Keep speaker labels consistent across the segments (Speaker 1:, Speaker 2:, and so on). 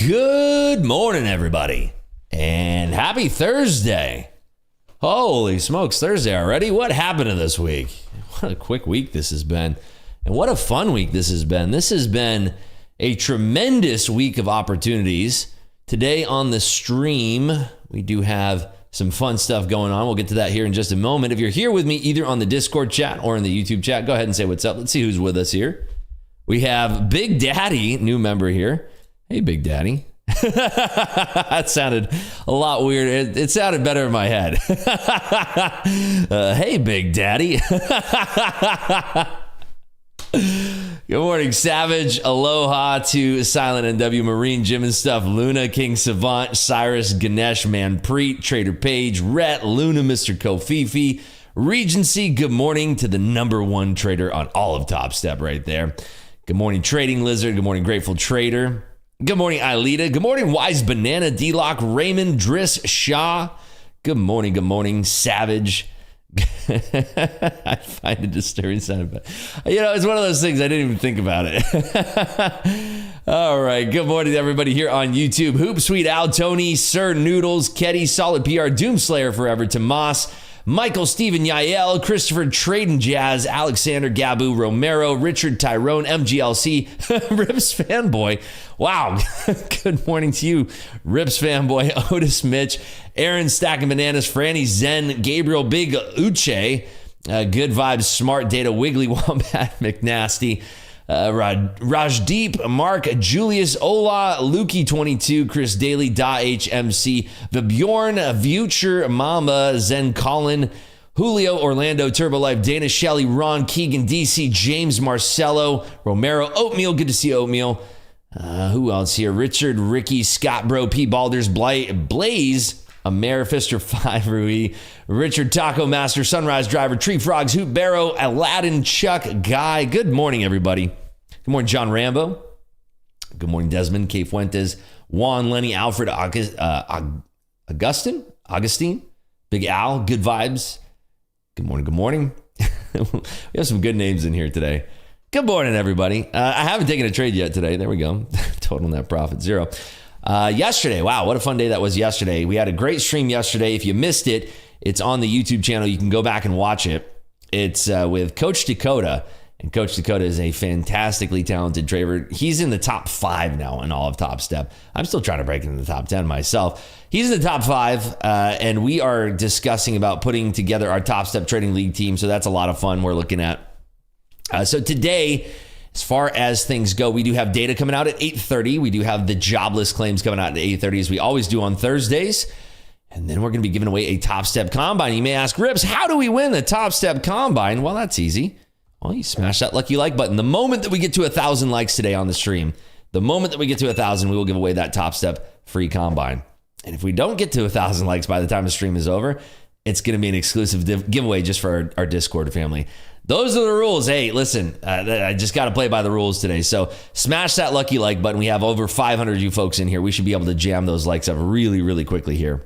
Speaker 1: Good morning, everybody, and happy Thursday. Holy smokes, Thursday already? What happened to this week? What a quick week this has been, and what a fun week this has been. This has been a tremendous week of opportunities. Today on the stream, we do have some fun stuff going on. We'll get to that here in just a moment. If you're here with me either on the Discord chat or in the YouTube chat, go ahead and say what's up. Let's see who's with us here. We have Big Daddy, new member here. Hey, Big Daddy. That sounded a lot weird. It sounded better in my head. Hey, Big Daddy. Good morning, Savage. Aloha to Silent NW, Marine, Jim and Stuff, Luna, King Savant, Cyrus, Ganesh, Manpreet, Trader Page, Rhett, Luna, Mr. Kofifi, Regency. Good morning to the number one trader on all of Top Step right there. Good morning, Trading Lizard. Good morning, Grateful Trader. Good morning, Ailita. Good morning, Wise Banana, D-Lock, Raymond, Driss, Shaw. Good morning, Savage. I find it disturbing sound, but it's one of those things I didn't even think about it. All right, good morning to everybody here on YouTube. Hoop Sweet Al, Tony, Sir Noodles, Ketty, Solid PR, Doomslayer Forever, Tomas, Michael, Steven, Yael, Christopher, Traden Jazz, Alexander, Gabu, Romero, Richard, Tyrone, MGLC, Rips Fanboy. Wow. Good morning to you, Rips Fanboy, Otis Mitch, Aaron, Stacking Bananas, Franny, Zen, Gabriel, Big Uche, Good Vibes, Smart Data, Wiggly Wombat, McNasty, Rajdeep, Mark, Julius, Ola, Lukey22, Chris Daly, Da HMC, Vibjorn, Future, Mama, Zen Colin, Julio, Orlando, Turbo Life, Dana Shelley, Ron, Keegan, DC, James, Marcelo, Romero, Oatmeal, good to see Oatmeal. Who else here? Richard, Ricky, Scott Bro, P. Balders, Blaze, Amer, Fister 5, Rui, Richard, Taco Master, Sunrise Driver, Tree Frogs, Hoot Barrow, Aladdin, Chuck, Guy. Good morning, everybody. Good morning, John Rambo. Good morning, Desmond, K. Fuentes, Juan, Lenny, Alfred, Augustine, Big Al, Good Vibes. Good morning. We have some good names in here today. Good morning, everybody. I haven't taken a trade yet today. There we go. Total net profit, 0. Yesterday, wow, what a fun day that was yesterday. We had a great stream yesterday. If you missed it, it's on the YouTube channel. You can go back and watch it. It's with Coach Dakota, and Coach Dakota is a fantastically talented trader. He's in the top 5 now in all of Top Step. I'm still trying to break into the top 10 myself. He's in the top 5, and we are discussing about putting together our Top Step Trading League team, so that's a lot of fun we're looking at. So today, as far as things go, we do have data coming out at 8:30. We do have the jobless claims coming out at 8:30, as we always do on Thursdays. And then we're going to be giving away a Top Step Combine. You may ask, Rips, how do we win the Top Step Combine? Well, that's easy. Well, you smash that lucky like button. The moment that we get to 1,000 likes today on the stream, we will give away that Top Step free Combine. And if we don't get to 1,000 likes by the time the stream is over, it's going to be an exclusive giveaway just for our Discord family. Those are the rules. Hey, listen, I just got to play by the rules today. So smash that lucky like button. We have over 500 of you folks in here. We should be able to jam those likes up really, really quickly here.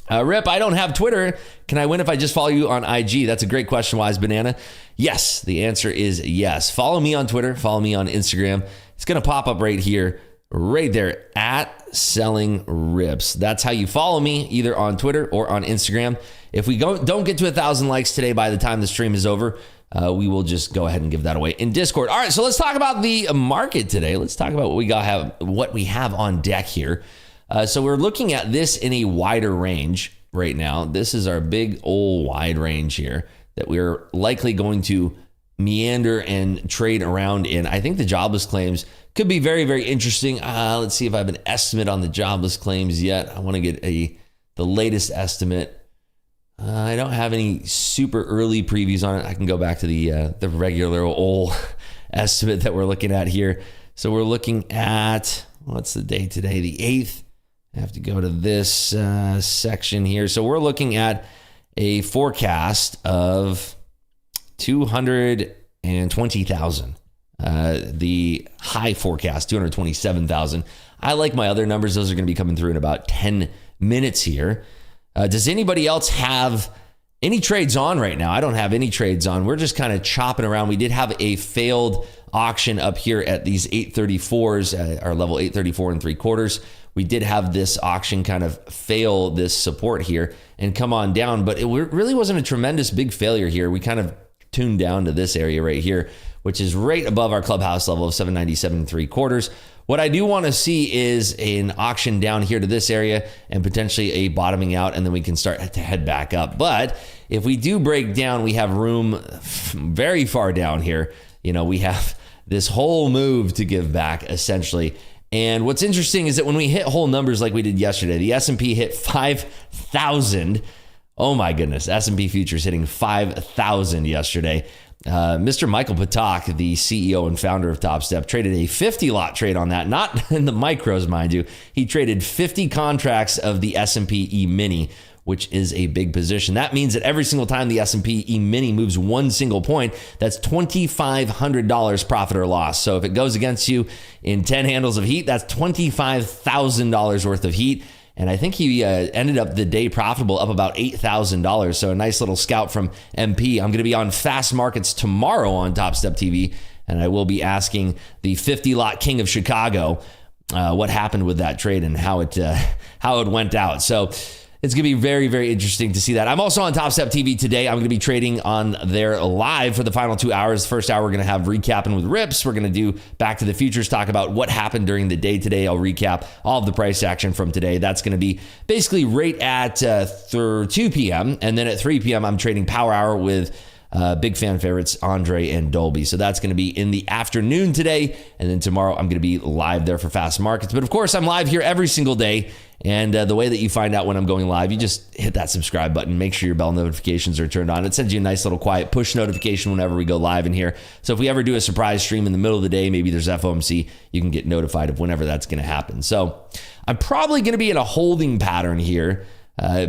Speaker 1: Rip, I don't have Twitter. Can I win if I just follow you on IG? That's a great question, Wise Banana. Yes, the answer is yes. Follow me on Twitter. Follow me on Instagram. It's going to pop up right here, right there, at Selling Rips. That's how you follow me, either on Twitter or on Instagram. If we don't get to 1,000 likes today by the time the stream is over, we will just go ahead and give that away in Discord. All right, so let's talk about the market today. Let's talk about what we have on deck here. So we're looking at this in a wider range right now. This is our big old wide range here that we're likely going to meander and trade around in. I think the jobless claims could be very, very interesting. Let's see if I have an estimate on the jobless claims yet. I want to get the latest estimate. I don't have any super early previews on it. I can go back to the regular old estimate that we're looking at here. So we're looking at, what's the date today? The 8th. I have to go to this section here. So we're looking at a forecast of 220,000. The high forecast, 227,000. I like my other numbers. Those are going to be coming through in about 10 minutes here. Does anybody else have any trades on right now? I don't have any trades on. We're just kind of chopping around. We did have a failed auction up here at these 834s, our level 834 and 3/4. We did have this auction kind of fail this support here and come on down, but it really wasn't a tremendous big failure here. We kind of tuned down to this area right here, which is right above our Clubhouse level of 797 3/4. What I do want to see is an auction down here to this area and potentially a bottoming out, and then we can start to head back up. But if we do break down, we have room very far down here. You know, we have this whole move to give back essentially. And what's interesting is that when we hit whole numbers like we did yesterday, the S&P hit 5,000. Oh my goodness, S&P futures hitting 5,000 yesterday. Mr. Michael Patak, the CEO and founder of Top Step, traded a 50 lot trade on that, not in the micros, mind you. He traded 50 contracts of the S&P E-mini, which is a big position. That means that every single time the S&P E-mini moves one single point, that's $2,500 profit or loss. So if it goes against you in 10 handles of heat, that's $25,000 worth of heat. And I think he ended up the day profitable, up about $8,000. So a nice little scout from MP. I'm going to be on Fast Markets tomorrow on Top Step TV, and I will be asking the 50 lot king of Chicago what happened with that trade and how it went out. So it's going to be very, very interesting to see that. I'm also on Top Step TV today. I'm going to be trading on there live for the final 2 hours. First hour, we're going to have recapping with Rips. We're going to do back to the futures, talk about what happened during the day today. I'll recap all of the price action from today. That's going to be basically right at 2 p.m. And then at 3 p.m., I'm trading Power Hour with big fan favorites, Andre and Dolby. So that's going to be in the afternoon today. And then tomorrow, I'm going to be live there for Fast Markets. But of course, I'm live here every single day. And the way that you find out when I'm going live, you just hit that subscribe button. Make sure your bell notifications are turned on. It sends you a nice little quiet push notification whenever we go live in here. So if we ever do a surprise stream in the middle of the day, maybe there's FOMC, you can get notified of whenever that's going to happen. So I'm probably going to be in a holding pattern here,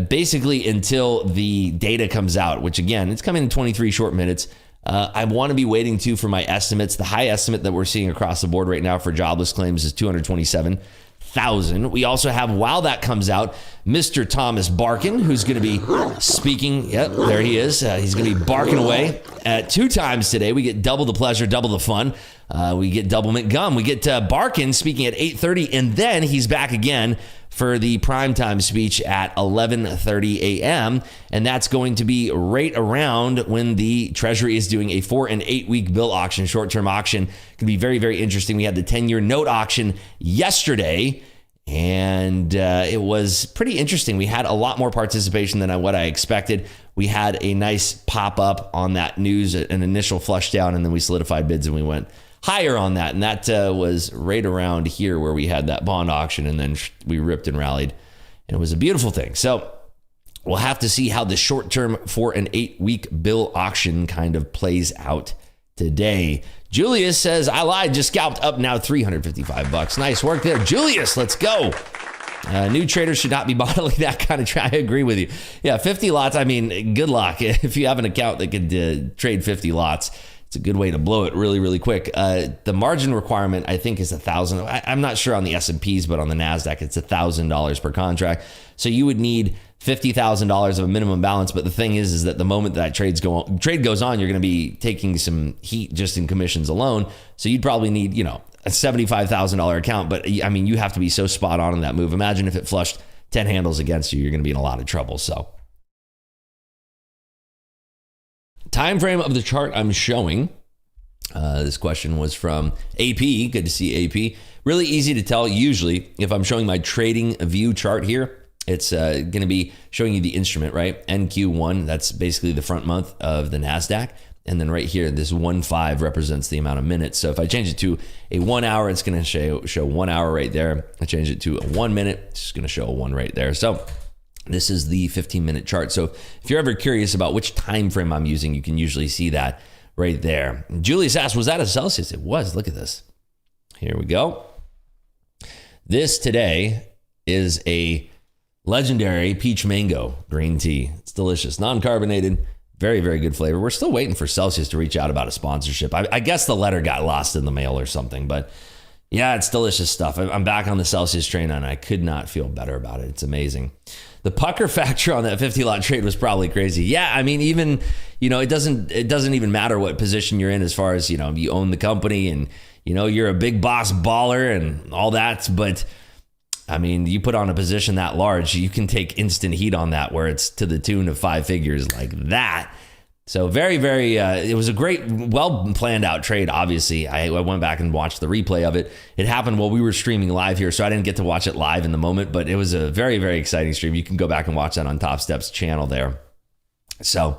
Speaker 1: basically until the data comes out, which again, it's coming in 23 short minutes. I want to be waiting too for my estimates. The high estimate that we're seeing across the board right now for jobless claims is 227,000. We also have, while that comes out, Mr. Thomas Barkin, who's going to be speaking. Yep, there he is. He's going to be barking away 2 times today. We get double the pleasure, double the fun. We get double mint gum. We get Barkin speaking at 8:30, and then he's back again for the primetime speech at 11:30 a.m. And that's going to be right around when the Treasury is doing a 4 and 8 week bill auction, short-term auction. Could be very, very interesting. We had the 10-year note auction yesterday, and it was pretty interesting. We had a lot more participation than what I expected. We had a nice pop-up on that news, an initial flush down, and then we solidified bids and we went higher on that. And that was right around here where we had that bond auction, and then we ripped and rallied. And it was a beautiful thing. So we'll have to see how the short-term 4 and 8 week bill auction kind of plays out today. Julius says, I lied, just scalped up now $355. Nice work there, Julius. Let's go. New traders should not be bottling that kind of trade. I agree with you. Yeah, 50 lots. I mean, good luck. If you have an account that could trade 50 lots, it's a good way to blow it really, really quick. The margin requirement, I think, is $1,000. I'm not sure on the S&Ps, but on the NASDAQ, it's $1,000 per contract. So you would need $50,000 of a minimum balance. But the thing is that the moment that trade goes on, you're going to be taking some heat just in commissions alone. So you'd probably need, a $75,000 account. But I mean, you have to be so spot on in that move. Imagine if it flushed 10 handles against you, you're going to be in a lot of trouble. So time frame of the chart I'm showing. This question was from AP. Good to see AP. Really easy to tell. Usually, if I'm showing my trading view chart here, it's going to be showing you the instrument, right? NQ1, that's basically the front month of the NASDAQ. And then right here, this 1.5 represents the amount of minutes. So if I change it to a 1 hour, it's going to show 1 hour right there. I change it to a 1 minute, it's just going to show a 1 right there. So this is the 15-minute chart. So if you're ever curious about which time frame I'm using, you can usually see that right there. Julius asked, was that a Celsius? It was. Look at this. Here we go. This today is a legendary peach mango green tea. It's delicious, non-carbonated, very, very good flavor. We're still waiting for Celsius to reach out about a sponsorship. I guess the letter got lost in the mail or something, but yeah, it's delicious stuff. I'm back on the Celsius train, and I could not feel better about it. It's amazing. The pucker factor on that 50 lot trade was probably crazy. Yeah, I mean, it doesn't even matter what position you're in as far as, you own the company and, you're a big boss baller and all that. But I mean, you put on a position that large, you can take instant heat on that where it's to the tune of 5 figures like that. So very, very, it was a great, well planned out trade. Obviously, I went back and watched the replay of it. It happened while we were streaming live here, so I didn't get to watch it live in the moment, but it was a very, very exciting stream. You can go back and watch that on Top Step's channel there. So,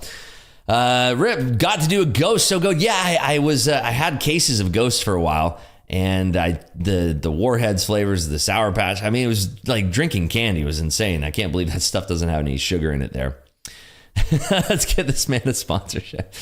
Speaker 1: Rip got to do a ghost. So good. Yeah, I had cases of ghosts for a while, and the Warheads flavors, the Sour Patch. I mean, it was like drinking candy. It was insane. I can't believe that stuff doesn't have any sugar in it there. Let's get this man a sponsorship.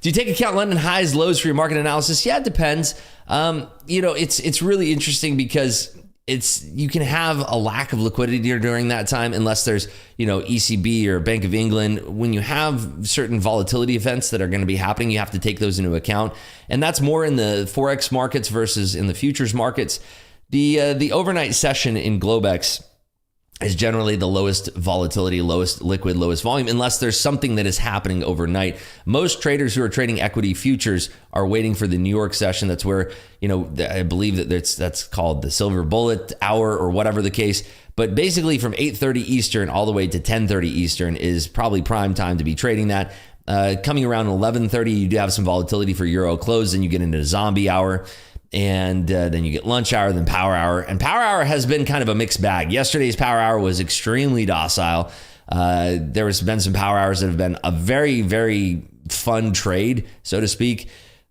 Speaker 1: Do you take account London highs, lows for your market analysis? Yeah, it depends. It's really interesting because you can have a lack of liquidity during that time unless there's, ECB or Bank of England. When you have certain volatility events that are going to be happening, you have to take those into account. And that's more in the Forex markets versus in the futures markets. The overnight session in Globex is generally the lowest volatility, lowest liquid, lowest volume, unless there's something that is happening overnight. Most traders who are trading equity futures are waiting for the New York session. That's where, I believe that's called the silver bullet hour or whatever the case. But basically from 8:30 Eastern all the way to 10:30 Eastern is probably prime time to be trading that. Coming around 11:30, you do have some volatility for Euro close, and you get into the zombie hour. And then you get lunch hour, then power hour. And power hour has been kind of a mixed bag. Yesterday's power hour was extremely docile. There has been some power hours that have been a very, very fun trade, so to speak.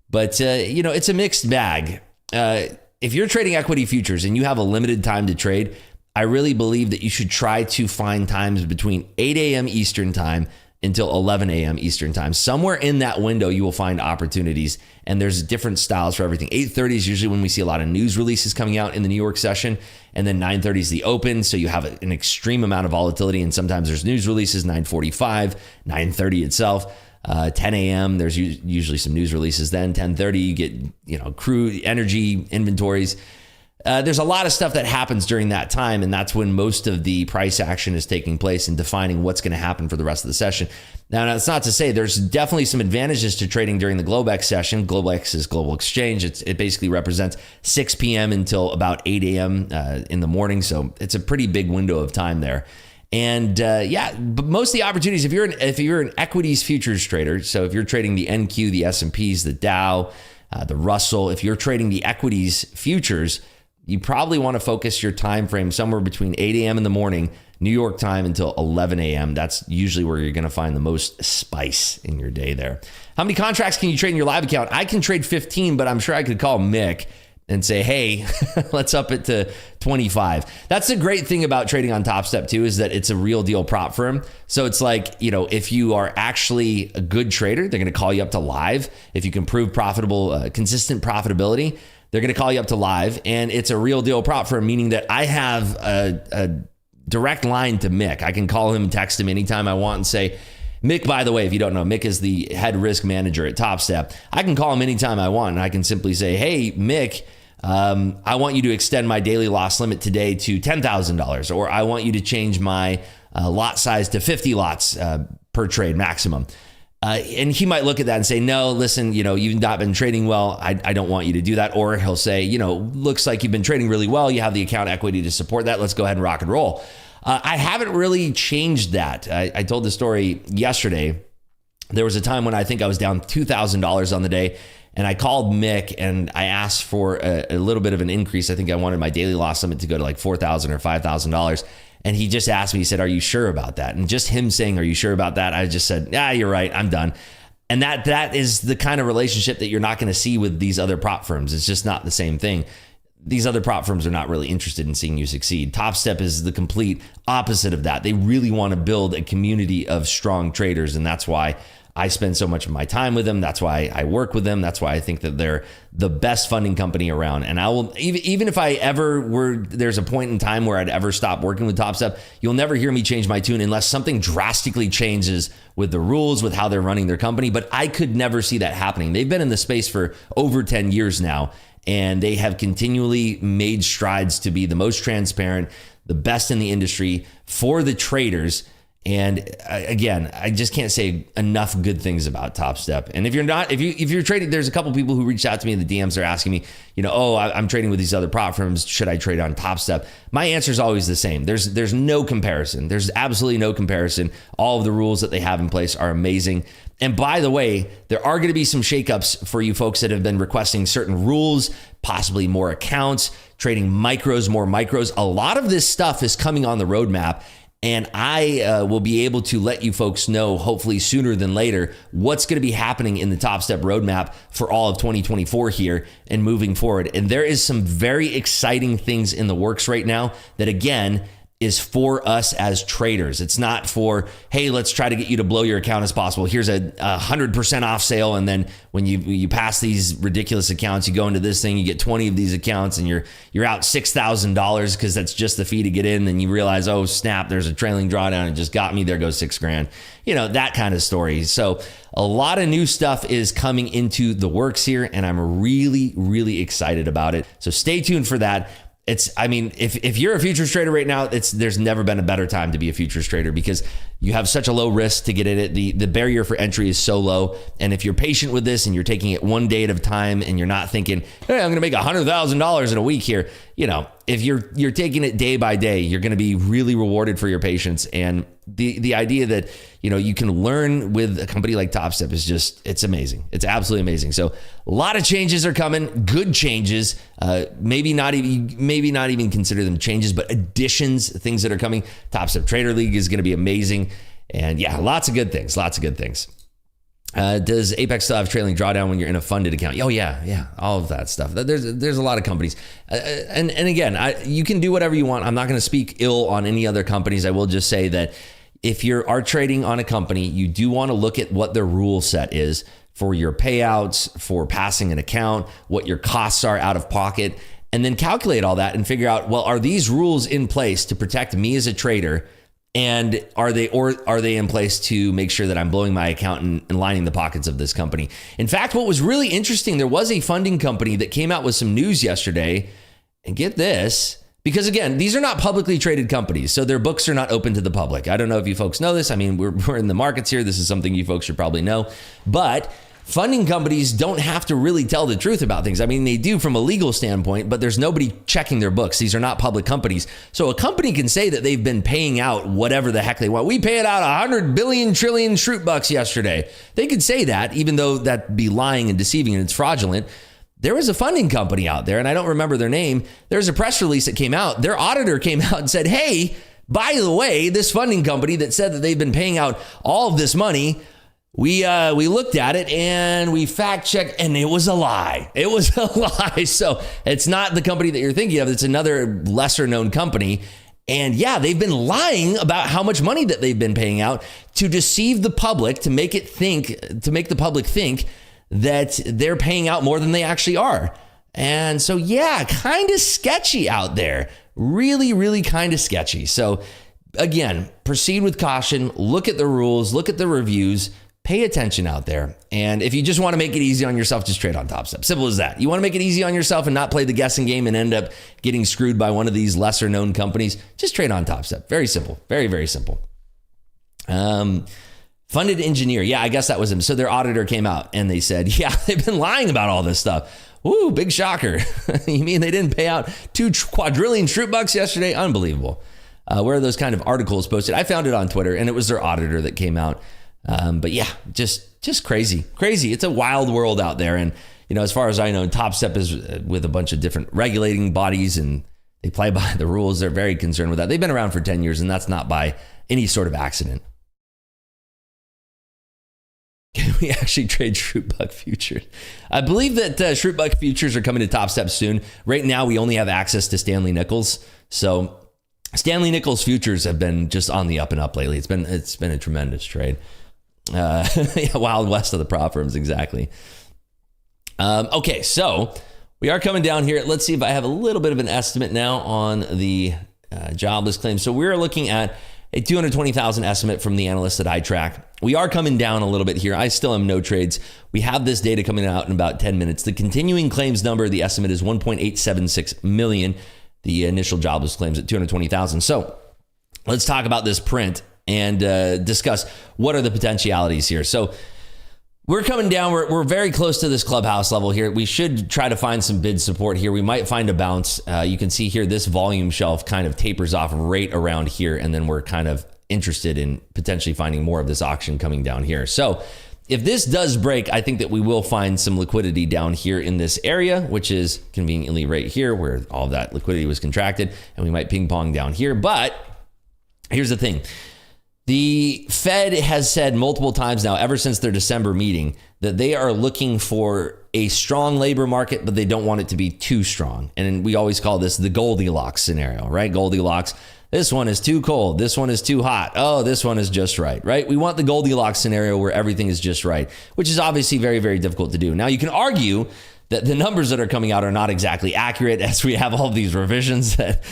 Speaker 1: But, it's a mixed bag. If you're trading equity futures and you have a limited time to trade, I really believe that you should try to find times between 8 a.m. Eastern time until 11 a.m. Eastern time. Somewhere in that window, you will find opportunities, and there's different styles for everything. 8:30 is usually when we see a lot of news releases coming out in the New York session, and then 9:30 is the open, so you have an extreme amount of volatility, and sometimes there's news releases, 9:45, 9:30 itself. 10 a.m., there's usually some news releases then. 10:30, you get, crude energy inventories. There's a lot of stuff that happens during that time, and that's when most of the price action is taking place and defining what's going to happen for the rest of the session. Now, that's not to say there's definitely some advantages to trading during the Globex session. Globex is global exchange. It basically represents 6 p.m. until about 8 a.m. In the morning, so it's a pretty big window of time there. And but most of the opportunities, if you're an equities futures trader, so if you're trading the NQ, the S&Ps, the Dow, the Russell, if you're trading the equities futures, you probably want to focus your time frame somewhere between 8 a.m. in the morning, New York time, until 11 a.m. That's usually where you're going to find the most spice in your day there. How many contracts can you trade in your live account? I can trade 15, but I'm sure I could call Mick and say, hey, let's up it to 25. That's the great thing about trading on Top Step too, is that it's a real deal prop firm. So it's like, if you are actually a good trader, they're going to call you up to live. If you can prove consistent profitability, they're going to call you up to live, and it's a real deal prop firm, meaning that I have a direct line to Mick. I can call him and text him anytime I want and say, Mick, by the way, if you don't know, Mick is the head risk manager at Top Step. I can call him anytime I want, and I can simply say, hey, Mick, I want you to extend my daily loss limit today to $10,000, or I want you to change my lot size to 50 lots per trade maximum. And he might look at that and say, no, listen, you've not been trading well. I don't want you to do that. Or he'll say, looks like you've been trading really well. You have the account equity to support that. Let's go ahead and rock and roll. I haven't really changed that. I told the story yesterday. There was a time when I think I was down $2,000 on the day, and I called Mick and I asked for a little bit of an increase. I think I wanted my daily loss limit to go to like $4,000 or $5,000. And he just asked me, he said, are you sure about that? And just him saying, are you sure about that? I just said, yeah, you're right. I'm done. And that is the kind of relationship that you're not going to see with these other prop firms. It's just not the same thing. These other prop firms are not really interested in seeing you succeed. Top Step is the complete opposite of that. They really want to build a community of strong traders. And that's why I spend so much of my time with them. That's why I work with them. That's why I think that they're the best funding company around. And I will, even if I ever there's a point in time where I'd ever stop working with Top Step, you'll never hear me change my tune unless something drastically changes with the rules, with how they're running their company. But I could never see that happening. They've been in the space for over 10 years now, and they have continually made strides to be the most transparent, the best in the industry for the traders. And again, I just can't say enough good things about Top Step. And if you're trading, there's a couple people who reached out to me in the DMs. They're asking me, I'm trading with these other prop firms. Should I trade on Top Step? My answer is always the same. There's no comparison. There's absolutely no comparison. All of the rules that they have in place are amazing. And by the way, there are going to be some shakeups for you folks that have been requesting certain rules, possibly more accounts, trading micros, more micros. A lot of this stuff is coming on the roadmap. And I will be able to let you folks know, hopefully sooner than later, what's going to be happening in the Top Step roadmap for all of 2024 here and moving forward. And there is some very exciting things in the works right now that, again, is for us as traders. It's not for, hey, let's try to get you to blow your account as possible. Here's a 100% off sale. And then when you pass these ridiculous accounts, you go into this thing, you get 20 of these accounts and you're out $6,000 because that's just the fee to get in. Then you realize, oh snap, there's a trailing drawdown. It just got me. There goes $6,000. That kind of story. So a lot of new stuff is coming into the works here, and I'm really, really excited about it. So stay tuned for that. If you're a futures trader right now, there's never been a better time to be a futures trader because you have such a low risk to get in it. The barrier for entry is so low. And if you're patient with this and you're taking it one day at a time and you're not thinking, hey, I'm going to make $100,000 in a week here, if you're taking it day by day, you're going to be really rewarded for your patience. And the idea that, you can learn with a company like Top Step is it's amazing. It's absolutely amazing. So a lot of changes are coming, good changes, maybe not even consider them changes, but additions, things that are coming. Top Step Trader League is going to be amazing. And yeah, lots of good things. Does Apex still have trailing drawdown when you're in a funded account? Oh yeah, all of that stuff. There's a lot of companies, and again, you can do whatever you want. I'm not going to speak ill on any other companies. I will just say that if you are trading on a company, you do want to look at what their rule set is for your payouts, for passing an account, what your costs are out of pocket, and then calculate all that and figure out, well, are these rules in place to protect me as a trader? And are they in place to make sure that I'm blowing my account and lining the pockets of this company? In fact, what was really interesting, there was a funding company that came out with some news yesterday. And get this, because again, these are not publicly traded companies, so their books are not open to the public. I don't know if you folks know this. I mean, we're in the markets here. This is something you folks should probably know. But funding companies don't have to really tell the truth about things. I mean, they do from a legal standpoint, but there's nobody checking their books. These are not public companies. So a company can say that they've been paying out whatever the heck they want. We paid out 100 billion trillion shroot bucks yesterday. They could say that, even though that'd be lying and deceiving and it's fraudulent. There was a funding company out there, and I don't remember their name. There's a press release that came out. Their auditor came out and said, hey, by the way, this funding company that said that they've been paying out all of this money, we looked at it and we fact checked, and it was a lie. It was a lie. So it's not the company that you're thinking of. It's another lesser known company. And yeah, they've been lying about how much money that they've been paying out to deceive the public, to make the public think that they're paying out more than they actually are. And so yeah, kind of sketchy out there. Really, really kind of sketchy. So again, proceed with caution, look at the rules, look at the reviews, pay attention out there. And if you just want to make it easy on yourself, just trade on Top Step. Simple as that. You want to make it easy on yourself and not play the guessing game and end up getting screwed by one of these lesser known companies, just trade on Top Step. Very simple. Very, very simple. Funded engineer. Yeah, I guess that was him. So their auditor came out and they said, yeah, they've been lying about all this stuff. Ooh, big shocker. You mean they didn't pay out 2 quadrillion shroot bucks yesterday? Unbelievable. Where are those kind of articles posted? I found it on Twitter, and it was their auditor that came out. But yeah, just crazy. It's a wild world out there. And, as far as I know, Top Step is with a bunch of different regulating bodies, and they play by the rules. They're very concerned with that. They've been around for 10 years, and that's not by any sort of accident. Can we actually trade shroot buck futures? I believe that shroot buck futures are coming to Top Step soon. Right now, we only have access to Stanley Nichols. So Stanley Nichols futures have been just on the up and up lately. It's been a tremendous trade. Wild west of the prop firms, exactly. Okay, so we are coming down here. Let's see if I have a little bit of an estimate now on the jobless claims. So we're looking at a 220,000 estimate from the analysts that I track. We are coming down a little bit here. I still am no trades. We have this data coming out in about 10 minutes. The continuing claims number, the estimate is 1.876 million. The initial jobless claims at 220,000. So let's talk about this print and discuss what are the potentialities here. So we're coming down. We're very close to this Clubhouse level here. We should try to find some bid support here. We might find a bounce. You can see here this volume shelf kind of tapers off right around here, and then we're kind of interested in potentially finding more of this auction coming down here. So if this does break, I think that we will find some liquidity down here in this area, which is conveniently right here where all of that liquidity was contracted, and we might ping pong down here. But here's the thing. The Fed has said multiple times now, ever since their December meeting, that they are looking for a strong labor market, but they don't want it to be too strong. And we always call this the Goldilocks scenario, right? Goldilocks. This one is too cold. This one is too hot. Oh, this one is just right, right? We want the Goldilocks scenario where everything is just right, which is obviously very, very difficult to do. Now, you can argue that the numbers that are coming out are not exactly accurate, as we have all of these revisions that,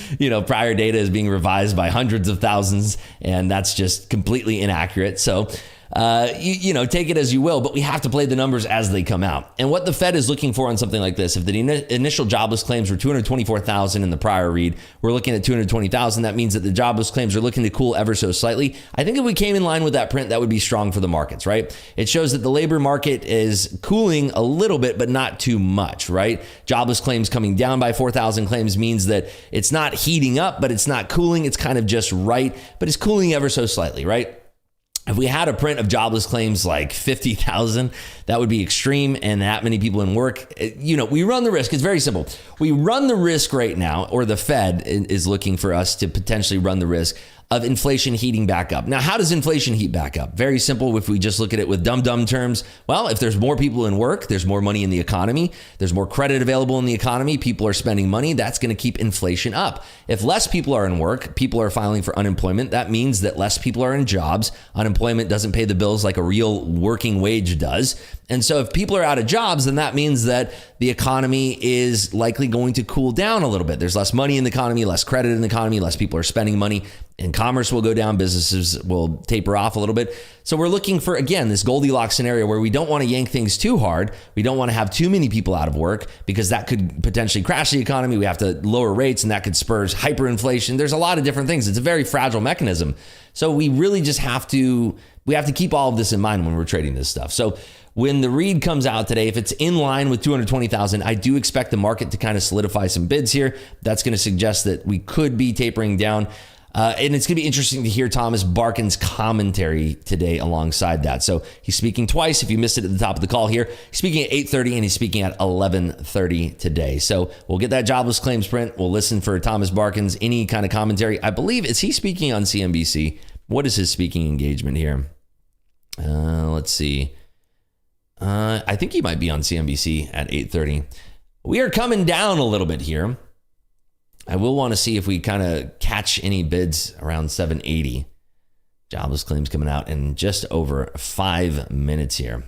Speaker 1: prior data is being revised by hundreds of thousands, and that's just completely inaccurate. So, take it as you will, but we have to play the numbers as they come out. And what the Fed is looking for on something like this, if the initial jobless claims were 224,000 in the prior read, we're looking at 220,000. That means that the jobless claims are looking to cool ever so slightly. I think if we came in line with that print, that would be strong for the markets, right? It shows that the labor market is cooling a little bit, but not too much, right? Jobless claims coming down by 4,000 claims means that it's not heating up, but it's not cooling. It's kind of just right, but it's cooling ever so slightly, right? If we had a print of jobless claims like 50,000, that would be extreme, and that many people in work. We run the risk. It's very simple. We run the risk right now, or the Fed is looking for us to potentially run the risk of inflation heating back up. Now, how does inflation heat back up? Very simple. If we just look at it with dumb terms, well, if there's more people in work, there's more money in the economy, there's more credit available in the economy, people are spending money, that's going to keep inflation up. If less people are in work, people are filing for unemployment, that means that less people are in jobs. Unemployment doesn't pay the bills like a real working wage does. And so if people are out of jobs, then that means that the economy is likely going to cool down a little bit. There's less money in the economy, less credit in the economy, less people are spending money, and commerce will go down, businesses will taper off a little bit. So we're looking for, again, this Goldilocks scenario where we don't want to yank things too hard. We don't want to have too many people out of work because that could potentially crash the economy. We have to lower rates and that could spur hyperinflation. There's a lot of different things. It's a very fragile mechanism. So we really just have to keep all of this in mind when we're trading this stuff. So when the read comes out today, if it's in line with 220,000, I do expect the market to kind of solidify some bids here. That's going to suggest that we could be tapering down. And it's going to be interesting to hear Thomas Barkin's commentary today alongside that. So he's speaking twice. If you missed it at the top of the call here, he's speaking at 8:30 and he's speaking at 11:30 today. So we'll get that jobless claims print. We'll listen for Thomas Barkin's any kind of commentary. I believe, is he speaking on CNBC? What is his speaking engagement here? Let's see. I think he might be on CNBC at 8:30. We are coming down a little bit here. I will want to see if we kind of catch any bids around 780. Jobless claims coming out in just over 5 minutes here.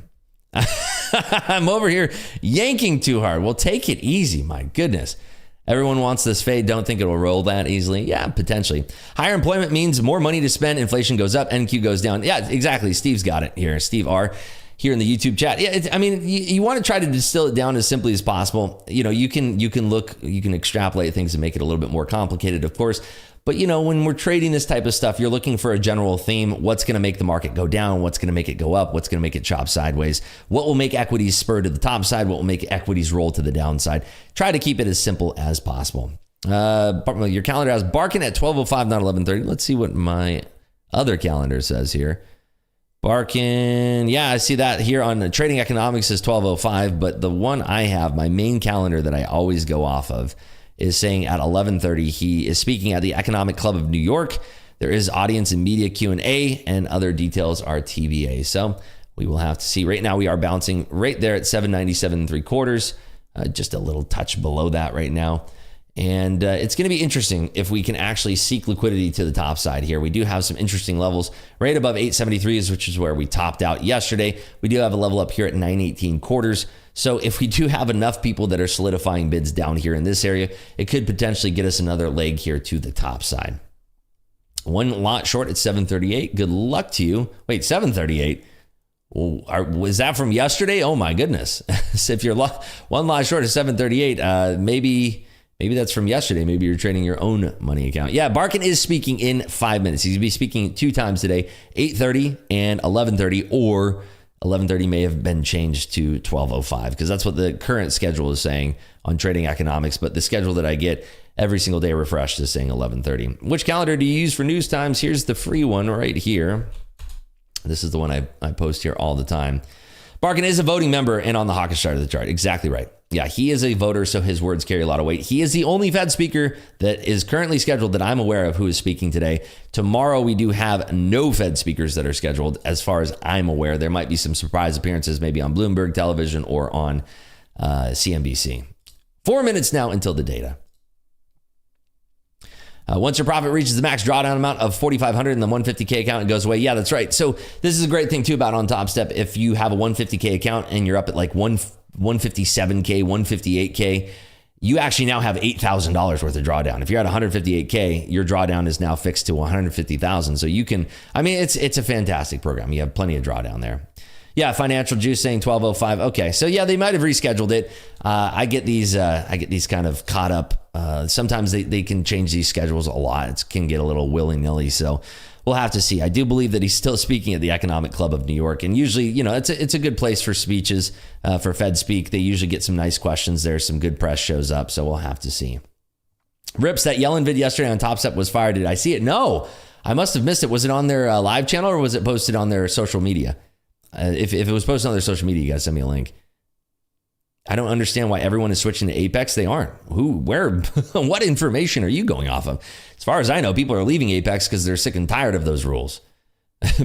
Speaker 1: I'm over here yanking too hard. Well, take it easy. My goodness. Everyone wants this fade. Don't think it will roll that easily. Yeah, potentially. Higher employment means more money to spend. Inflation goes up. NQ goes down. Yeah, exactly. Steve's got it here. Steve R. here in the YouTube chat. Yeah, you want to try to distill it down as simply as possible. You can extrapolate things and make it a little bit more complicated, of course. But, when we're trading this type of stuff, you're looking for a general theme. What's going to make the market go down? What's going to make it go up? What's going to make it chop sideways? What will make equities spur to the top side? What will make equities roll to the downside? Try to keep it as simple as possible. Your calendar has Barkin at 12:05, not 11:30. Let's see what my other calendar says here. Barkin, yeah, I see that here on Trading Economics is 12:05, but the one I have, my main calendar that I always go off of, is saying at 11:30 he is speaking at the Economic Club of New York. There is audience and media Q&A, and other details are TBA. So we will have to see. Right now we are bouncing right there at 797 3/4, just a little touch below that right now. And it's going to be interesting if we can actually seek liquidity to the top side here. We do have some interesting levels right above 873s, which is where we topped out yesterday. We do have a level up here at 918/4. So if we do have enough people that are solidifying bids down here in this area, it could potentially get us another leg here to the top side. One lot short at 738. Good luck to you. Wait, 738? Well, was that from yesterday? Oh my goodness. So if you're one lot short at 738, maybe Maybe that's from yesterday. Maybe you're trading your own money account. Yeah, Barkin is speaking in 5 minutes. He's going to be speaking 2 times today, 8:30 and 11:30, or 11:30 may have been changed to 12:05 because that's what the current schedule is saying on Trading Economics. But the schedule that I get every single day refreshed is saying 11:30. Which calendar do you use for news times? Here's the free one right here. This is the one I post here all the time. Barkin is a voting member and on the hawkish side of the chart. Exactly right. Yeah, he is a voter, so his words carry a lot of weight. He is the only Fed speaker that is currently scheduled that I'm aware of who is speaking today. Tomorrow, we do have no Fed speakers that are scheduled as far as I'm aware. There might be some surprise appearances maybe on Bloomberg television or on CNBC. 4 minutes now until the data. Once your profit reaches the max drawdown amount of 4,500 in the 150K account, it goes away. Yeah, that's right. So this is a great thing too about on Top Step. If you have a 150K account and you're up at like 157K, 158K, you actually now have $8,000 worth of drawdown. If you're at 158K, your drawdown is now fixed to 150,000. So you can, I mean, it's a fantastic program. You have plenty of drawdown there. Yeah, Financial Juice saying 12:05. Okay, so yeah, they might have rescheduled it. I get these kind of caught up. Sometimes they can change these schedules a lot. It can get a little willy-nilly. So we'll have to see. I do believe that he's still speaking at the Economic Club of New York, and usually, you know, it's a good place for speeches for Fed Speak. They usually get some nice questions there. Some good press shows up. So we'll have to see. Rips, that Yellen vid yesterday on Top Step was fired. Did I see it? No, I must have missed it. Was it on their live channel or was it posted on their social media? If it was posted on their social media, you guys send me a link. I don't understand why everyone is switching to Apex. They aren't. Who, where, what information are you going off of? As far as I know, people are leaving Apex because they're sick and tired of those rules.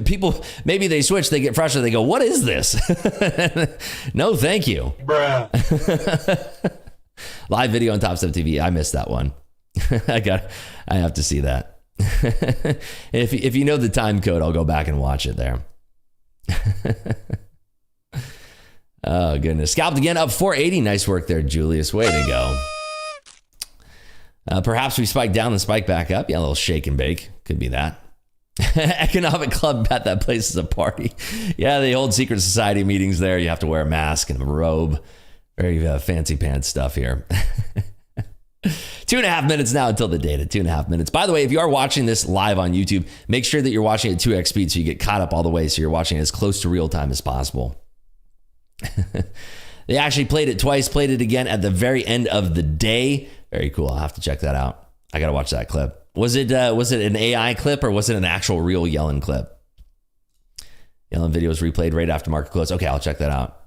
Speaker 1: People, maybe they switch, they get frustrated, they go, what is this? No, thank you. Bruh. Live video on Top Step TV. I missed that one. I have to see that. If you know the time code, I'll go back and watch it there. Oh goodness, scalped again, up 480. Nice work there, Julius. Way to go. Perhaps we spike down and spike back up. Yeah, a little shake and bake. Could be that. Economic Club bet that place is a party. Yeah, they hold secret society meetings there. You have to wear a mask and a robe. Very fancy pants stuff here. 2.5 minutes now until the data. 2.5 minutes. By the way, if you are watching this live on YouTube, make sure that you're watching at 2x speed so you get caught up all the way. So you're watching it as close to real time as possible. They actually played it twice, played it again at the very end of the day. Very cool. I'll have to check that out. I got to watch that clip. Was it an AI clip or was it an actual real Yellen clip? Yellen video was replayed right after market close. Okay, I'll check that out.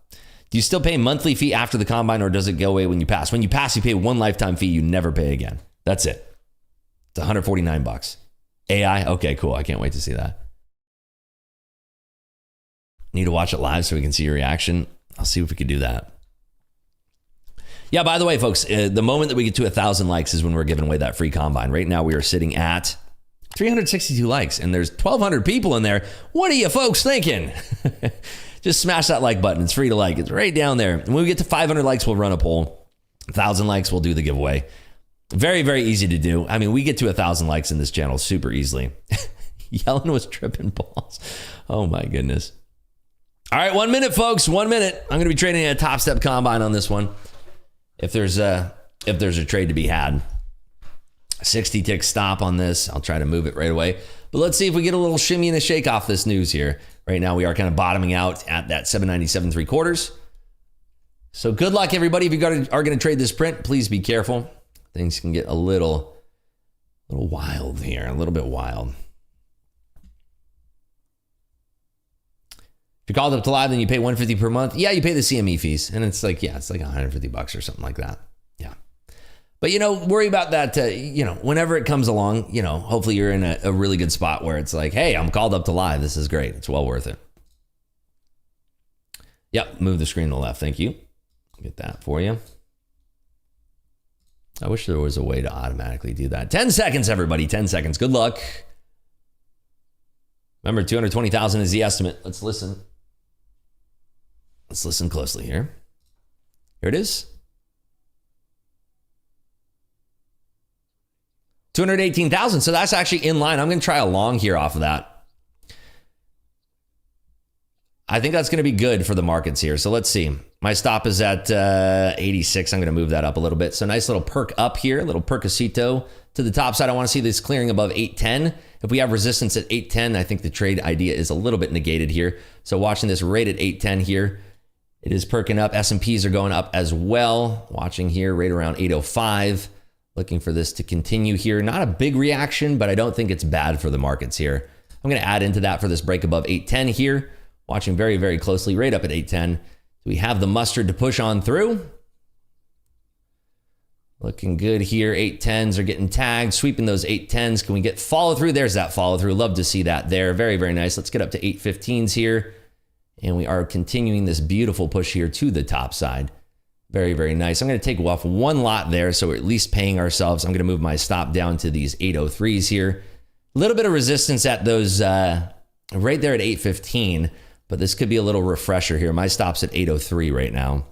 Speaker 1: Do you still pay a monthly fee after the combine or does it go away when you pass? When you pass, you pay one lifetime fee. You never pay again. That's it. It's $149. AI? Okay, cool. I can't wait to see that. Need to watch it live so we can see your reaction. I'll see if we can do that. Yeah, by the way, folks, the moment that we get to 1,000 likes is when we're giving away that free combine. Right now, we are sitting at 362 likes, and there's 1,200 people in there. What are you folks thinking? Just smash that like button. It's free to like. It's right down there. And when we get to 500 likes, we'll run a poll. 1,000 likes, we'll do the giveaway. Very, very easy to do. I mean, we get to 1,000 likes in this channel super easily. Yellen was tripping balls. Oh, my goodness. All right, 1 minute, folks. 1 minute. I'm going to be trading a Top Step combine on this one. If there's a trade to be had. 60 tick stop on this. I'll try to move it right away. But let's see if we get a little shimmy and a shake off this news here. Right now, we are kind of bottoming out at that 797.75. So good luck, everybody. If you are going to trade this print, please be careful. Things can get a little wild here, a little bit wild. If you called up to live, then you pay $150 per month. Yeah, you pay the CME fees, and it's like $150 or something like that. Yeah. But, worry about that, whenever it comes along, hopefully you're in a really good spot where it's like, hey, I'm called up to live. This is great. It's well worth it. Yep. Move the screen to the left. Thank you. Get that for you. I wish there was a way to automatically do that. 10 seconds, everybody. 10 seconds. Good luck. Remember, 220,000 is the estimate. Let's listen. Let's listen closely here. Here it is. 218,000. So that's actually in line. I'm going to try a long here off of that. I think that's going to be good for the markets here. So let's see. My stop is at 86. I'm going to move that up a little bit. So nice little perk up here, a little percocito to the top side. I want to see this clearing above 810. If we have resistance at 810, I think the trade idea is a little bit negated here. So watching this right at 810 here, it is perking up. S&Ps are going up as well. Watching here right around 805. Looking for this to continue here. Not a big reaction, but I don't think it's bad for the markets here. I'm going to add into that for this break above 810 here. Watching very, very closely right up at 810. Do we have the mustard to push on through? Looking good here. 810s are getting tagged. Sweeping those 810s. Can we get follow through? There's that follow through. Love to see that there. Very, very nice. Let's get up to 815s here. And we are continuing this beautiful push here to the top side. Very, very nice. I'm going to take off one lot there, so we're at least paying ourselves. I'm going to move my stop down to these 803s here. A little bit of resistance at those right there at 815, but this could be a little refresher here. My stop's at 803 right now.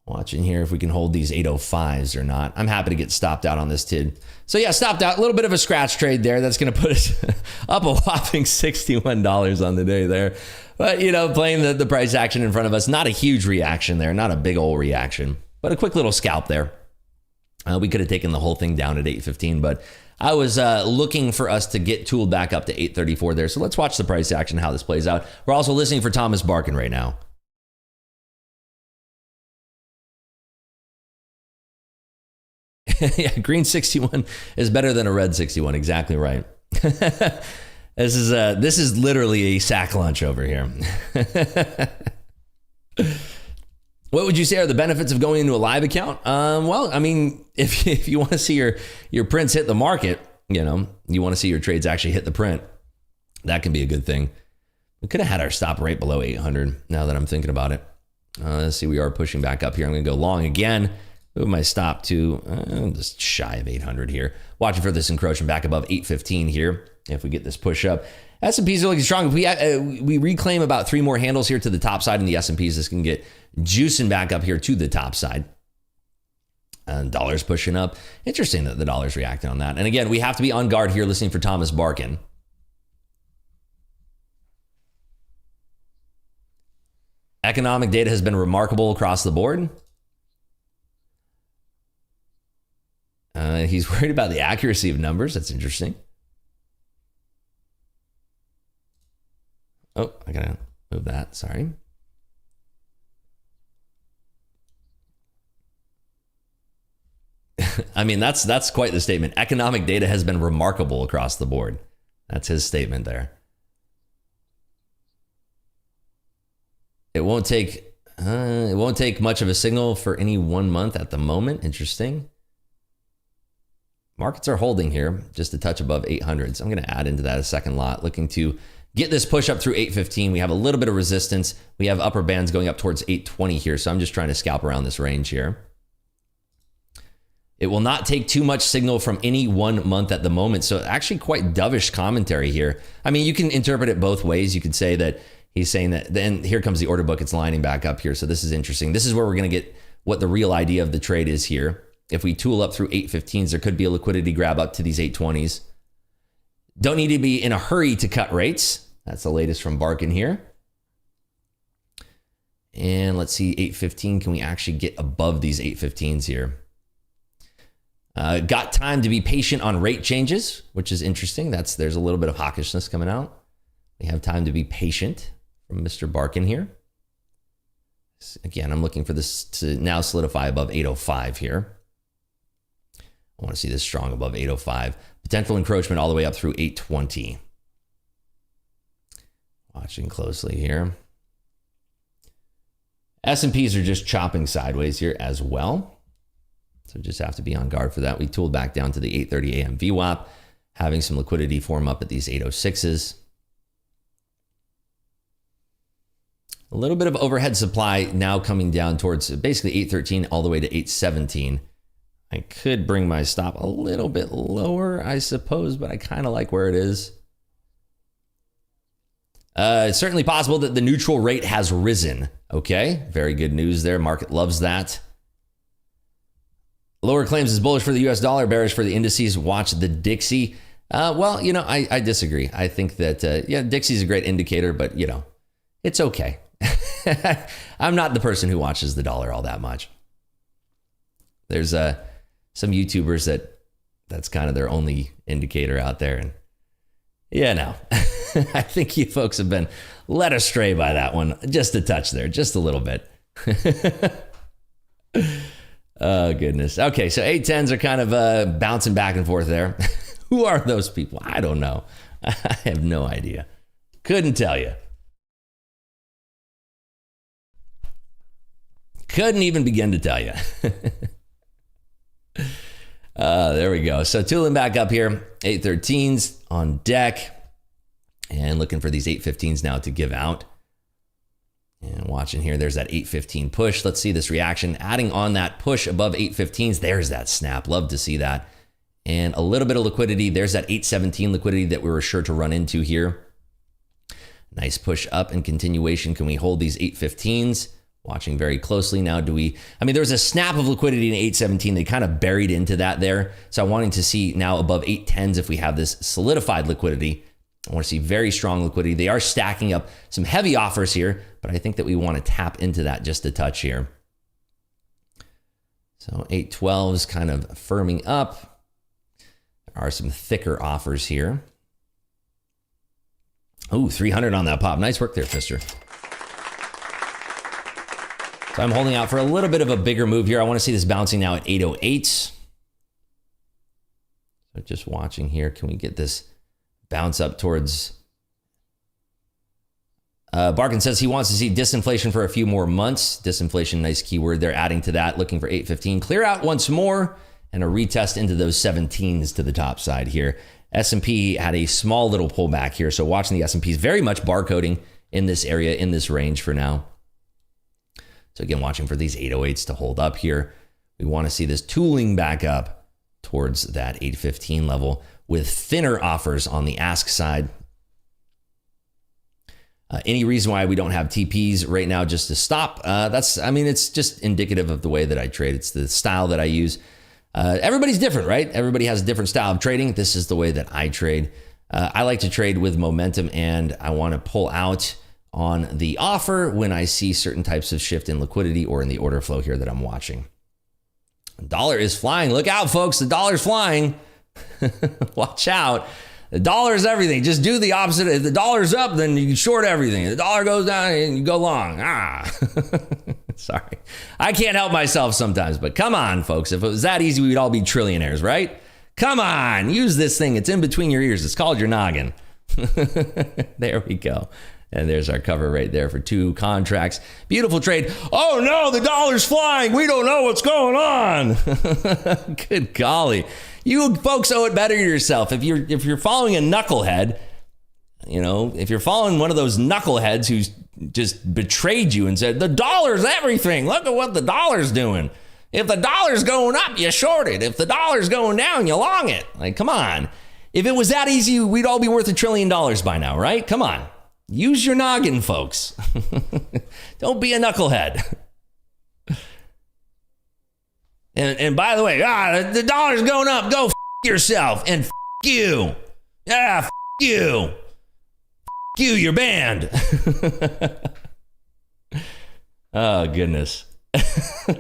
Speaker 1: Watching here if we can hold these 805s or not. I'm happy to get stopped out on this tid. So yeah, stopped out. A little bit of a scratch trade there. That's going to put us up a whopping $61 on the day there. But, you know, playing the price action in front of us. Not a huge reaction there. Not a big old reaction. But a quick little scalp there. We could have taken the whole thing down at 815. But I was looking for us to get tooled back up to 834 there. So let's watch the price action, how this plays out. We're also listening for Thomas Barkin right now. Yeah, green 61 is better than a red 61. Exactly right. This is literally a sack lunch over here. What would you say are the benefits of going into a live account? Well, I mean, if you want to see your prints hit the market, you know, you want to see your trades actually hit the print, that can be a good thing. We could have had our stop right below 800 now that I'm thinking about it. Let's see, we are pushing back up here. I'm going to go long again. Move my stop to just shy of 800 here. Watching for this encroachment back above 815 here. If we get this push up, S&Ps are looking strong. If we reclaim about 3 more handles here to the top side in the S&Ps, this can get juicing back up here to the top side. And dollar's pushing up. Interesting that the dollar's reacting on that. And again, we have to be on guard here listening for Thomas Barkin. Economic data has been remarkable across the board. He's worried about the accuracy of numbers. That's interesting. Oh, I gotta move that. Sorry. I mean, that's quite the statement. Economic data has been remarkable across the board. That's his statement there. It won't take much of a signal for any 1 month at the moment. Interesting. Markets are holding here, just a touch above 800. So I'm going to add into that a second lot, looking to get this push up through 815. We have a little bit of resistance. We have upper bands going up towards 820 here. So I'm just trying to scalp around this range here. It will not take too much signal from any 1 month at the moment. So actually quite dovish commentary here. I mean, you can interpret it both ways. You could say that he's saying that, then here comes the order book. It's lining back up here. So this is interesting. This is where we're going to get what the real idea of the trade is here. If we tool up through 815s, there could be a liquidity grab up to these 820s. Don't need to be in a hurry to cut rates. That's the latest from Barkin here. And let's see, 815, can we actually get above these 815s here? Got time to be patient on rate changes, which is interesting. There's a little bit of hawkishness coming out. We have time to be patient from Mr. Barkin here. Again, I'm looking for this to now solidify above 805 here. I want to see this strong above 805. Potential encroachment all the way up through 820. Watching closely here. S&Ps are just chopping sideways here as well. So just have to be on guard for that. We tooled back down to the 830 AM VWAP, having some liquidity form up at these 806s. A little bit of overhead supply now coming down towards basically 813 all the way to 817. I could bring my stop a little bit lower, I suppose, but I kind of like where it is. It's certainly possible that the neutral rate has risen. Okay, very good news there. Market loves that. Lower claims is bullish for the US dollar, bearish for the indices. Watch the Dixie. Well, you know, I disagree. I think that, yeah, Dixie's a great indicator, but, you know, It's okay. I'm not the person who watches the dollar all that much. There's some YouTubers that's kind of their only indicator out there. And yeah, no, I think you folks have been led astray by that one. Just a touch there, just a little bit. Oh, goodness. Okay, so 810s are kind of bouncing back and forth there. Who are those people? I don't know. I have no idea. Couldn't tell you. Couldn't even begin to tell you. There we go. So tooling back up here, 813s on deck, and looking for these 815s now to give out. And watching here, there's that 815 push. Let's see this reaction. Adding on that push above 815s, there's that snap. Love to see that. And a little bit of liquidity. There's that 817 liquidity that we were sure to run into here. Nice push up and continuation. Can we hold these 815s? Watching very closely now. There was a snap of liquidity in 817. They kind of buried into that there. So I'm wanting to see now above 810s if we have this solidified liquidity. I want to see very strong liquidity. They are stacking up some heavy offers here, but I think that we want to tap into that just a touch here. So 812s kind of firming up. There are some thicker offers here. Oh, 300 on that pop. Nice work there, Fister. So I'm holding out for a little bit of a bigger move here. I want to see this bouncing now at 808s. So just watching here, can we get this bounce up towards... Barkin says he wants to see disinflation for a few more months. Disinflation, nice keyword. They're adding to that, looking for 815. Clear out once more and a retest into those 17s to the top side here. S&P had a small little pullback here. So watching the S&P is very much barcoding in this area, in this range for now. So again, watching for these 808s to hold up here. We want to see this tooling back up towards that 815 level with thinner offers on the ask side. Any reason why we don't have TPs right now just to stop? It's just indicative of the way that I trade. It's the style that I use. Everybody's different, right? Everybody has a different style of trading. This is the way that I trade. I like to trade with momentum, and I want to pull out on the offer when I see certain types of shift in liquidity or in the order flow here that I'm watching. The dollar is flying. Look out, folks. The dollar's flying. Watch out. The dollar is everything. Just do the opposite. If the dollar's up, then you can short everything. If the dollar goes down, and you go long. Sorry. I can't help myself sometimes, but come on, folks. If it was that easy, we'd all be trillionaires, right? Come on. Use this thing. It's in between your ears. It's called your noggin. There we go. And there's our cover right there for 2 contracts. Beautiful trade. Oh no, the dollar's flying. We don't know what's going on. Good golly. You folks owe it better to yourself. If you're following a knucklehead, if you're following one of those knuckleheads who's just betrayed you and said, the dollar's everything. Look at what the dollar's doing. If the dollar's going up, you short it. If the dollar's going down, you long it. Like, come on. If it was that easy, we'd all be worth $1 trillion by now, right? Come on. Use your noggin, folks. Don't be a knucklehead. And by the way, the dollar's going up. Go yourself and you. Yeah, you. You, you're banned. Oh, goodness.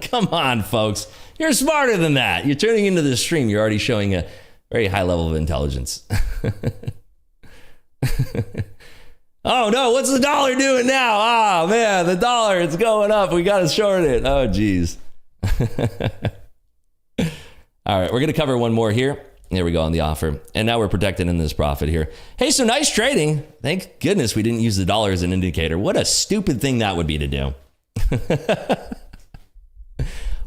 Speaker 1: Come on, folks. You're smarter than that. You're turning into the stream. You're already showing a very high level of intelligence. Oh no, what's the dollar doing now? Oh man, the dollar, it's going up. We got to short it. Oh geez. All right, we're going to cover one more here. There we go on the offer. And now we're protected in this profit here. Hey, so nice trading. Thank goodness we didn't use the dollar as an indicator. What a stupid thing that would be to do.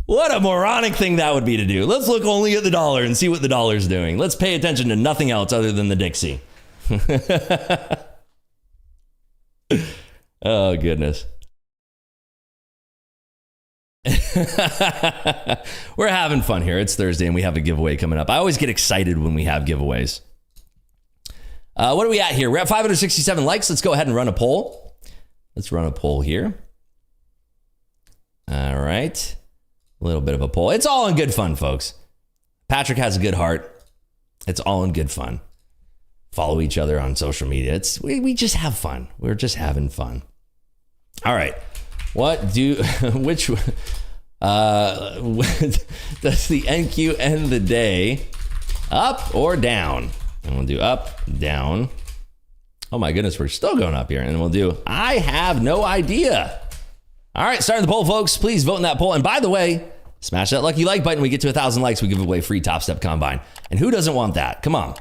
Speaker 1: What a moronic thing that would be to do. Let's look only at the dollar and see what the dollar's doing. Let's pay attention to nothing else other than the Dixie. Oh, goodness. We're having fun here. It's Thursday and we have a giveaway coming up. I always get excited when we have giveaways. What are we at here? We're at 567 likes. Let's go ahead and run a poll. Let's run a poll here. All right. A little bit of a poll. It's all in good fun, folks. Patrick has a good heart. It's all in good fun. Follow each other on social media. We just have fun. We're just having fun. All right. Which does the NQ end the day up or down? And we'll do up, down. Oh my goodness, we're still going up here. And we'll do, I have no idea. All right, starting the poll, folks. Please vote in that poll. And by the way, smash that lucky like button. We get to 1,000 likes, we give away free Top Step Combine. And who doesn't want that? Come on.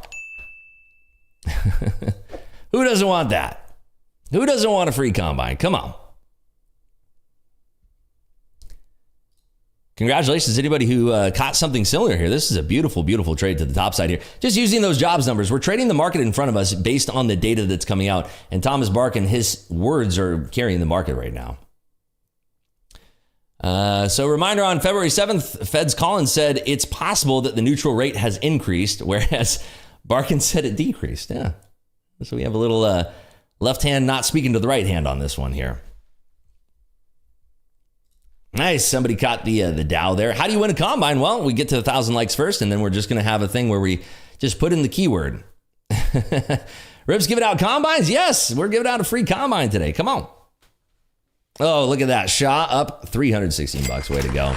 Speaker 1: Who doesn't want that? Who doesn't want a free combine? Come on. Congratulations to anybody who caught something similar here. This is a beautiful, beautiful trade to the top side here. Just using those jobs numbers. We're trading the market in front of us based on the data that's coming out. And Thomas Barkin, his words are carrying the market right now. So reminder on February 7th, Fed's Collins said it's possible that the neutral rate has increased, whereas Barkin said it decreased. Yeah. So we have a little left hand not speaking to the right hand on this one here. Nice. Somebody caught the Dow there. How do you win a combine? Well, we get to 1,000 likes first, and then we're just going to have a thing where we just put in the keyword. Rip's giving out combines? Yes, we're giving out a free combine today. Come on. Oh, look at that. Shaw up $316. Way to go.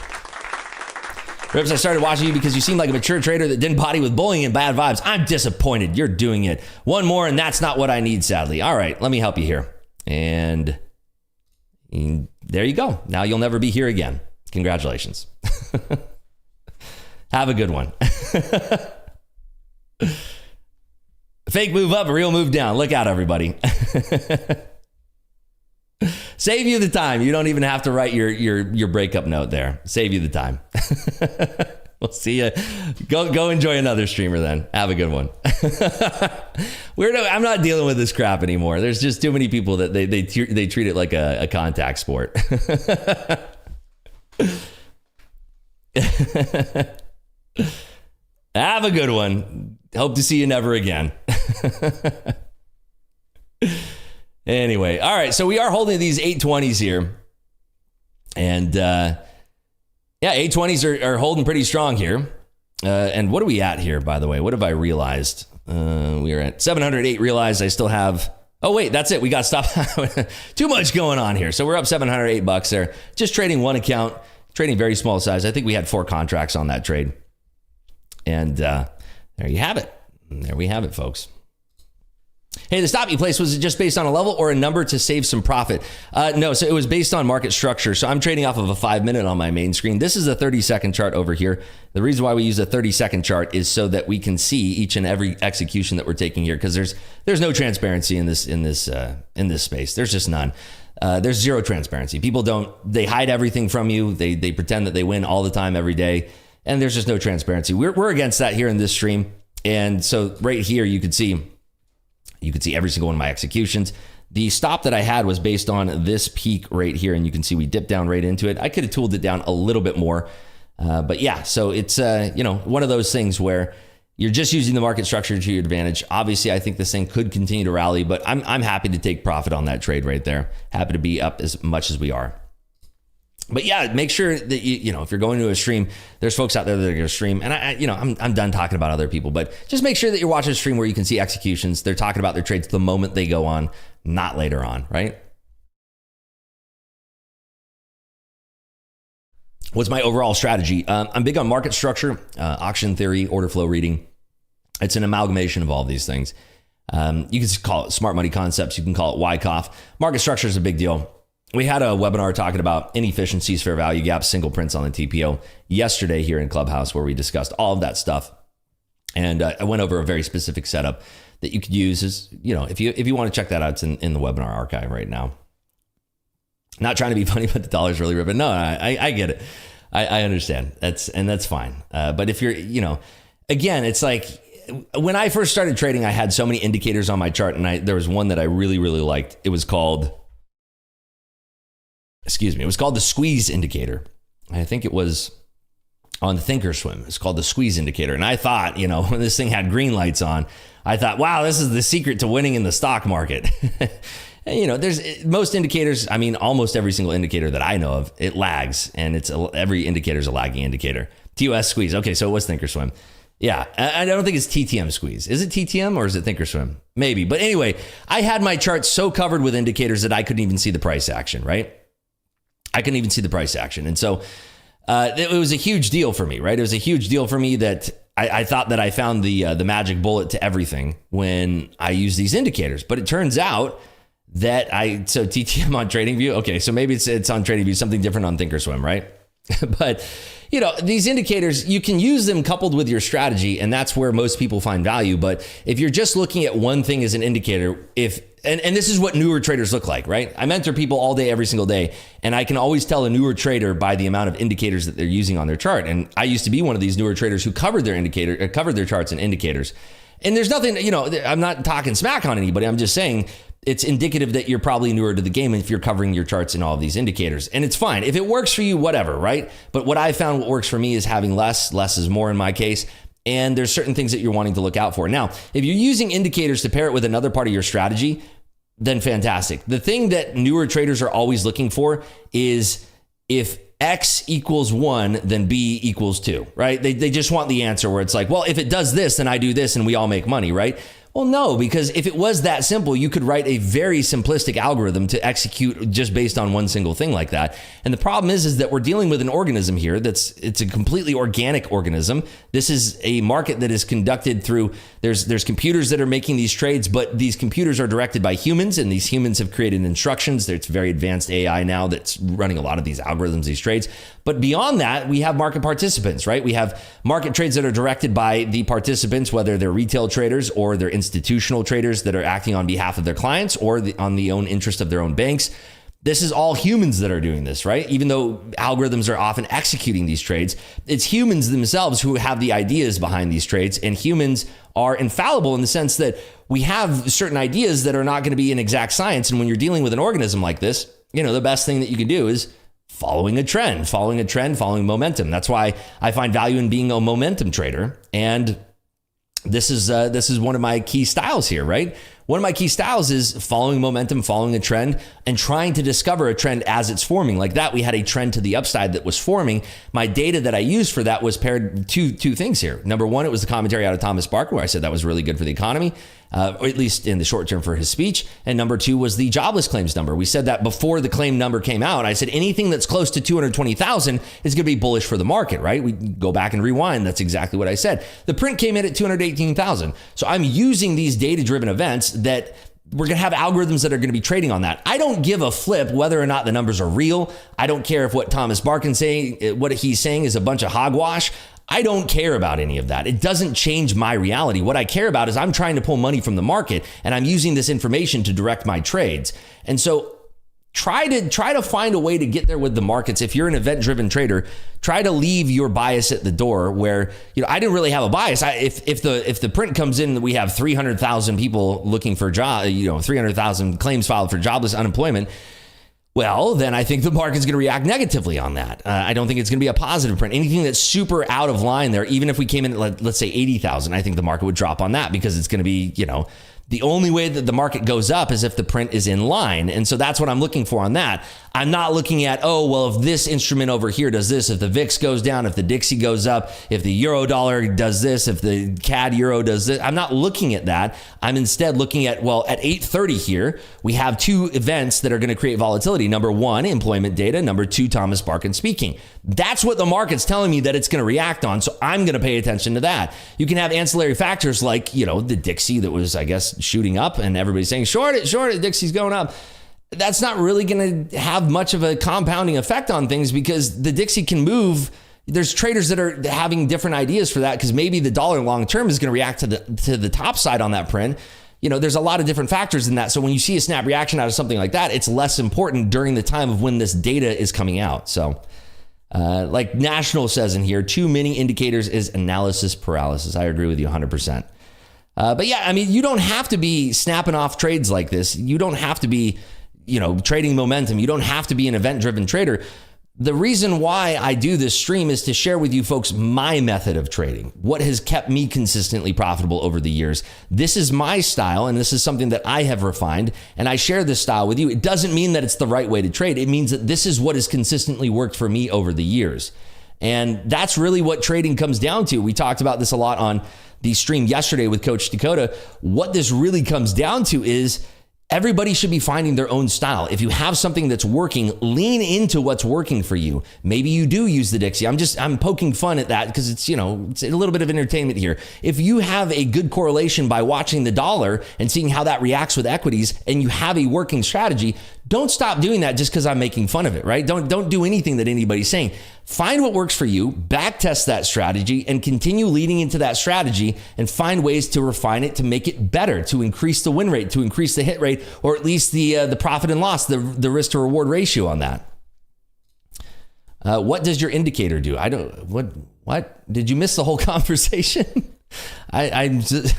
Speaker 1: Rips, I started watching you because you seem like a mature trader that didn't body with bullying and bad vibes. I'm disappointed. You're doing it. One more, and that's not what I need, sadly. All right, let me help you here. And there you go. Now you'll never be here again. Congratulations. Have a good one. Fake move up, a real move down. Look out, everybody. Save you the time. You don't even have to write your breakup note there. Save you the time. We'll see you. Go enjoy another streamer then. Have a good one. I'm not dealing with this crap anymore. There's just too many people that they treat it like a contact sport. Have a good one. Hope to see you never again. Anyway, all right. So we are holding these 820s here. And yeah, 820s are holding pretty strong here. And what are we at here, by the way? What have I realized? We are at 708 realized. I still have... Oh, wait, that's it. We got stopped. Too much going on here. So we're up $708 there. Just trading one account, trading very small size. I think we had 4 contracts on that trade. And there you have it. There we have it, folks. Hey, the stop you placed, was it just based on a level or a number to save some profit? No, so it was based on market structure. So I'm trading off of a 5-minute on my main screen. This is a 30-second chart over here. The reason why we use a 30-second chart is so that we can see each and every execution that we're taking here, because there's no transparency in this space. There's just none. There's zero transparency. People they hide everything from you. They pretend that they win all the time, every day, and there's just no transparency. We're against that here in this stream. And so right here, you could see every single one of my executions. The stop that I had was based on this peak right here, and you can see we dipped down right into it. I could have tooled it down a little bit more, but yeah. So it's one of those things where you're just using the market structure to your advantage. Obviously, I think this thing could continue to rally, but I'm happy to take profit on that trade right there. Happy to be up as much as we are. But yeah, make sure that if you're going to a stream, there's folks out there that are going to stream, and I'm done talking about other people, but just make sure that you're watching a stream where you can see executions. They're talking about their trades the moment they go on, not later on, right? What's my overall strategy? I'm big on market structure, auction theory, order flow reading. It's an amalgamation of all of these things. You can call it smart money concepts. You can call it Wyckoff. Market structure is a big deal. We had a webinar talking about inefficiencies, fair value gaps, single prints on the TPO yesterday here in Clubhouse, where we discussed all of that stuff. And I went over a very specific setup that you could use. If you want to check that out, it's in the webinar archive right now. Not trying to be funny, but the dollar's really ripping. No, I get it. I understand. That's fine. But if you're, again, it's like when I first started trading, I had so many indicators on my chart, and there was one that I really, really liked. It was called the squeeze indicator. I think it was on the Thinkorswim. It's called the squeeze indicator. And I thought, when this thing had green lights on, I thought, wow, this is the secret to winning in the stock market. And, there's most indicators. I mean, almost every single indicator that I know of, it lags, and every indicator is a lagging indicator. TOS squeeze. Okay, so it was Thinkorswim. Yeah, I don't think it's TTM squeeze. Is it TTM or is it Thinkorswim? Maybe. But anyway, I had my chart so covered with indicators that I couldn't even see the price action, right? I couldn't even see the price action. And so it was a huge deal for me, right? It was a huge deal for me that I thought that I found the magic bullet to everything when I use these indicators. But it turns out that so TTM on TradingView, okay, so maybe it's on TradingView, something different on Thinkorswim, right? But these indicators, you can use them coupled with your strategy, and that's where most people find value. But if you're just looking at one thing as an indicator, and this is what newer traders look like, right? I mentor people all day, every single day, and I can always tell a newer trader by the amount of indicators that they're using on their chart. And I used to be one of these newer traders who covered their charts and indicators. And there's nothing, I'm not talking smack on anybody. I'm just saying it's indicative that you're probably newer to the game if you're covering your charts and all of these indicators. And it's fine. If it works for you, whatever, right? But what I found, what works for me is having less is more in my case. And there's certain things that you're wanting to look out for. Now, if you're using indicators to pair it with another part of your strategy, then fantastic. The thing that newer traders are always looking for is if X equals 1, then B equals 2, right? They just want the answer where it's like, well, if it does this, then I do this and we all make money, right? Well, no, because if it was that simple, you could write a very simplistic algorithm to execute just based on one single thing like that. And the problem is that we're dealing with an organism here it's a completely organic organism. This is a market that is conducted through, there's computers that are making these trades, but these computers are directed by humans, and these humans have created instructions. There's very advanced AI now that's running a lot of these algorithms, these trades. But beyond that, we have market participants, right? We have market trades that are directed by the participants, whether they're retail traders or they're institutional traders that are acting on behalf of their clients or on the own interest of their own banks. This is all humans that are doing this, right? Even though algorithms are often executing these trades, it's humans themselves who have the ideas behind these trades, and humans are infallible in the sense that we have certain ideas that are not going to be an exact science. And when you're dealing with an organism like this, the best thing that you can do is following a trend, following momentum. That's why I find value in being a momentum trader. And this is one of my key styles here, right? One of my key styles is following momentum, following a trend, and trying to discover a trend as it's forming. Like that, we had a trend to the upside that was forming. My data that I used for that was paired two things here. Number one, it was the commentary out of Thomas Barker, where I said that was really good for the economy, or at least in the short term for his speech. And number two was the jobless claims number. We said that before the claim number came out. I said anything that's close to 220,000 is going to be bullish for the market, right? We go back and rewind. That's exactly what I said. The print came in at 218,000. So I'm using these data-driven events that we're going to have algorithms that are going to be trading on that. I don't give a flip whether or not the numbers are real. I don't care if what Thomas Barkin's saying, what he's saying is a bunch of hogwash. I don't care about any of that. It doesn't change my reality. What I care about is I'm trying to pull money from the market, and I'm using this information to direct my trades. And so try to find a way to get there with the markets. If you're an event-driven trader, try to leave your bias at the door where, I didn't really have a bias. If the print comes in that we have 300,000 people looking for job, 300,000 claims filed for jobless unemployment, well, then I think the market's going to react negatively on that. I don't think it's going to be a positive print. Anything that's super out of line there, even if we came in at, let's say 80,000, I think the market would drop on that because it's going to be, the only way that the market goes up is if the print is in line. And so that's what I'm looking for on that. I'm not looking at, if this instrument over here does this, if the VIX goes down, if the Dixie goes up, if the euro dollar does this, if the CAD euro does this. I'm not looking at that. I'm instead looking at, at 8:30 here, we have two events that are going to create volatility. Number one, employment data. Number two, Thomas Barkin speaking. That's what the market's telling me that it's going to react on. So I'm going to pay attention to that. You can have ancillary factors like, the Dixie that was, I guess, shooting up and everybody's saying, short it, Dixie's going up. That's not really going to have much of a compounding effect on things because the Dixie can move. There's traders that are having different ideas for that because maybe the dollar long term is going to react to the top side on that print. There's a lot of different factors in that. So when you see a snap reaction out of something like that, it's less important during the time of when this data is coming out. So like National says in here, too many indicators is analysis paralysis. I agree with you 100%. But yeah, you don't have to be snapping off trades like this. You don't have to be, trading momentum. You don't have to be an event-driven trader. The reason why I do this stream is to share with you folks my method of trading, what has kept me consistently profitable over the years. This is my style, and this is something that I have refined, and I share this style with you. It doesn't mean that it's the right way to trade. It means that this is what has consistently worked for me over the years. And that's really what trading comes down to. We talked about this a lot on the stream yesterday with Coach Dakota. What this really comes down to is everybody should be finding their own style. If you have something that's working, lean into what's working for you. Maybe you do use the Dixie. I'm poking fun at that because it's a little bit of entertainment here. If you have a good correlation by watching the dollar and seeing how that reacts with equities, and you have a working strategy, don't stop doing that just because I'm making fun of it, right? Don't do anything that anybody's saying. Find what works for you, back test that strategy, and continue leading into that strategy and find ways to refine it, to make it better, to increase the win rate, to increase the hit rate, or at least the profit and loss, the risk to reward ratio on that. What does your indicator do? What? Did you miss the whole conversation? I'm just,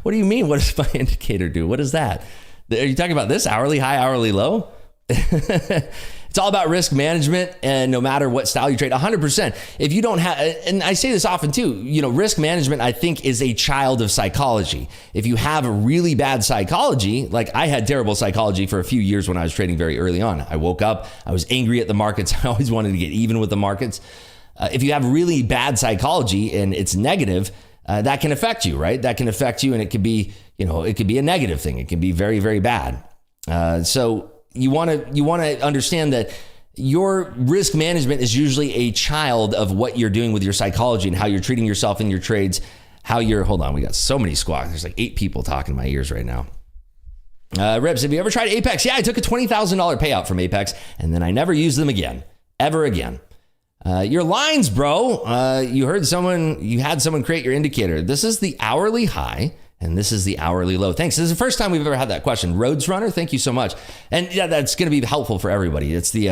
Speaker 1: what do you mean? What does my indicator do? What is that? Are you talking about this hourly high, hourly low? It's all about risk management, and no matter what style you trade, 100%. If you don't have, and I say this often too, risk management, I think, is a child of psychology. If you have a really bad psychology, like I had terrible psychology for a few years when I was trading very early on. I woke up, I was angry at the markets. I always wanted to get even with the markets. If you have really bad psychology and it's negative, that can affect you, right? That can affect you, and it could be, it could be a negative thing. It can be very, very bad. So you want to understand that your risk management is usually a child of what you're doing with your psychology and how you're treating yourself in your trades. Hold on, we got so many squawks. There's like 8 people talking in my ears right now. Rips, have you ever tried Apex? Yeah, I took a $20,000 payout from Apex, and then I never used them again, ever again. Your lines, bro. You had someone create your indicator. This is the hourly high, and this is the hourly low. Thanks. This is the first time we've ever had that question. Rhodes Runner, thank you so much. And yeah, that's going to be helpful for everybody. It's the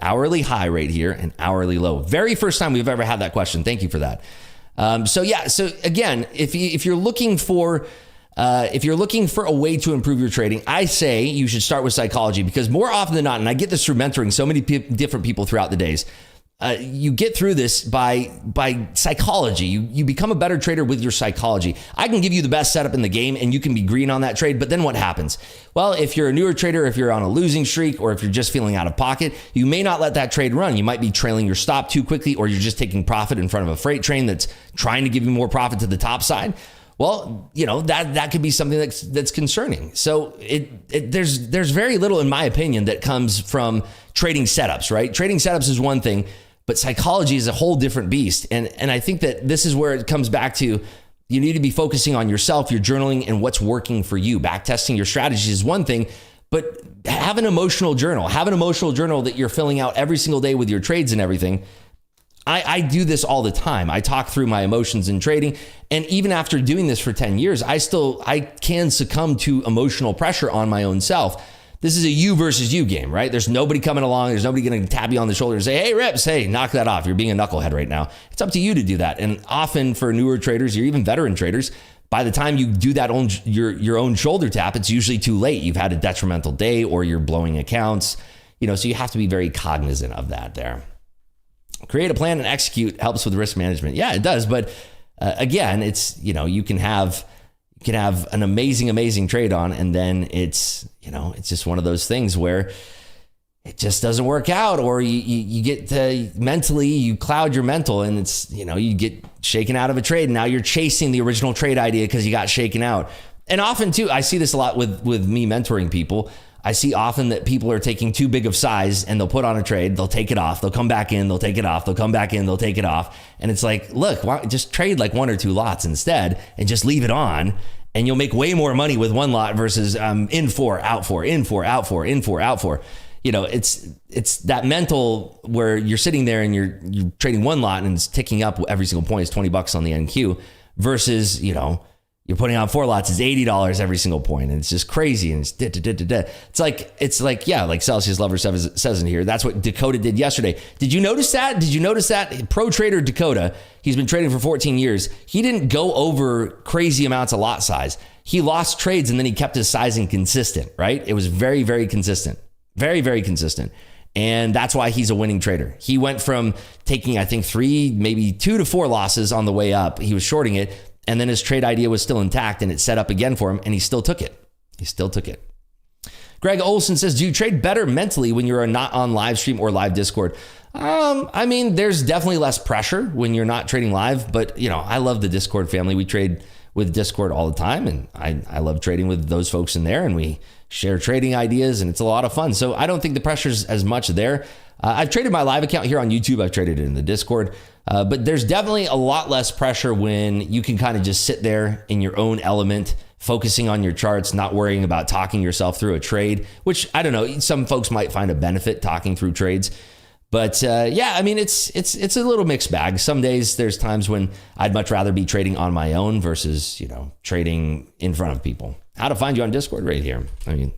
Speaker 1: hourly high right here and hourly low. Very first time we've ever had that question. Thank you for that. So again, if you're looking for a way to improve your trading, I say you should start with psychology, because more often than not, and I get this through mentoring so many different people throughout the days, you get through this by psychology. You become a better trader with your psychology. I can give you the best setup in the game and you can be green on that trade, but then what happens? Well, if you're a newer trader, if you're on a losing streak, or if you're just feeling out of pocket, you may not let that trade run. You might be trailing your stop too quickly, or you're just taking profit in front of a freight train that's trying to give you more profit to the top side. Well, that could be something that's concerning. So there's very little, in my opinion, that comes from trading setups, right? Trading setups is one thing, but psychology is a whole different beast. And I think that this is where it comes back to, you need to be focusing on yourself, your journaling, and what's working for you. Backtesting your strategies is one thing, but have an emotional journal. Have an emotional journal that you're filling out every single day with your trades and everything. I do this all the time. I talk through my emotions in trading. And even after doing this for 10 years, I can succumb to emotional pressure on my own self. This is a you versus you game, right? There's nobody coming along. There's nobody going to tap you on the shoulder and say, hey, Rips, hey, knock that off. You're being a knucklehead right now. It's up to you to do that. And often for newer traders, or even veteran traders, by the time you do that your own shoulder tap, it's usually too late. You've had a detrimental day, or you're blowing accounts, so you have to be very cognizant of that there. Create a plan and execute helps with risk management. Yeah, it does. But again, it's, you can have an amazing trade on, and then it's just one of those things where it just doesn't work out, or you get mentally, you cloud your mental, and it's, you get shaken out of a trade. And now you're chasing the original trade idea because you got shaken out. And often too, I see this a lot with me mentoring people. I see often that people are taking too big of size, and they'll put on a trade, they'll take it off, they'll come back in, they'll take it off, they'll come back in, they'll take it off. And it's like, look, just trade like 1 or 2 lots instead and just leave it on, and you'll make way more money with 1 lot versus in 4, out 4, in 4, out 4, in 4, out 4. It's that mental where you're sitting there and you're trading 1 lot and it's ticking up every single point is $20 on the NQ versus, you're putting on 4 lots, it's $80 every single point, and it's just crazy. And it's like, yeah, like Celsius Lover says in here, that's what Dakota did yesterday. Did you notice that? Pro trader Dakota, he's been trading for 14 years. He didn't go over crazy amounts of lot size. He lost trades, and then he kept his sizing consistent, right? It was very, very consistent, very, very consistent. And that's why he's a winning trader. He went from taking, I think 3, maybe 2 to 4 losses on the way up. He was shorting it. And then his trade idea was still intact, and it set up again for him, and he still took it. Greg Olson says, do you trade better mentally when you're not on live stream or live Discord? I mean, there's definitely less pressure when you're not trading live, but I love the Discord family. We trade with Discord all the time, and I love trading with those folks in there, and we share trading ideas, and it's a lot of fun. So I don't think the pressure's as much there. I've traded my live account here on YouTube. I've traded it in the Discord, but there's definitely a lot less pressure when you can kind of just sit there in your own element, focusing on your charts, not worrying about talking yourself through a trade, which I don't know, some folks might find a benefit talking through trades. But yeah, I mean, it's a little mixed bag. Some days there's times when I'd much rather be trading on my own versus, trading in front of people. How to find you on Discord right here. I mean,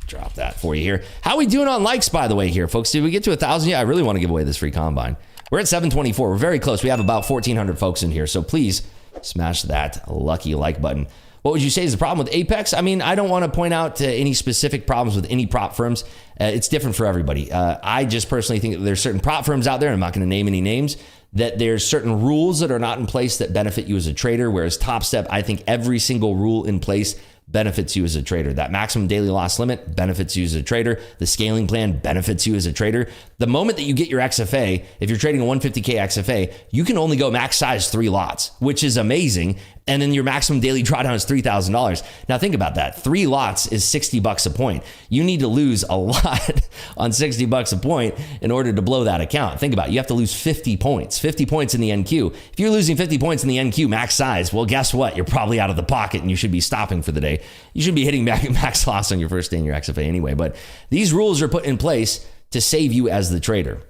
Speaker 1: drop that for you here. How we doing on likes, by the way, here, folks? Did we get to 1,000? Yeah, I really want to give away this free combine. We're at 724. We're very close. We have about 1,400 folks in here. So please smash that lucky like button. What would you say is the problem with Apex? I mean, I don't want to point out any specific problems with any prop firms. It's different for everybody. I just personally think that there's certain prop firms out there, I'm not going to name any names, that there's certain rules that are not in place that benefit you as a trader, whereas Top Step, I think every single rule in place benefits you as a trader. That maximum daily loss limit benefits you as a trader. The scaling plan benefits you as a trader. The moment that you get your XFA, if you're trading a 150K XFA, you can only go max size 3 lots, which is amazing. And then your maximum daily drawdown is $3,000. Now think about that. 3 lots is $60 a point. You need to lose a lot on $60 a point in order to blow that account. Think about it. You have to lose 50 points, 50 points in the NQ. If you're losing 50 points in the NQ max size, well, guess what? You're probably out of the pocket and you should be stopping for the day. You should be hitting max loss on your first day in your XFA anyway. But these rules are put in place to save you as the trader.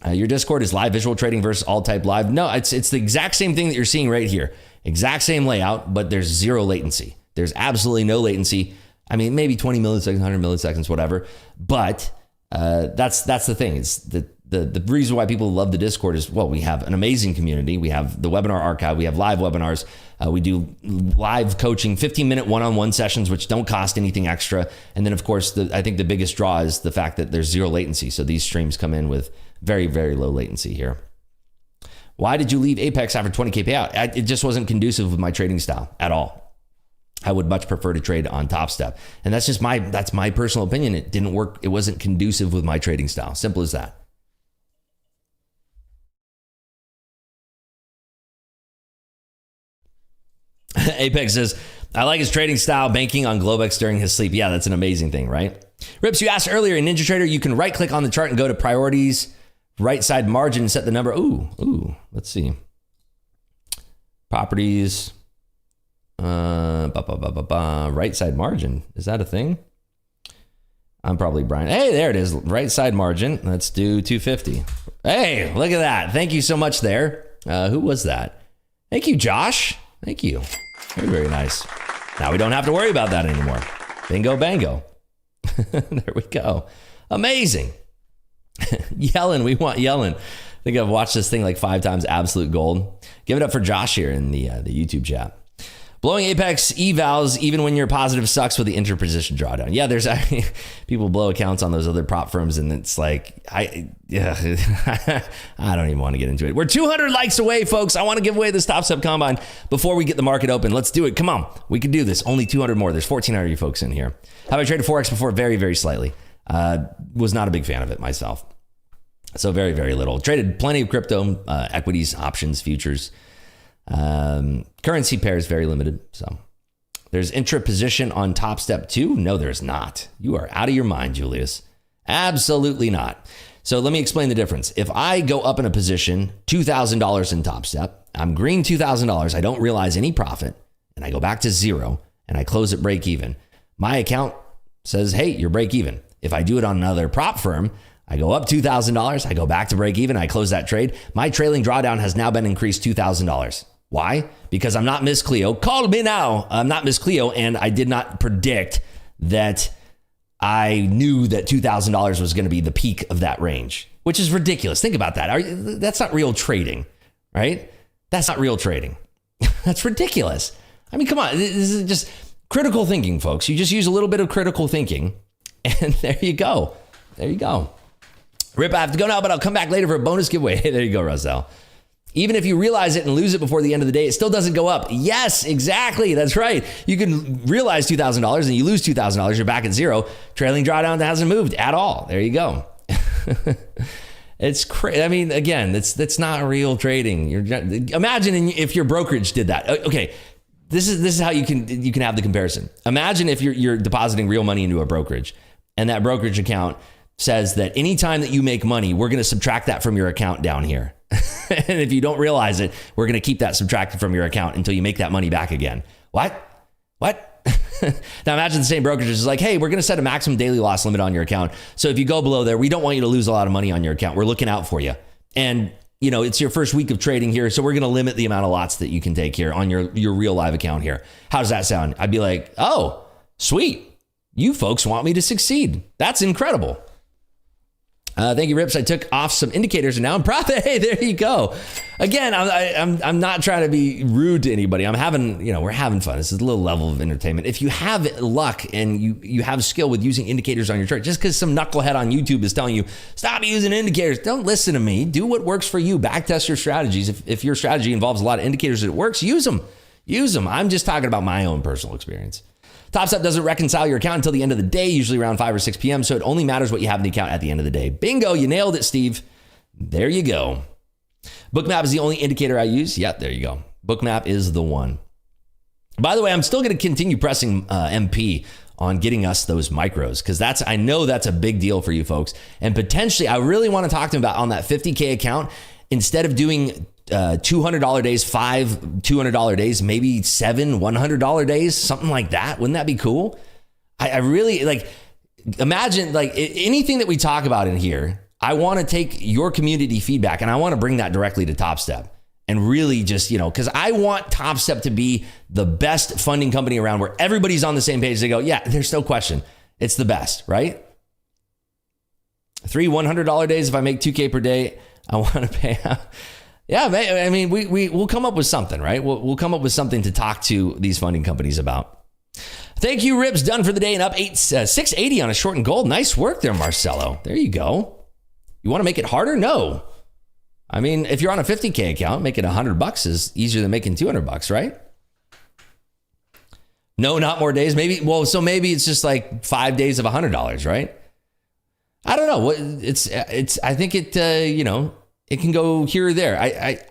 Speaker 1: Your Discord is live visual trading versus all type live. No, it's the exact same thing that you're seeing right here. Exact same layout, but there's zero latency. There's absolutely no latency. I mean, maybe 20 milliseconds, 100 milliseconds, whatever. But that's the thing. It's the reason why people love the Discord is, well, we have an amazing community. We have the webinar archive. We have live webinars. We do live coaching, 15-minute one-on-one sessions, which don't cost anything extra. And then, of course, I think the biggest draw is the fact that there's zero latency. So these streams come in with very, very low latency here. Why did you leave Apex after 20K payout? It just wasn't conducive with my trading style at all. I would much prefer to trade on Top Step. And that's just that's my personal opinion. It didn't work. It wasn't conducive with my trading style. Simple as that. Apex says, I like his trading style, banking on Globex during his sleep. Yeah, that's an amazing thing, right? Rips, you asked earlier in NinjaTrader, you can right click on the chart and go to priorities, right side margin, and set the number. Ooh, let's see. Properties, right side margin. Is that a thing? I'm probably Brian. Hey, there it is. Right side margin. Let's do 250. Hey, look at that. Thank you so much there. Who was that? Thank you, Josh. Thank you. Very, very nice. Now we don't have to worry about that anymore. Bingo, bango. There we go. Amazing. Yellen, we want Yellen. I think I've watched this thing like 5 times. Absolute gold. Give it up for Josh here in the YouTube chat. Blowing Apex evals even when you're positive sucks with the interposition drawdown. Yeah, there's people blow accounts on those other prop firms, and it's like I don't even want to get into it. We're 200 likes away, folks. I want to give away this Top Step combine before we get the market open. Let's do it. Come on, we can do this. Only 200 more. There's 1,400 of you folks in here. Have I traded Forex before? Very, very slightly. Was not a big fan of it myself. So very, very little. Traded plenty of crypto, equities, options, futures. Currency pairs very limited. So there's intra position on Top Step too. No, there's not. You are out of your mind, Julius. Absolutely not. So let me explain the difference. If I go up in a position, $2,000 in Top Step, I'm green $2,000. I don't realize any profit, and I go back to zero, and I close at break even. My account says, hey, you're break even. If I do it on another prop firm, I go up $2,000. I go back to break even. I close that trade. My trailing drawdown has now been increased $2,000. Why? Because I'm not Miss Cleo. Call me now. I'm not Miss Cleo, and I did not predict that I knew that $2,000 was going to be the peak of that range, which is ridiculous. Think about that. That's not real trading, right? That's not real trading. That's ridiculous. I mean, come on. This is just critical thinking, folks. You just use a little bit of critical thinking, and there you go. There you go. Rip, I have to go now, but I'll come back later for a bonus giveaway. Hey, there you go, Roselle. Even if you realize it and lose it before the end of the day, it still doesn't go up. Yes, exactly. That's right. You can realize $2,000 and you lose $2,000. You're back at zero. Trailing drawdown hasn't moved at all. There you go. It's crazy. I mean, again, that's not real trading. Imagine if your brokerage did that. Okay, this is how you can have the comparison. Imagine if you're depositing real money into a brokerage, and that brokerage account says that anytime that you make money, we're going to subtract that from your account down here. And if you don't realize it, we're going to keep that subtracted from your account until you make that money back again. What? Now imagine the same brokerage is like, hey, we're going to set a maximum daily loss limit on your account. So if you go below there, we don't want you to lose a lot of money on your account. We're looking out for you. And it's your first week of trading here. So we're going to limit the amount of lots that you can take here on your real live account here. How does that sound? I'd be like, oh, sweet. You folks want me to succeed. That's incredible. Thank you, Rips. I took off some indicators and now I'm proud. Hey, there you go. Again, I'm not trying to be rude to anybody. I'm having, we're having fun. This is a little level of entertainment. If you have luck and you have skill with using indicators on your chart, just because some knucklehead on YouTube is telling you, stop using indicators, don't listen to me. Do what works for you. Backtest your strategies. If your strategy involves a lot of indicators that it works, use them. I'm just talking about my own personal experience. TopStep doesn't reconcile your account until the end of the day, usually around 5 or 6 p.m. So it only matters what you have in the account at the end of the day. Bingo, you nailed it, Steve. There you go. Bookmap is the only indicator I use. Yep, there you go. Bookmap is the one. By the way, I'm still going to continue pressing MP on getting us those micros because I know that's a big deal for you folks. And potentially, I really want to talk to them about on that 50K account, instead of doing $200 days, 5 $200 days, maybe 7 $100 days, something like that. Wouldn't that be cool? I really imagine anything that we talk about in here. I want to take your community feedback and I want to bring that directly to TopStep and really just, because I want TopStep to be the best funding company around where everybody's on the same page. They go, yeah, there's no question. It's the best, right? 3 $100 days. If I make 2K per day, I want to pay out. Yeah, I mean, we'll come up with something, right? We'll come up with something to talk to these funding companies about. Thank you, Rips. Done for the day and up 680 on a short and gold. Nice work there, Marcelo. There you go. You want to make it harder? No. I mean, if you're on a 50K account, making $100 is easier than making $200, right? No, not more days. Maybe it's just like 5 days of $100, right? I don't know. I think it can go here or there.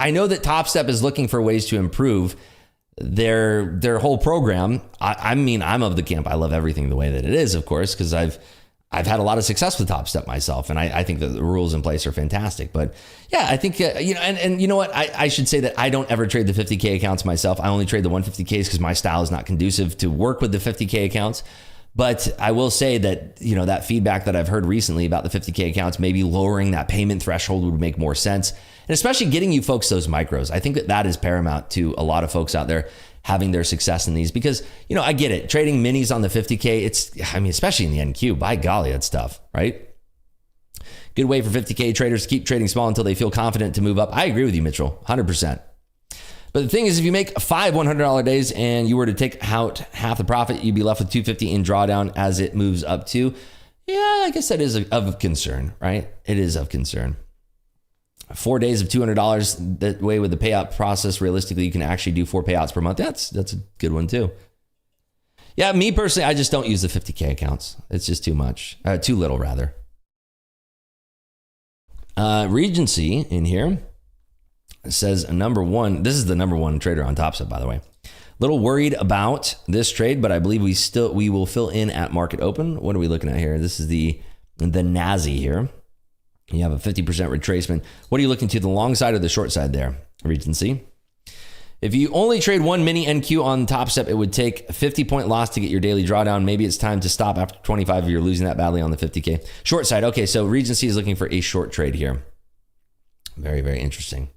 Speaker 1: I know that TopStep is looking for ways to improve their whole program. I mean, I'm of the camp. I love everything the way that it is, of course, because I've had a lot of success with TopStep myself, and I think that the rules in place are fantastic. But yeah, I think and you know what? I should say that I don't ever trade the 50K accounts myself. I only trade the 150Ks because my style is not conducive to work with the 50K accounts. But I will say that, that feedback that I've heard recently about the 50K accounts, maybe lowering that payment threshold would make more sense. And especially getting you folks those micros. I think that is paramount to a lot of folks out there having their success in these because, I get it. Trading minis on the 50K, especially in the NQ, by golly, that's tough, right? Good way for 50K traders to keep trading small until they feel confident to move up. I agree with you, Mitchell, 100%. But the thing is, if you make 5 $100 days and you were to take out half the profit, you'd be left with $250 in drawdown as it moves up to. Yeah, I guess that is of concern, right? It is of concern. 4 days of $200, that way with the payout process, realistically, you can actually do 4 payouts per month. That's a good one too. Yeah, me personally, I just don't use the 50K accounts. It's just too much, too little rather. Regency in here. It says number one. This is the number one trader on TopStep, by the way. Little worried about this trade, but I believe we will fill in at market open. What are we looking at here? This is the Nazi here. You have a 50% retracement. What are you looking to, the long side or the short side there, Regency? If you only trade one mini NQ on TopStep, it would take a 50-point loss to get your daily drawdown. Maybe it's time to stop after 25 if you're losing that badly on the 50K. Short side. Okay, so Regency is looking for a short trade here. Very, very interesting.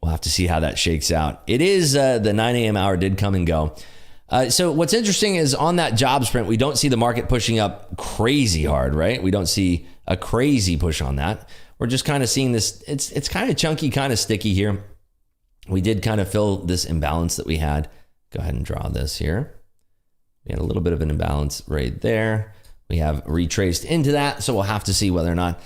Speaker 1: We'll have to see how that shakes out. It is the 9 a.m. hour did come and go. So what's interesting is on that job sprint, we don't see the market pushing up crazy hard, right? We don't see a crazy push on that. We're just kind of seeing this. It's kind of chunky, kind of sticky here. We did kind of fill this imbalance that we had. Go ahead and draw this here. We had a little bit of an imbalance right there. We have retraced into that. So we'll have to see whether or not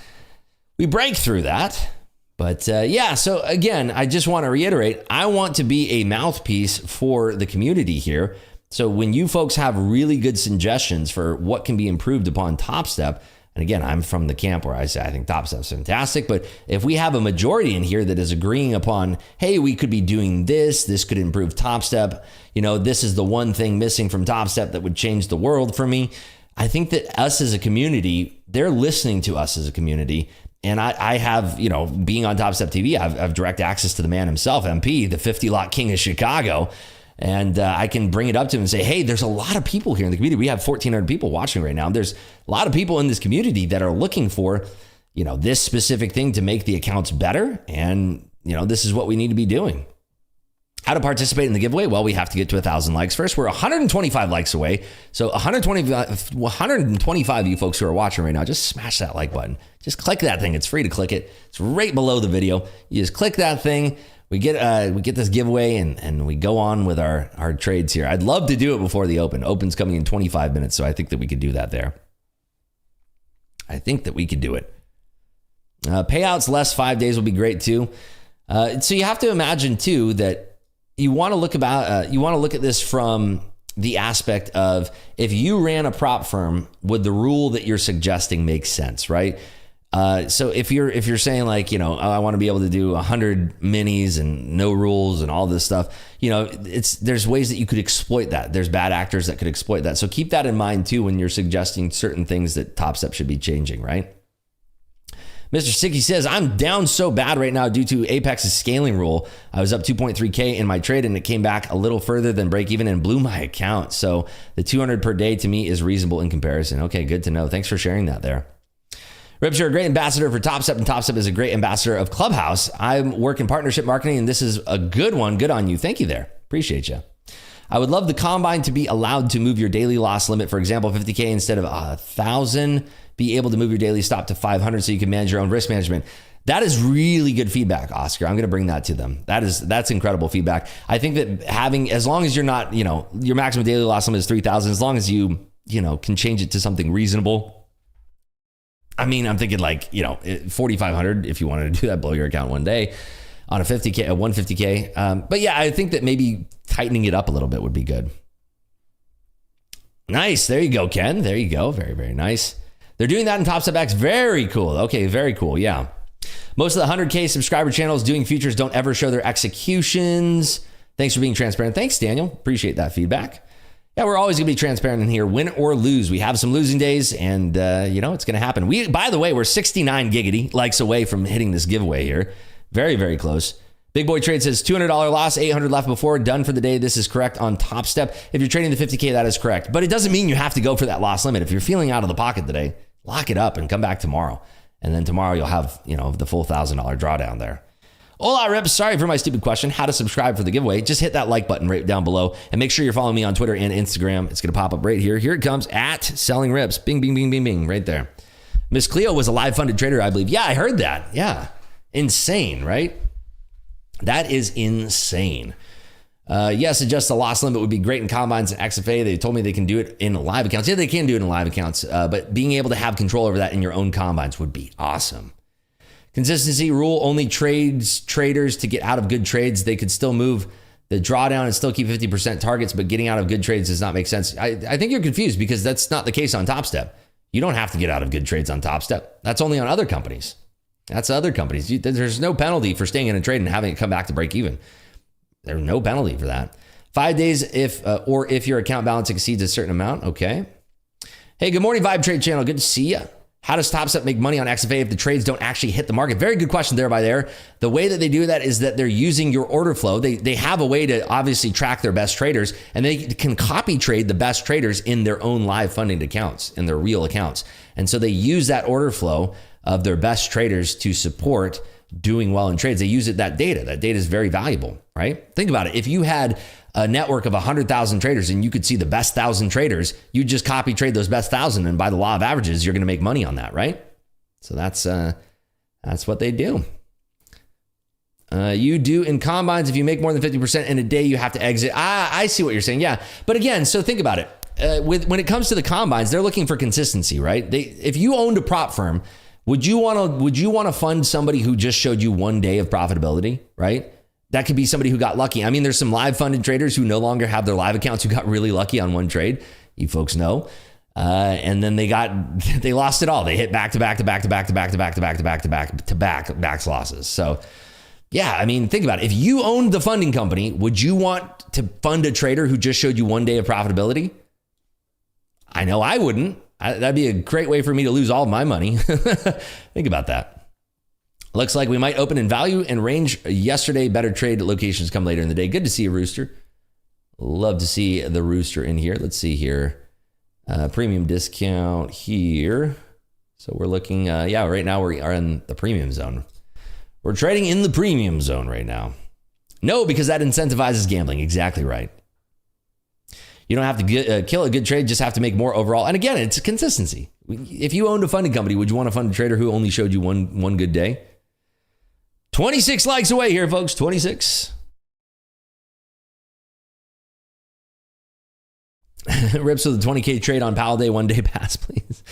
Speaker 1: we break through that. But yeah, so again, I just want to reiterate, I want to be a mouthpiece for the community here. So when you folks have really good suggestions for what can be improved upon Top Step, and again, I'm from the camp where I say I think Top Step's fantastic, but if we have a majority in here that is agreeing upon, hey, we could be doing this could improve Top Step, this is the one thing missing from Top Step that would change the world for me. I think that us as a community, they're listening to us as a community. And I have, being on Top Step TV, I have direct access to the man himself, MP, the 50 lot king of Chicago. And I can bring it up to him and say, hey, there's a lot of people here in the community. We have 1,400 people watching right now. There's a lot of people in this community that are looking for, this specific thing to make the accounts better. And, this is what we need to be doing. How to participate in the giveaway? Well, we have to get to 1,000 likes first. We're 125 likes away. So 125 of you folks who are watching right now, just smash that like button. Just click that thing. It's free to click it. It's right below the video. You just click that thing. We get this giveaway and we go on with our trades here. I'd love to do it before the open. Open's coming in 25 minutes, so I think that we could do that there. I think that we could do it. Payouts less 5 days will be great too. So you have to imagine too that you want to look at this from the aspect of, if you ran a prop firm, would the rule that you're suggesting make sense, right? So if you're saying like, I want to be able to do 100 minis and no rules and all this stuff, there's ways that you could exploit that. There's bad actors that could exploit that. So keep that in mind too when you're suggesting certain things that Top Step should be changing, right? Mr. Sticky says, I'm down so bad right now due to Apex's scaling rule. I was up 2.3K in my trade and it came back a little further than break even and blew my account. So the 200 per day to me is reasonable in comparison. Okay, good to know. Thanks for sharing that there. Rips, you're a great ambassador for Top Step, and Top Step is a great ambassador of Clubhouse. I work in partnership marketing, and this is a good one. Good on you. Thank you there. Appreciate you. I would love the Combine to be allowed to move your daily loss limit. For example, 50K instead of 1,000. Be able to move your daily stop to 500 so you can manage your own risk management. That is really good feedback, Oscar. I'm going to bring that to them. That's incredible feedback. I think that as long as you're not, your maximum daily loss limit is 3,000, as long as you can change it to something reasonable. I mean, I'm thinking like, 4,500 if you wanted to do that, blow your account one day on a 150K. But yeah, I think that maybe tightening it up a little bit would be good. Nice. There you go, Ken. There you go. Very, very nice. They're doing that in Top Step X. Very cool. Okay, very cool. Yeah. Most of the 100K subscriber channels doing futures don't ever show their executions. Thanks for being transparent. Thanks, Daniel. Appreciate that feedback. Yeah, we're always going to be transparent in here, win or lose. We have some losing days, and it's going to happen. By the way, we're 69 giggity likes away from hitting this giveaway here. Very, very close. Big Boy Trade says $200 loss, 800 left before, done for the day. This is correct on Top Step. If you're trading the 50K, that is correct. But it doesn't mean you have to go for that loss limit. If you're feeling out of the pocket today, lock it up and come back tomorrow. And then tomorrow you'll have, the full $1,000 drawdown there. Hola, Rip. Sorry for my stupid question. How to subscribe for the giveaway. Just hit that like button right down below. And make sure you're following me on Twitter and Instagram. It's going to pop up right here. Here it comes, at Selling Rips. Bing, bing, bing, bing, bing, right there. Miss Cleo was a live funded trader, I believe. Yeah, I heard that. Yeah. Insane, right? That is insane. Yes, adjust the loss limit would be great in combines and XFA. They told me they can do it in live accounts. Yeah, they can do it in live accounts, but being able to have control over that in your own combines would be awesome. Consistency rule only trades traders to get out of good trades. They could still move the drawdown and still keep 50% targets, but getting out of good trades does not make sense. I think you're confused because that's not the case on Top Step. You don't have to get out of good trades on Top Step. That's only on other companies. That's other companies. There's no penalty for staying in a trade and having it come back to break even. There's no penalty for that. 5 days if your account balance exceeds a certain amount. Okay. Hey, good morning, Vibe Trade Channel. Good to see you. How does Top Step make money on XFA if the trades don't actually hit the market? Very good question there by there. The way that they do that is that they're using your order flow. They have a way to obviously track their best traders, and they can copy trade the best traders in their own live funded accounts, in their real accounts. And so they use that order flow of their best traders to support doing well in trades. They use that data. That data is very valuable, right? Think about it. If you had a network of 100,000 traders and you could see the best 1,000 traders, you just copy trade those best 1,000, and by the law of averages, you're going to make money on that, right? So that's what they do. You do in combines, if you make more than 50% in a day, you have to exit. I see what you're saying. Yeah. But again, so think about it. When it comes to the combines, they're looking for consistency, right? If you owned a prop firm Would you want to fund somebody who just showed you 1 day of profitability, right? That could be somebody who got lucky. I mean, there's some live funded traders who no longer have their live accounts who got really lucky on one trade. You folks know. And then they lost it all. They hit back to back losses. So yeah, I mean, think about it. If you owned the funding company, would you want to fund a trader who just showed you 1 day of profitability? I know I wouldn't. That'd be a great way for me to lose all of my money. Think about that. Looks like we might open in value and range yesterday. Better trade locations come later in the day. Good to see you, Rooster. Love to see the Rooster in here. Let's see here. Premium discount here. So we're looking, right now we are in the premium zone. We're trading in the premium zone right now. No, because that incentivizes gambling. Exactly right. You don't have to kill a good trade, just have to make more overall. And again, it's consistency. If you owned a funding company, would you want to fund a trader who only showed you one good day? 26 likes away here, folks. 26. Rips with a 20K trade on Powell Day, 1 day pass, please.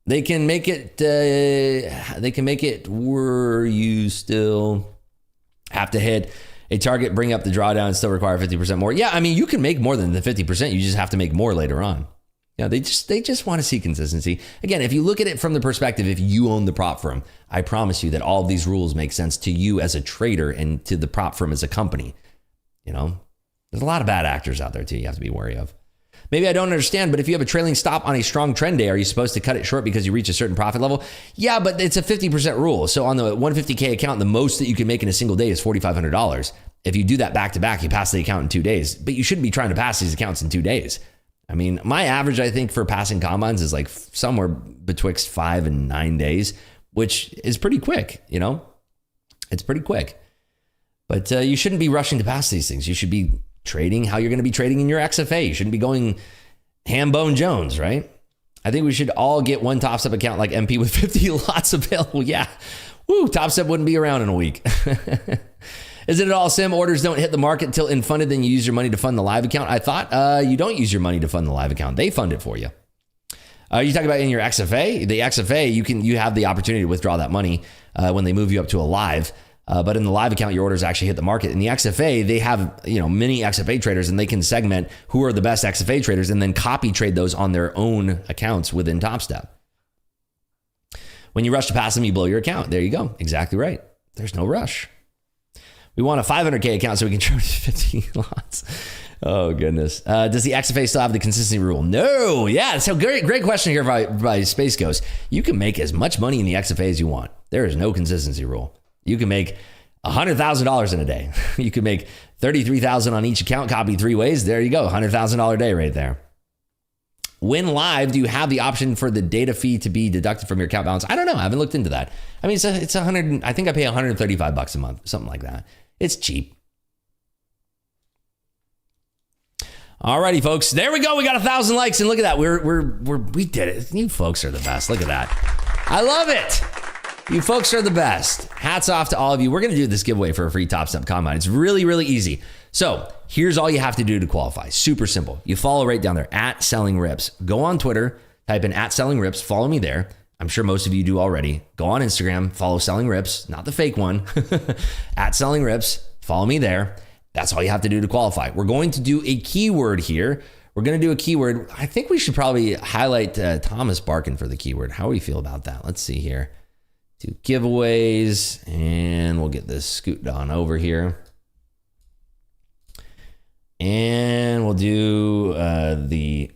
Speaker 1: They can make it where you still have to hit a target, bring up the drawdown, and still require 50% more. Yeah, I mean, you can make more than the 50%. You just have to make more later on. Yeah, they just want to see consistency. Again, if you look at it from the perspective, if you own the prop firm, I promise you that all of these rules make sense to you as a trader and to the prop firm as a company. You know, there's a lot of bad actors out there too. You have to be wary of. Maybe I don't understand, but if you have a trailing stop on a strong trend day, are you supposed to cut it short because you reach a certain profit level? Yeah, but it's a 50% rule. So on the 150K account, the most that you can make in a single day is $4,500. If you do that back to back, you pass the account in 2 days, but you shouldn't be trying to pass these accounts in 2 days. I mean, my average, I think, for passing combines is like somewhere betwixt 5 and 9 days, which is pretty quick, you know? It's pretty quick. But you shouldn't be rushing to pass these things. You should be trading how you're going to be trading in your XFA. You shouldn't be going Hambone Jones, right? I think we should all get one Top Step account like MP with 50 lots available. Yeah. Woo, Top Step wouldn't be around in a week. Is it at all sim? Orders don't hit the market until unfunded, then you use your money to fund the live account. I thought you don't use your money to fund the live account. They fund it for you. You talk about in your XFA, the XFA, you have the opportunity to withdraw that money when they move you up to a live. But in the live account, your orders actually hit the market. In the XFA, they have many XFA traders, and they can segment who are the best XFA traders and then copy trade those on their own accounts within Top Step. When you rush to pass them, you blow your account. There you go. Exactly right. There's no rush. We want a 500K account so we can trade 50 lots. Oh, goodness. Does the XFA still have the consistency rule? No. Yeah. So great question here by Space Ghost. You can make as much money in the XFA as you want. There is no consistency rule. You can make $100,000 in a day. You can make $33,000 on each account, copy 3 ways. There you go. $100,000 day right there. When live, do you have the option for the data fee to be deducted from your account balance? I don't know. I haven't looked into that. I mean, it's 100. I think I pay $135 a month, something like that. It's cheap. Alrighty, folks. There we go. We got 1,000 likes, and look at that. We did it. You folks are the best. Look at that. I love it. You folks are the best. Hats off to all of you. We're going to do this giveaway for a free Top Step combine. It's really, really easy. So here's all you have to do to qualify. Super simple. You follow right down there, @SellingRips. Go on Twitter, type in @SellingRips. Follow me there. I'm sure most of you do already. Go on Instagram, follow Selling Rips, not the fake one, @SellingRips. Follow me there. That's all you have to do to qualify. We're going to do a keyword here. We're going to do a keyword. I think we should probably highlight Thomas Barkin for the keyword. How do we feel about that? Let's see here. Do giveaways, and we'll get this scooted on over here. And we'll do the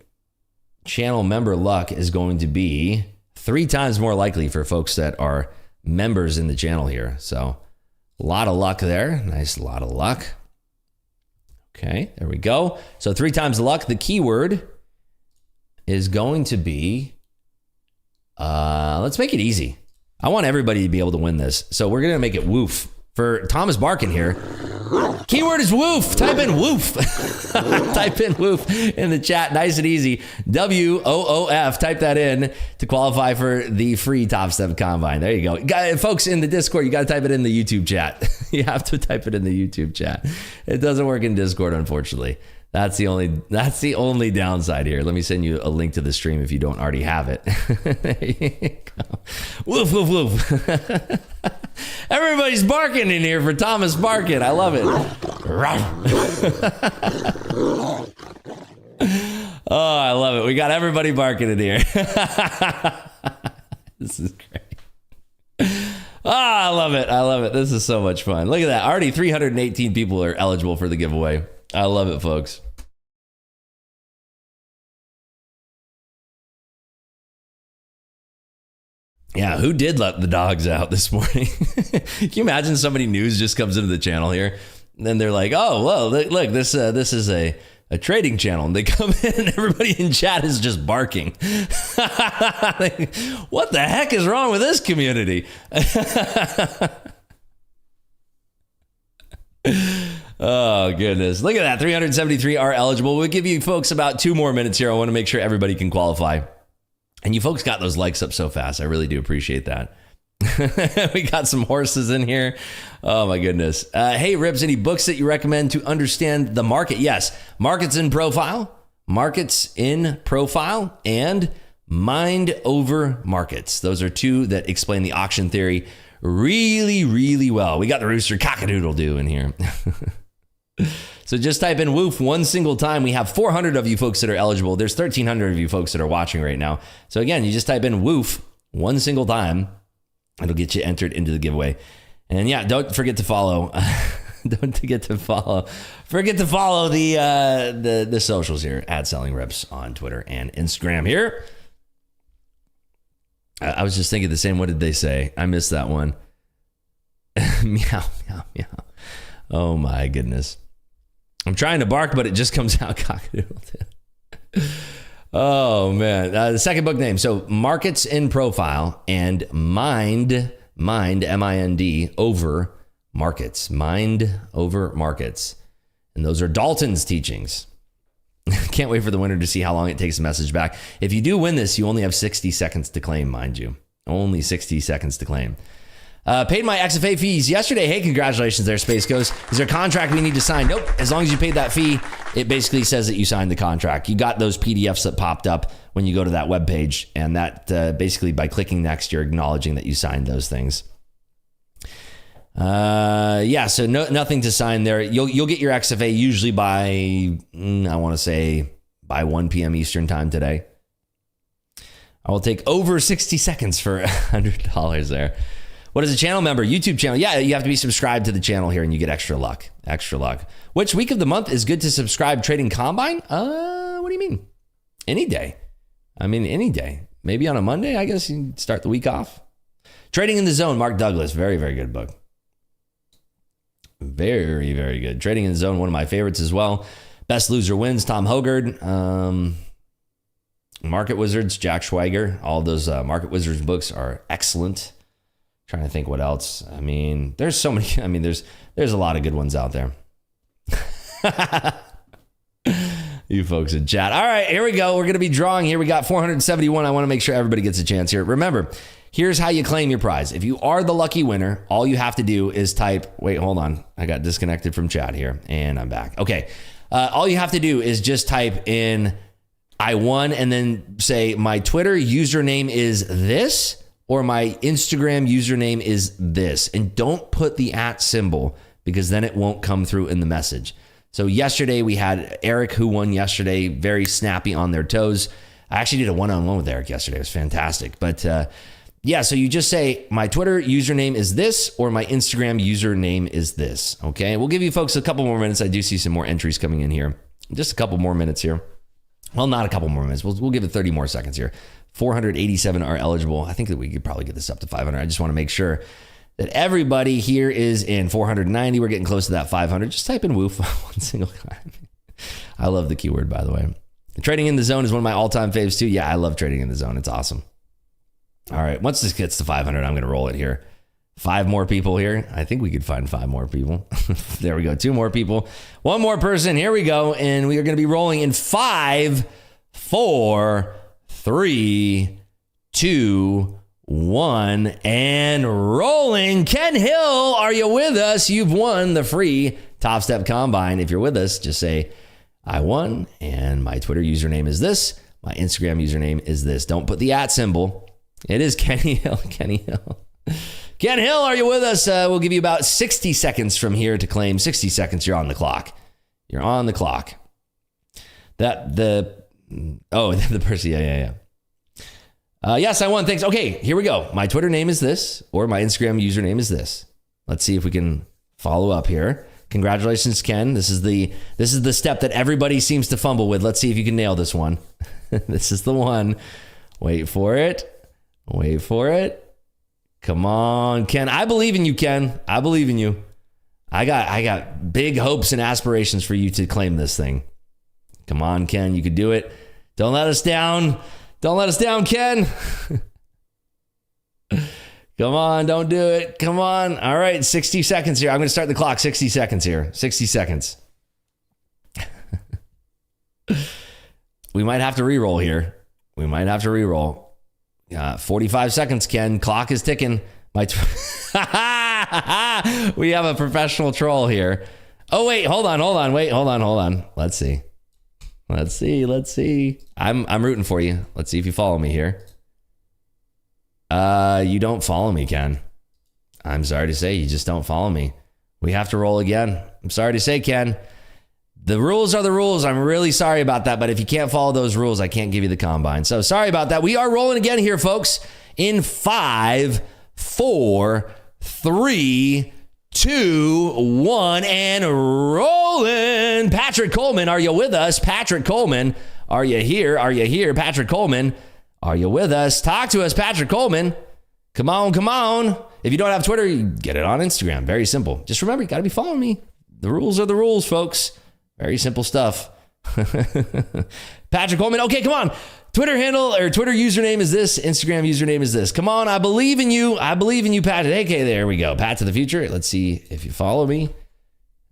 Speaker 1: channel member luck is going to be 3 times more likely for folks that are members in the channel here. So a lot of luck there. Nice lot of luck. Okay, there we go. So 3 times the luck. The keyword is going to be, let's make it easy. I want everybody to be able to win this. So we're going to make it woof. For Thomas Barkin here, keyword is woof. Type in woof. Type in woof in the chat. Nice and easy. WOOF. Type that in to qualify for the free Top Step combine. There you go. Folks in the Discord, you got to type it in the YouTube chat. You have to type it in the YouTube chat. It doesn't work in Discord, unfortunately. That's the only downside here. Let me send you a link to the stream if you don't already have it. There you go. Woof, woof, woof. Everybody's barking in here for Thomas Barkin. I love it. Oh, I love it. We got everybody barking in here. This is great. Oh, I love it. I love it. This is so much fun. Look at that. Already 318 people are eligible for the giveaway. I love it, folks. Yeah, who did let the dogs out this morning? Can you imagine somebody news just comes into the channel here, and then they're like, "Oh, well, look, this is a trading channel," and they come in, and everybody in chat is just barking. Like, what the heck is wrong with this community? Oh, goodness. Look at that. 373 are eligible. We'll give you folks about 2 more minutes here. I want to make sure everybody can qualify. And you folks got those likes up so fast. I really do appreciate that. We got some horses in here. Oh, my goodness. Hey, Ribs, any books that you recommend to understand the market? Yes. Markets in Profile, and Mind Over Markets. Those are 2 that explain the auction theory really, really well. We got the rooster cock-a-doodle-doo in here. So just type in WOOF one single time. We have 400 of you folks that are eligible. There's 1,300 of you folks that are watching right now. So again, you just type in WOOF one single time. It'll get you entered into the giveaway. And yeah, don't forget to follow. Forget to follow the socials here at Selling Reps on Twitter and Instagram here. I was just thinking the same. What did they say? I missed that one. Meow, meow, meow. Oh my goodness. I'm trying to bark, but it just comes out cock-a-doodle-doo. Oh man. The second book name. So Markets in Profile and Mind, M-I-N-D, Over Markets. Mind Over Markets. And those are Dalton's teachings. Can't wait for the winner to see how long it takes the message back. If you do win this, you only have 60 seconds to claim, mind you. Only 60 seconds to claim. Paid my XFA fees yesterday. Hey, congratulations there, Space Ghost. Is there a contract we need to sign? Nope. As long as you paid that fee, it basically says that you signed the contract. You got those PDFs that popped up when you go to that webpage, and that basically by clicking next, you're acknowledging that you signed those things. Yeah, so nothing to sign there. You'll get your XFA usually by, I want to say, by 1 p.m. Eastern time today. I will take over 60 seconds for $100 there. What is a channel member? YouTube channel. Yeah, you have to be subscribed to the channel here and you get extra luck. Extra luck. Which week of the month is good to subscribe? Trading Combine? What do you mean? Any day. I mean, any day. Maybe on a Monday, I guess you can start the week off. Trading in the Zone, Mark Douglas. Very, very good book. Very, very good. Trading in the Zone, one of my favorites as well. Best Loser Wins, Tom Hogard. Market Wizards, Jack Schweiger. All those Market Wizards books are excellent. Trying to think what else. I mean, there's so many. I mean, there's a lot of good ones out there. You folks in chat. All right, here we go. We're going to be drawing here. We got 471. I want to make sure everybody gets a chance here. Remember, here's how you claim your prize. If you are the lucky winner, all you have to do is type, wait, hold on. I got disconnected from chat here and I'm back. Okay. All you have to do is just type in I won and then say my Twitter username is this or my Instagram username is this. And don't put the @ symbol because then it won't come through in the message. So yesterday we had Eric who won yesterday, very snappy on their toes. I actually did a one-on-one with Eric yesterday. It was fantastic. But yeah, so you just say my Twitter username is this or my Instagram username is this. Okay, we'll give you folks a couple more minutes. I do see some more entries coming in here. Just a couple more minutes here. Well, not a couple more minutes. We'll give it 30 more seconds here. 487 are eligible. I think that we could probably get this up to 500. I just want to make sure that everybody here is in. 490. We're getting close to that 500. Just type in WOOF one single time. I love the keyword, by the way. Trading in the Zone is one of my all-time faves too. Yeah, I love Trading in the Zone. It's awesome. All right, once this gets to 500, I'm going to roll it here. 5 more people here. I think we could find 5 more people. There we go. 2 more people. 1 more person. Here we go. And we are going to be rolling in 5, 4, 3, 2, 1, and rolling. Ken Hill, are you with us? You've won the free Top Step Combine. If you're with us, just say, I won, and my Twitter username is this. My Instagram username is this. Don't put the @ symbol. It is Kenny Hill. Kenny Hill. Ken Hill, are you with us? We'll give you about 60 seconds from here to claim. 60 seconds, you're on the clock. You're on the clock. The person, yeah. Yes, I won. Thanks. Okay, here we go. My Twitter name is this, or my Instagram username is this. Let's see if we can follow up here. Congratulations, Ken. This is the step that everybody seems to fumble with. Let's see if you can nail this one. This is the one. Wait for it. Come on, Ken. I believe in you, Ken. I believe in you. I got big hopes and aspirations for you to claim this thing. Come on, Ken. You could do it. Don't let us down. Don't let us down, Ken. Come on, don't do it. Come on. All right, 60 seconds here. I'm going to start the clock. 60 seconds here. 60 seconds. We might have to re-roll here. 45 seconds, Ken. Clock is ticking. We have a professional troll here. Oh, wait, hold on. Wait, hold on. Let's see. I'm rooting for you. Let's see if you follow me here. You don't follow me, Ken. I'm sorry to say, you just don't follow me. We have to roll again. I'm sorry to say, Ken. The rules are the rules. I'm really sorry about that, but if you can't follow those rules, I can't give you the combine. So sorry about that. We are rolling again here, folks, in 5, 4, 3, 2, 1, and rolling. Patrick Coleman, are you with us? Patrick Coleman, are you here? Patrick Coleman, are you with us? Talk to us, Patrick Coleman. Come on. If you don't have Twitter, you get it on Instagram. Very simple. Just remember, you got to be following me. The rules are the rules, folks. Very simple stuff. Patrick Coleman. Okay, come on. Twitter handle or Twitter username is this. Instagram username is this. Come on. I believe in you. Pat. Okay, there we go. Pat to the future. Let's see if you follow me.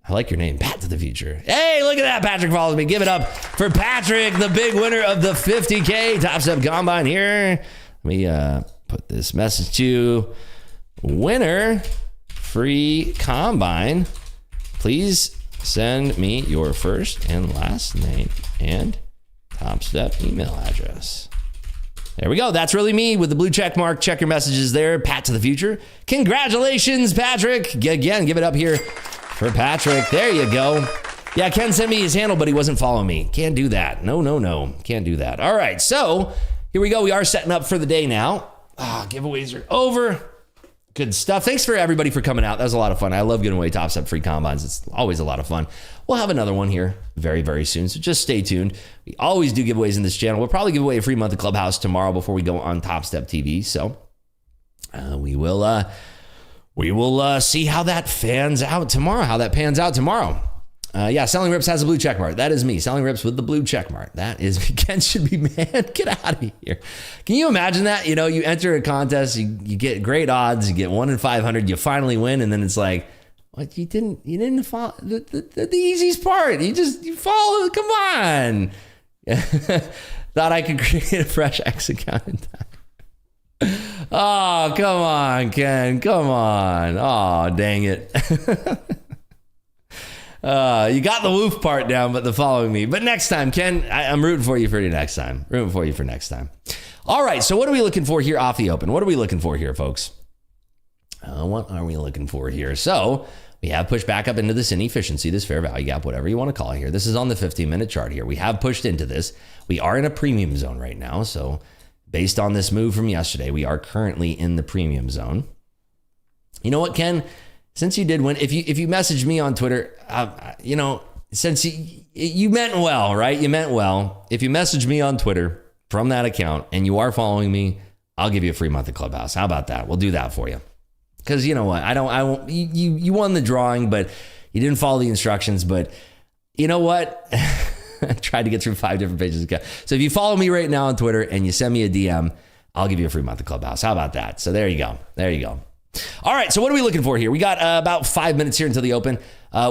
Speaker 1: I like your name, Pat to the future. Hey, look at that. Patrick follows me. Give it up for Patrick, the big winner of the 50K Top Step Combine here. Let me put this message to winner free combine. Please send me your first and last name and Top Step email address. There we go. That's really me with the blue check mark. Check your messages there. Pat to the future. Congratulations, Patrick. Again, give it up here for Patrick. There you go. Yeah, Ken sent me his handle, but he wasn't following me. Can't do that. No. Can't do that. All right, so here we go. We are setting up for the day now. Giveaways are over. Good stuff. Thanks for everybody for coming out. That was a lot of fun. I love giving away Top Step free combines. It's always a lot of fun. We'll have another one here very, very soon. So just stay tuned. We always do giveaways in this channel. We'll probably give away a free month of Clubhouse tomorrow before we go on Top Step TV. So we will see how that pans out tomorrow. Yeah, Selling Rips has a blue check mark. That is me. Selling Rips with the blue check mark. That is me. Ken should be mad. Get out of here. Can you imagine that? You know, you enter a contest, you get great odds, you get 1 in 500, you finally win, and then it's like, what? You didn't follow the easiest part. You follow. Come on. Thought I could create a fresh X account in time. Oh, come on, Ken. Come on. Oh, dang it. You got the woof part down, but the following me. But next time, Ken, I'm rooting for you for next time. All right, so what are we looking for here off the open? What are we looking for here, folks? What are we looking for here? So we have pushed back up into this inefficiency, this fair value gap, whatever you want to call it here. This is on the 15-minute chart here. We have pushed into this. We are in a premium zone right now. So based on this move from yesterday, we are currently in the premium zone. You know what, Ken? Since you did win, if you messaged me on Twitter, since you meant well, right? You meant well. If you message me on Twitter from that account and you are following me, I'll give you a free month of Clubhouse. How about that? We'll do that for you. Because you know what? You won the drawing, but you didn't follow the instructions. But you know what? I tried to get through 5 different pages. So if you follow me right now on Twitter and you send me a DM, I'll give you a free month of Clubhouse. How about that? So there you go. All right, so what are we looking for here? We got about 5 minutes here until the open.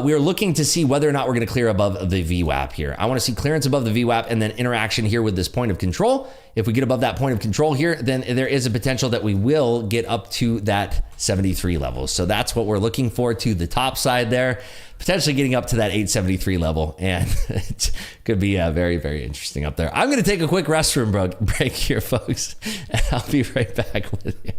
Speaker 1: We are looking to see whether or not we're going to clear above the VWAP here. I want to see clearance above the VWAP and then interaction here with this point of control. If we get above that point of control here, then there is a potential that we will get up to that 73 level. So that's what we're looking for to the top side there. potentially getting up to that 873 level, and it could be very, very interesting up there. I'm going to take a quick restroom break here, folks, and I'll be right back with you.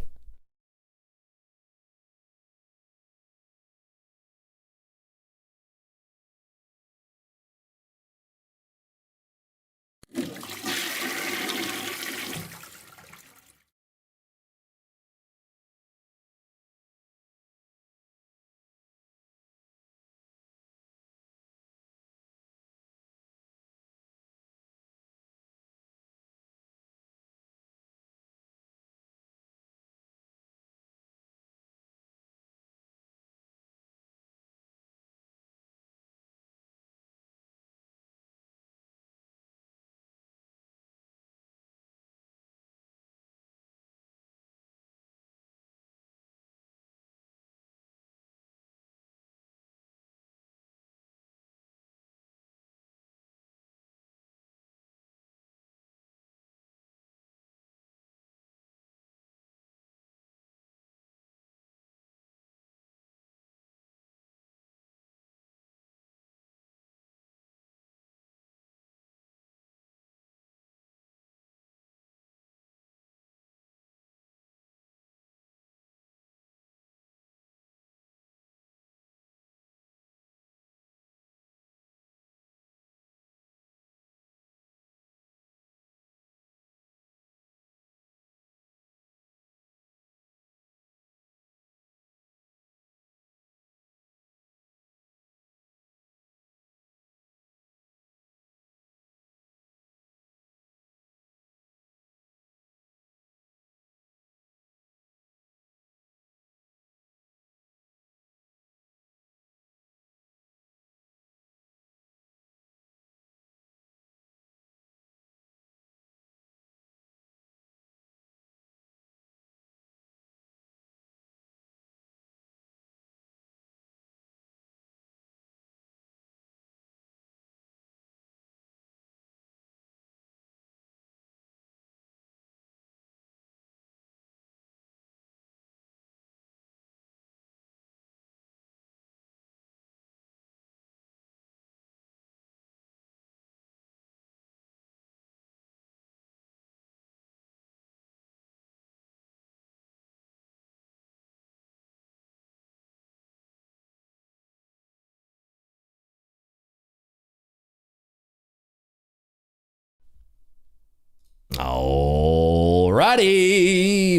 Speaker 1: Alrighty,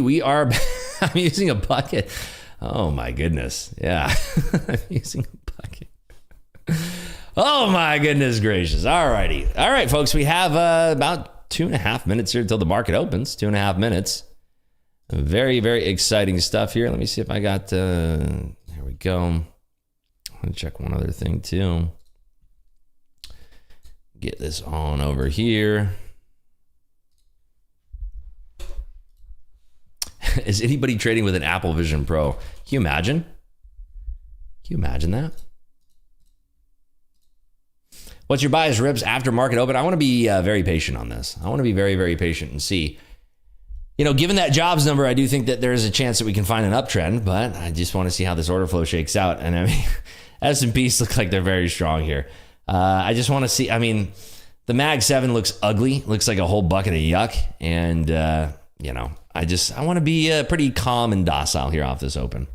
Speaker 1: we are. I'm using a bucket. Oh my goodness, yeah, I'm using a bucket. Oh my goodness gracious. Alrighty, all right, folks. We have about 2.5 minutes here until the market opens. 2.5 minutes. Very, very exciting stuff here. Let me see if I got. There we go. I'm gonna check one other thing too. Get this on over here. Is anybody trading with an Apple Vision Pro? Can you imagine? Can you imagine that? What's your bias, Ribs, after market open? I want to be very patient on this. I want to be very, very patient and see. You know, given that jobs number, I do think that there's a chance that we can find an uptrend, but I just want to see how this order flow shakes out. And I mean, S&Ps look like they're very strong here. I just want to see. I mean, the Mag 7 looks ugly. Looks like a whole bucket of yuck. And, you know, I want to be pretty calm and docile here off this open.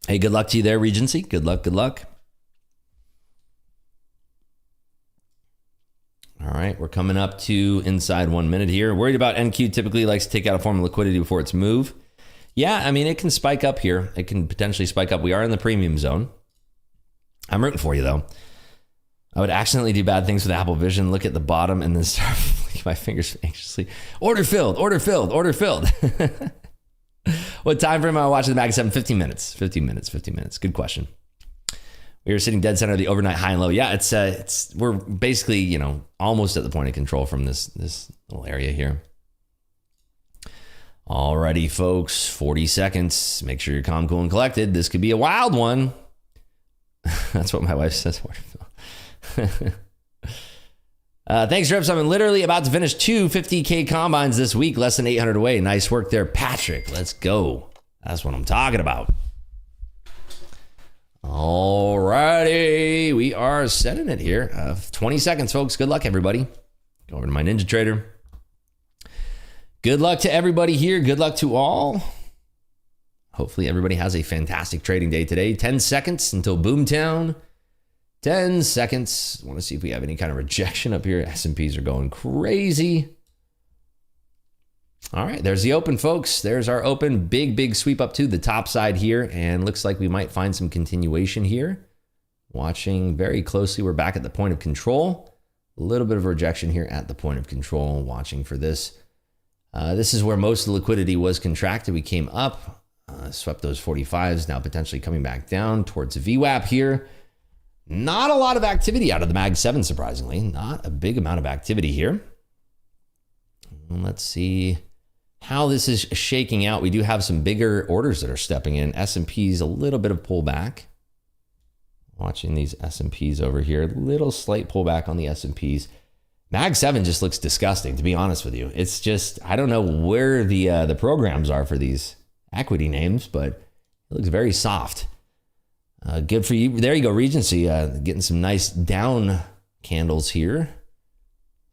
Speaker 1: Hey, good luck to you there, Regency. Good luck, good luck. All right, we're coming up to inside 1 minute here. Worried about NQ typically likes to take out a form of liquidity before its move. Yeah, I mean, it can spike up here. It can potentially spike up. We are in the premium zone. I'm rooting for you, though. I would accidentally do bad things with Apple Vision, look at the bottom, and then start flicking my fingers anxiously. Order filled, order filled, order filled. What time frame am I watching the Mag 7? 15 minutes. 15 minutes, 15 minutes. Good question. We are sitting dead center of the overnight high and low. Yeah, we're basically, you know, almost at the point of control from this little area here. Alrighty, folks, 40 seconds. Make sure you're calm, cool, and collected. This could be a wild one. That's what my wife says. Thanks, Reps. I'm literally about to finish 2 50K combines this week, less than 800 away. Nice work there, Patrick. Let's go. That's what I'm talking about. All righty. We are setting it here. 20 seconds, folks. Good luck, everybody. Go over to my Ninja Trader. Good luck to everybody here. Good luck to all. Hopefully everybody has a fantastic trading day today. 10 seconds until Boomtown. 10 seconds. I want to see if we have any kind of rejection up here. S&Ps are going crazy. All right, there's the open, folks. There's our open. Big sweep up to the top side here. And looks like we might find some continuation here. Watching very closely. We're back at the point of control. A little bit of rejection here at the point of control. Watching for this. This is where most of the liquidity was contracted. We came up. Swept those 45s, now potentially coming back down towards VWAP here. Not a lot of activity out of the Mag 7, surprisingly. Not a big amount of activity here. Let's see how this is shaking out. We do have some bigger orders that are stepping in. S&P's a little bit of pullback. Watching these S&Ps over here. Little slight pullback on the S&Ps. Mag 7 just looks disgusting, to be honest with you. It's just, I don't know where the programs are for these equity names, but it looks very soft. Good for you. There you go, Regency, getting some nice down candles here.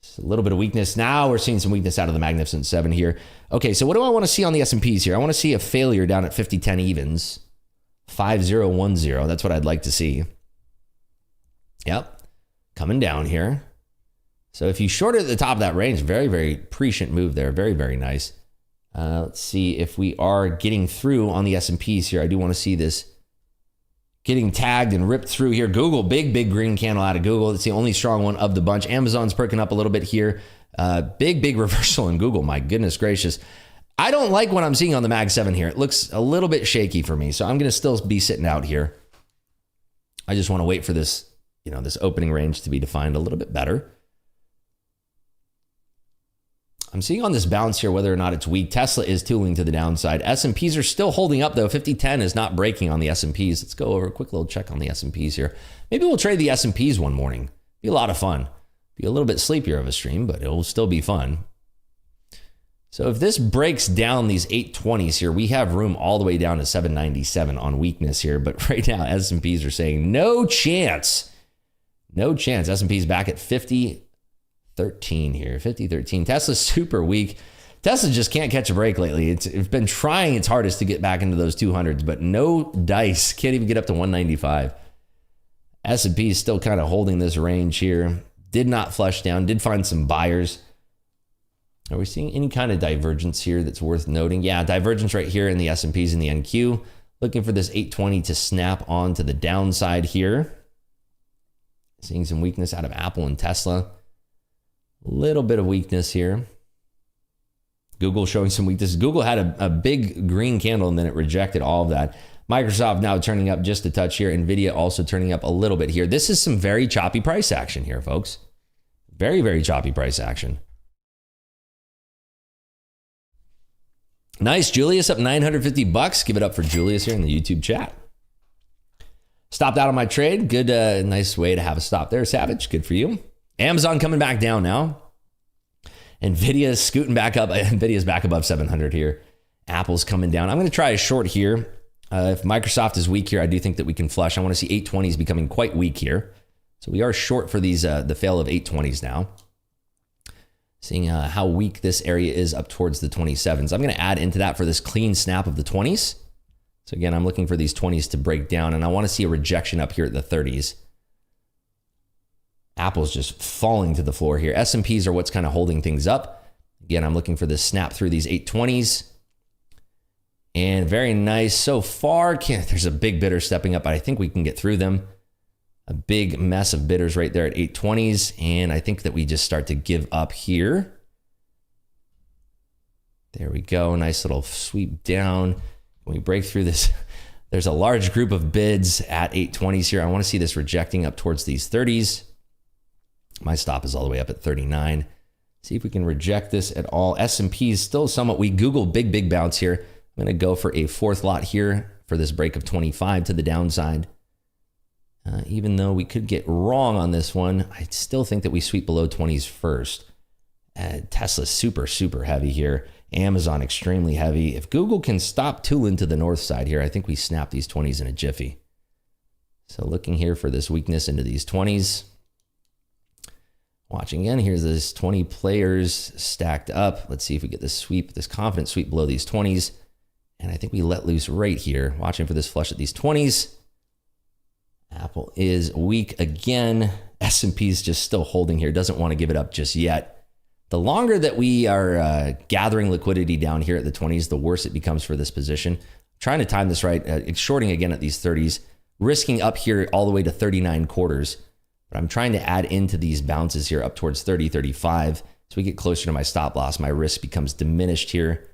Speaker 1: Just a little bit of weakness. Now we're seeing some weakness out of the Magnificent 7 here. Okay, so what do I want to see on the S&Ps here? I want to see a failure down at 50-10 evens. 5010. That's what I'd like to see. Yep, coming down here. So if you shorted at the top of that range, very prescient move there. Very nice. Let's see if we are getting through on the S&Ps here. I do want to see this getting tagged and ripped through here. Google, big green candle out of Google. It's the only strong one of the bunch. Amazon's perking up a little bit here. Big reversal in Google. My goodness gracious. I don't like what I'm seeing on the Mag 7 here. It looks a little bit shaky for me. So I'm going to still be sitting out here. I just want to wait for this, this opening range to be defined a little bit better. I'm seeing on this bounce here whether or not it's weak. Tesla is tooling to the downside. S&Ps are still holding up, though. 50-10 is not breaking on the S&Ps. Let's go over a quick little check on the S&Ps here. Maybe we'll trade the S&Ps one morning. Be a lot of fun. Be a little bit sleepier of a stream, but it will still be fun. So if this breaks down these 820s here, we have room all the way down to 797 on weakness here. But right now, S&Ps are saying no chance. No chance. S&P's back at 50-13 here. 50-13. Tesla's super weak. Tesla just can't catch a break lately. It's been trying its hardest to get back into those 200s, but no dice. Can't even get up to 195. S&P is still kind of holding this range here. Did not flush down. Did find some buyers. Are we seeing any kind of divergence here that's worth noting? Yeah, divergence right here in the S&Ps and the NQ. Looking for this 820 to snap on to the downside here. Seeing some weakness out of Apple and Tesla. Little bit of weakness here. Google showing some weakness. Google had a big green candle and then it rejected all of that. Microsoft now turning up just a touch here. Nvidia also turning up a little bit here. This is some very choppy price action here, folks. Very choppy price action. Nice. Julius up $950. Give it up for Julius here in the YouTube chat. Stopped out on my trade. Good, nice way to have a stop there, Savage. Good for you. Amazon coming back down now. Nvidia is scooting back up. Nvidia's back above 700 here. Apple's coming down. I'm going to try a short here. If Microsoft is weak here, I do think that we can flush. I want to see 820s becoming quite weak here. So we are short for these the fail of 820s now. Seeing how weak this area is up towards the 27s. I'm going to add into that for this clean snap of the 20s. So again, I'm looking for these 20s to break down, and I want to see a rejection up here at the 30s. Apple's just falling to the floor here. S&Ps are what's kind of holding things up. Again, I'm looking for this snap through these 820s. And very nice so far. There's a big bidder stepping up, but I think we can get through them. A big mess of bidders right there at 820s. And I think that we just start to give up here. There we go. Nice little sweep down. When we break through this, there's a large group of bids at 820s here. I want to see this rejecting up towards these 30s. My stop is all the way up at 39. See if we can reject this at all. S&P is still somewhat weak. Google, big bounce here. I'm going to go for a fourth lot here for this break of 25 to the downside. Even though we could get wrong on this one, I still think that we sweep below 20s first. Tesla super, super heavy here. Amazon extremely heavy. If Google can stop tooling to the north side here, I think we snap these 20s in a jiffy. So looking here for this weakness into these 20s. Watching again, here's this 20 players stacked up. Let's see if we get this sweep, this confident sweep below these 20s. And I think we let loose right here, watching for this flush at these 20s. Apple is weak again. S&P is just still holding here. Doesn't want to give it up just yet. The longer that we are gathering liquidity down here at the 20s, the worse it becomes for this position. Trying to time this right, shorting again at these 30s, risking up here all the way to 39 quarters. But I'm trying to add into these bounces here up towards 30, 35. So we get closer to my stop loss. My risk becomes diminished here.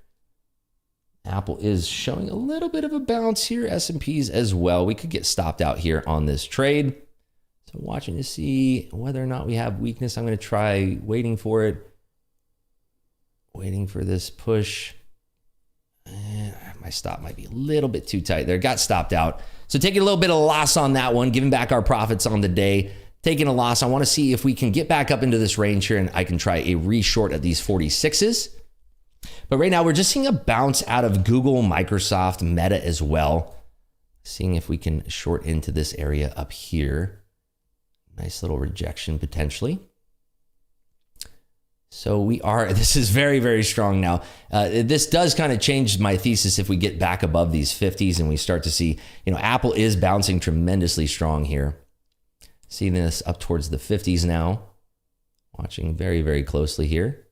Speaker 1: Apple is showing a little bit of a bounce here. S&Ps as well. We could get stopped out here on this trade. So watching to see whether or not we have weakness. I'm going to try waiting for it. Waiting for this push. My stop might be a little bit too tight there. Got stopped out. So taking a little bit of loss on that one, giving back our profits on the day. Taking a loss. I want to see if we can get back up into this range here and I can try a reshort at these 46s. But right now we're just seeing a bounce out of Google, Microsoft, Meta as well. Seeing if we can short into this area up here. Nice little rejection potentially. So we are, this is very, very strong now. This does kind of change my thesis if we get back above these 50s and we start to see, Apple is bouncing tremendously strong here. Seeing this up towards the 50s now. Watching very, very closely here.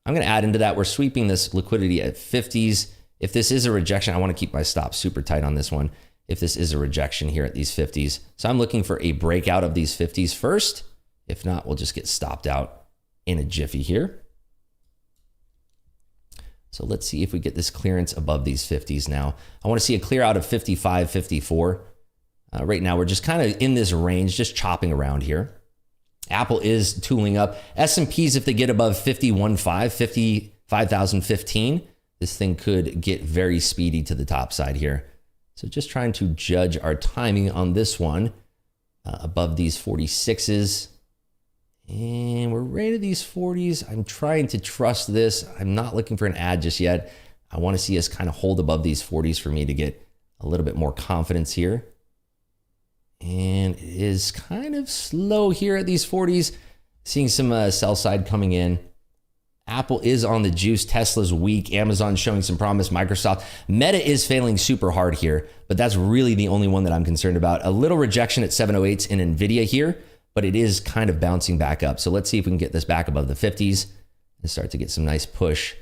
Speaker 1: I'm going to add into that. We're sweeping this liquidity at 50s. If this is a rejection, I want to keep my stop super tight on this one. If this is a rejection here at these 50s. So I'm looking for a breakout of these 50s first. If not, we'll just get stopped out in a jiffy here. So let's see if we get this clearance above these 50s now. I want to see a clear out of 55, 54. Right now, we're just kind of in this range, just chopping around here. Apple is tooling up. S&Ps, if they get above 51.5, 55,015, this thing could get very speedy to the top side here. So just trying to judge our timing on this one above these 46s. And we're right at these 40s. I'm trying to trust this. I'm not looking for an ad just yet. I want to see us kind of hold above these 40s for me to get a little bit more confidence here. And it is kind of slow here at these 40s. Seeing some sell side coming in. Apple is on the juice. Tesla's weak. Amazon showing some promise. Microsoft. Meta is failing super hard here, but that's really the only one that I'm concerned about. A little rejection at 708s in NVIDIA here, but it is kind of bouncing back up. So let's see if we can get this back above the 50s and start to get some nice push.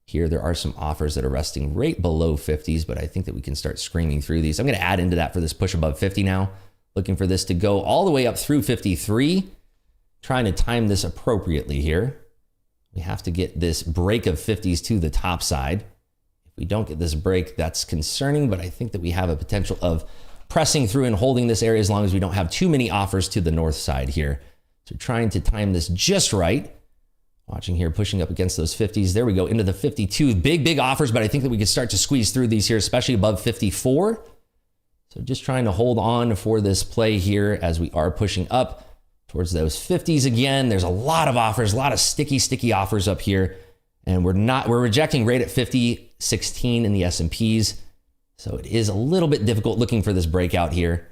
Speaker 1: Here, there are some offers that are resting right below 50s, but I think that we can start screaming through these. I'm going to add into that for this push above 50 now. Looking for this to go all the way up through 53. Trying to time this appropriately here. We have to get this break of 50s to the top side. If we don't get this break, that's concerning, but I think that we have a potential of pressing through and holding this area as long as we don't have too many offers to the north side here. So trying to time this just right. Watching here, pushing up against those 50s. There we go, into the 52. Big offers, but I think that we could start to squeeze through these here, especially above 54. So just trying to hold on for this play here as we are pushing up towards those 50s again. There's a lot of offers, a lot of sticky offers up here. And we're rejecting right at 50.16 in the S&Ps. So it is a little bit difficult looking for this breakout here.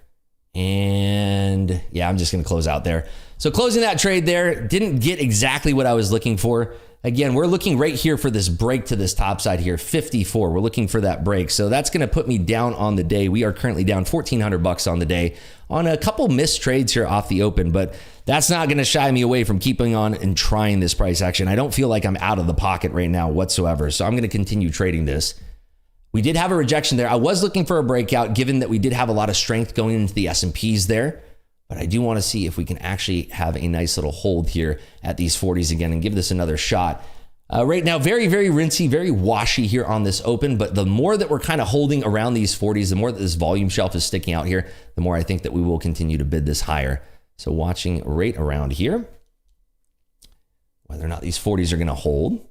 Speaker 1: And yeah, I'm just going to close out there. So closing that trade there, didn't get exactly what I was looking for. Again, we're looking right here for this break to this top side here, 54. We're looking for that break. So that's going to put me down on the day. We are currently down $1,400 on the day on a couple missed trades here off the open, but that's not going to shy me away from keeping on and trying this price action. I don't feel like I'm out of the pocket right now whatsoever. So I'm going to continue trading this. We did have a rejection there. I was looking for a breakout given that we did have a lot of strength going into the S&Ps there. But I do want to see if we can actually have a nice little hold here at these 40s again and give this another shot. Right now, very, very rinsy, very washy here on this open. But the more that we're kind of holding around these 40s, the more that this volume shelf is sticking out here, the more I think that we will continue to bid this higher. So watching right around here, whether or not these 40s are going to hold.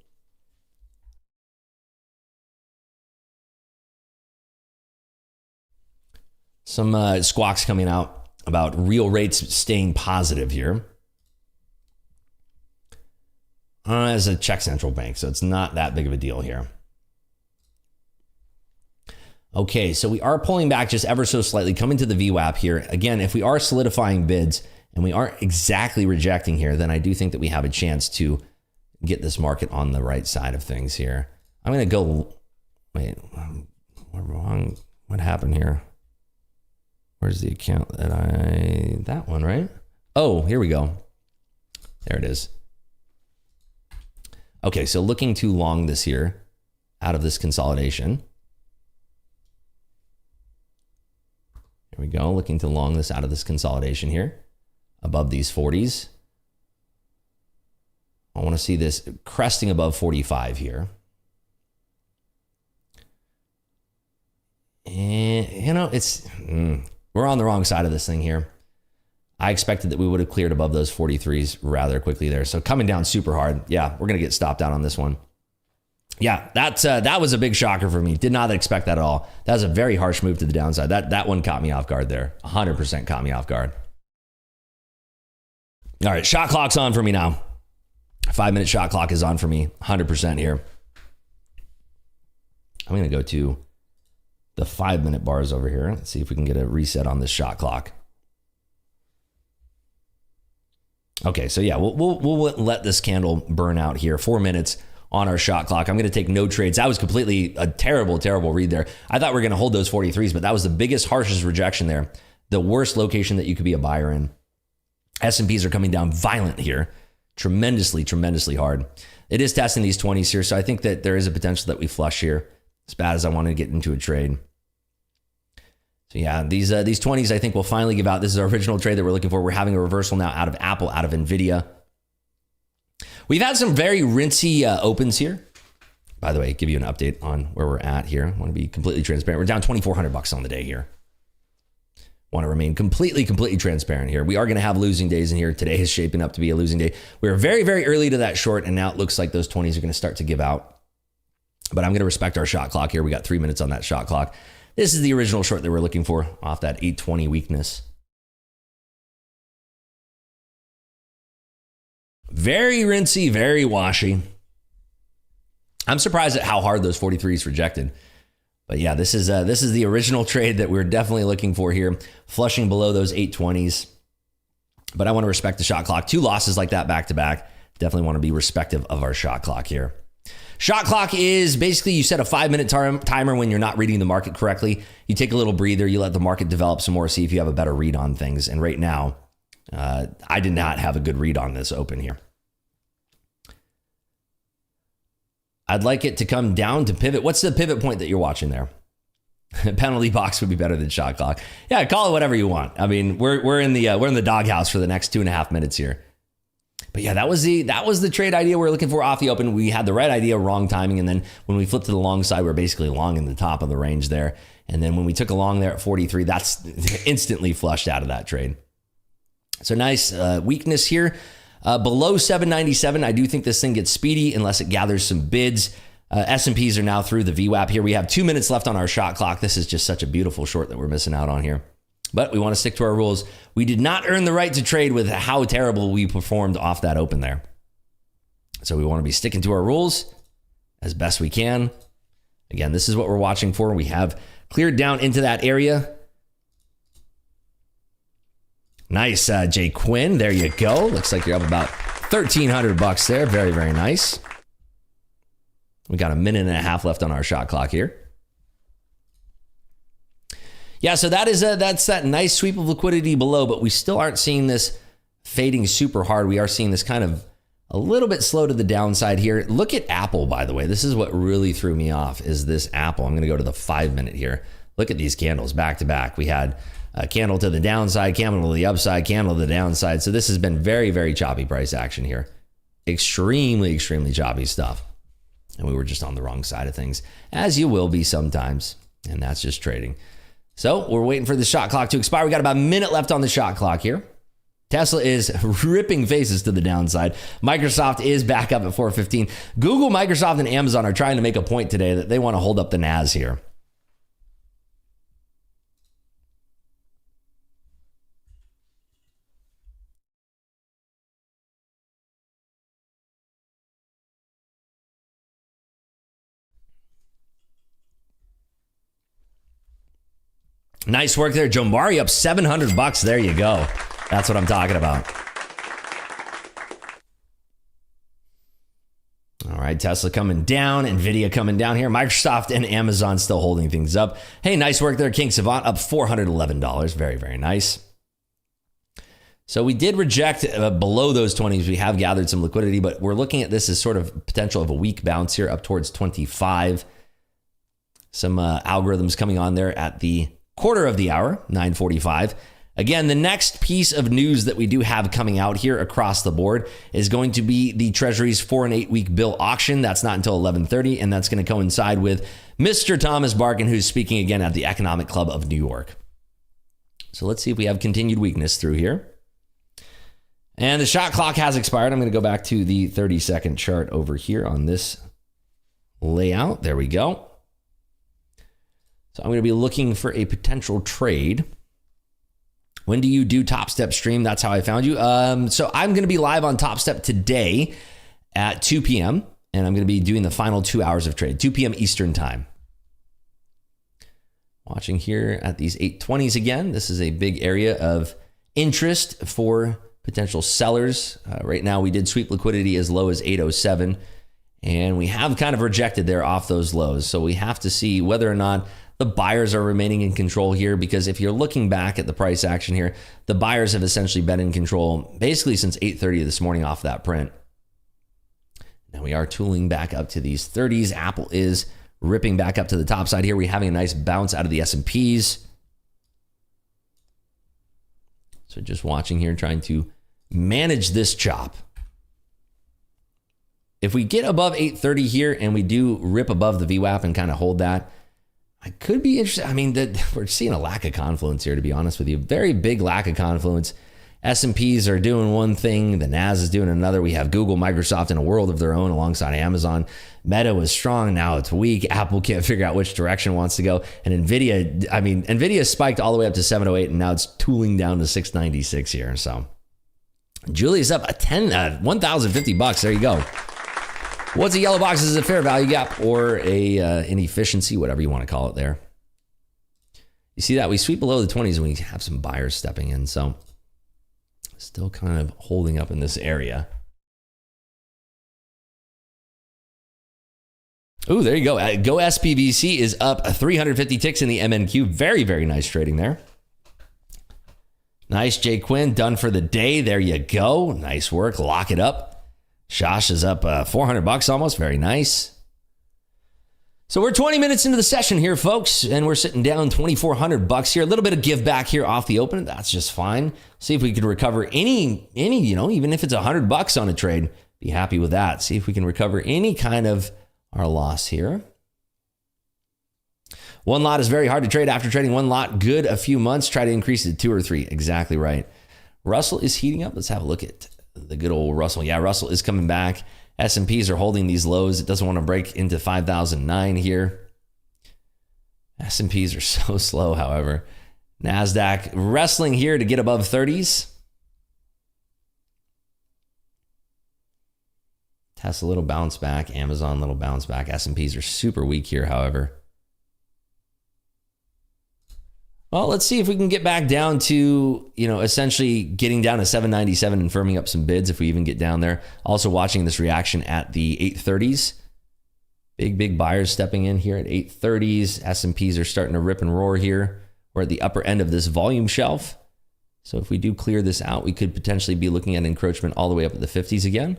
Speaker 1: Some squawks coming out about real rates staying positive here. as a Czech central bank, so it's not that big of a deal here. Okay, so we are pulling back just ever so slightly, coming to the VWAP here. Again, if we are solidifying bids and we aren't exactly rejecting here, then I do think that we have a chance to get this market on the right side of things here. I'm going to go, wait, we're wrong. What happened here? Where's the account that one, right? Oh, here we go. There it is. Okay, so looking to long this here out of this consolidation. Here we go, looking to long this out of this consolidation here, above these 40s. I want to see this cresting above 45 here. And, you know, we're on the wrong side of this thing here. I expected that we would have cleared above those 43s rather quickly there. So coming down super hard. Yeah, we're going to get stopped out on this one. Yeah, that was a big shocker for me. Did not expect that at all. That was a very harsh move to the downside. That one caught me off guard there. 100% caught me off guard. All right, shot clock's on for me now. 5-minute shot clock is on for me. 100% here. I'm going to go to the 5-minute bars over here. Let's see if we can get a reset on this shot clock. Okay, so yeah, we'll let this candle burn out here. 4 minutes on our shot clock. I'm going to take no trades. That was completely a terrible, terrible read there. I thought we were going to hold those 43s, but that was the biggest, harshest rejection there. The worst location that you could be a buyer in. S&Ps are coming down violent here. Tremendously, tremendously hard. It is testing these 20s here, so I think that there is a potential that we flush here. As bad as I want to get into a trade. So yeah, these 20s I think will finally give out. This is our original trade that we're looking for. We're having a reversal now out of Apple, out of Nvidia. We've had some very rinsy opens here. By the way, give you an update on where we're at here. I want to be completely transparent. We're down $2,400 on the day here. Want to remain completely transparent here. We are going to have losing days in here. Today is shaping up to be a losing day. We were very, very early to that short, and now it looks like those 20s are going to start to give out. But I'm going to respect our shot clock here. We got 3 minutes on that shot clock. This is the original short that we're looking for off that 820 weakness. Very rinsy, very washy. I'm surprised at how hard those 43s rejected. But yeah, this is the original trade that we're definitely looking for here, flushing below those 820s. But I want to respect the shot clock. 2 losses like that back to back. Definitely want to be respective of our shot clock here. Shot clock is basically you set a 5-minute timer when you're not reading the market correctly. You take a little breather, you let the market develop some more, see if you have a better read on things. And right now, I did not have a good read on this open here. I'd like it to come down to pivot. What's the pivot point that you're watching there? Penalty box would be better than shot clock. Yeah, call it whatever you want. I mean, we're in the doghouse for the next 2.5 minutes here. But yeah, that was the trade idea we're looking for off the open. We had the right idea, wrong timing, and then when we flipped to the long side, we're basically long in the top of the range there. And then when we took a long there at 43, that's instantly flushed out of that trade. So nice weakness here. Below 797, I do think this thing gets speedy unless it gathers some bids. S&Ps are now through the VWAP here. We have 2 minutes left on our shot clock. This is just such a beautiful short that we're missing out on here. But we want to stick to our rules. We did not earn the right to trade with how terrible we performed off that open there. So we want to be sticking to our rules as best we can. Again, this is what we're watching for. We have cleared down into that area. Nice, Jay Quinn. There you go. Looks like you're up about $1,300 there. Very, very nice. We got 1.5 minutes left on our shot clock here. Yeah, so that's that nice sweep of liquidity below, but we still aren't seeing this fading super hard. We are seeing this kind of a little bit slow to the downside here. Look at Apple, by the way. This is what really threw me off is this Apple. I'm going to go to the 5-minute here. Look at these candles back to back. We had a candle to the downside, candle to the upside, candle to the downside. So this has been very, very choppy price action here. Extremely, extremely choppy stuff. And we were just on the wrong side of things, as you will be sometimes. And that's just trading. So we're waiting for the shot clock to expire. We got about 1 minute left on the shot clock here. Tesla is ripping faces to the downside. Microsoft is back up at 415. Google, Microsoft, and Amazon are trying to make a point today that they want to hold up the Nas here. Nice work there. Jomari up $700. There you go. That's what I'm talking about. All right, Tesla coming down, Nvidia coming down here. Microsoft and Amazon still holding things up. Hey, nice work there. King Savant up $411. Very, very nice. So we did reject below those 20s. We have gathered some liquidity, but we're looking at this as sort of potential of a weak bounce here up towards 25. Some algorithms coming on there at the quarter of the hour, 9:45. Again, the next piece of news that we do have coming out here across the board is going to be the Treasury's 4 and 8 week bill auction. That's not until 11:30, and that's going to coincide with Mr. Thomas Barkin, who's speaking again at the Economic Club of New York. So let's see if we have continued weakness through here. And the shot clock has expired. I'm going to go back to the 30-second chart over here on this layout. There we go. So I'm going to be looking for a potential trade. When do you do Top Step stream? That's how I found you. So I'm going to be live on Top Step today at 2 p.m. And I'm going to be doing the final 2 hours of trade, 2 p.m. Eastern time. Watching here at these 820s again. This is a big area of interest for potential sellers. Right now, we did sweep liquidity as low as 807. And we have kind of rejected there off those lows. So we have to see whether or not the buyers are remaining in control here, because if you're looking back at the price action here, the buyers have essentially been in control basically since 8:30 this morning off that print. Now we are tooling back up to these 30s. Apple is ripping back up to the top side here. We're having a nice bounce out of the S&Ps. So just watching here, trying to manage this chop. If we get above 830 here and we do rip above the VWAP and kind of hold that, I could be interested. I mean, we're seeing a lack of confluence here, to be honest with you. Very big lack of confluence. S&Ps are doing one thing. The NAS is doing another. We have Google, Microsoft in a world of their own alongside Amazon. Meta was strong. Now it's weak. Apple can't figure out which direction it wants to go. And NVIDIA spiked all the way up to 708, and now it's tooling down to 696 here. So Julie's up $1,050. There you go. What's a yellow box? Is it a fair value gap or an efficiency, whatever you want to call it there? You see that? We sweep below the 20s and we have some buyers stepping in. So still kind of holding up in this area. Ooh, there you go. Go SPVC is up 350 ticks in the MNQ. Very, very nice trading there. Nice, Jay Quinn. Done for the day. There you go. Nice work. Lock it up. Josh is up $400 almost. Very nice. So we're 20 minutes into the session here, folks, and we're sitting down $2,400 here. A little bit of give back here off the open. That's just fine. See if we can recover any, even if it's $100 on a trade, be happy with that. See if we can recover any kind of our loss here. One lot is very hard to trade. After trading one lot good a few months, try to increase it to 2 or 3. Exactly right. Russell is heating up. Let's have a look at the good old Russell. Yeah, Russell is coming back. S&Ps are holding these lows. It doesn't want to break into 5,009 here. S&Ps are so slow, however. NASDAQ wrestling here to get above 30s. Tesla, little bounce back. Amazon, little bounce back. S&Ps are super weak here, however. Well, let's see if we can get back down to, essentially getting down to 797 and firming up some bids if we even get down there. Also watching this reaction at the 830s. Big buyers stepping in here at 830s. S&Ps are starting to rip and roar here. We're at the upper end of this volume shelf. So if we do clear this out, we could potentially be looking at encroachment all the way up at the 50s again.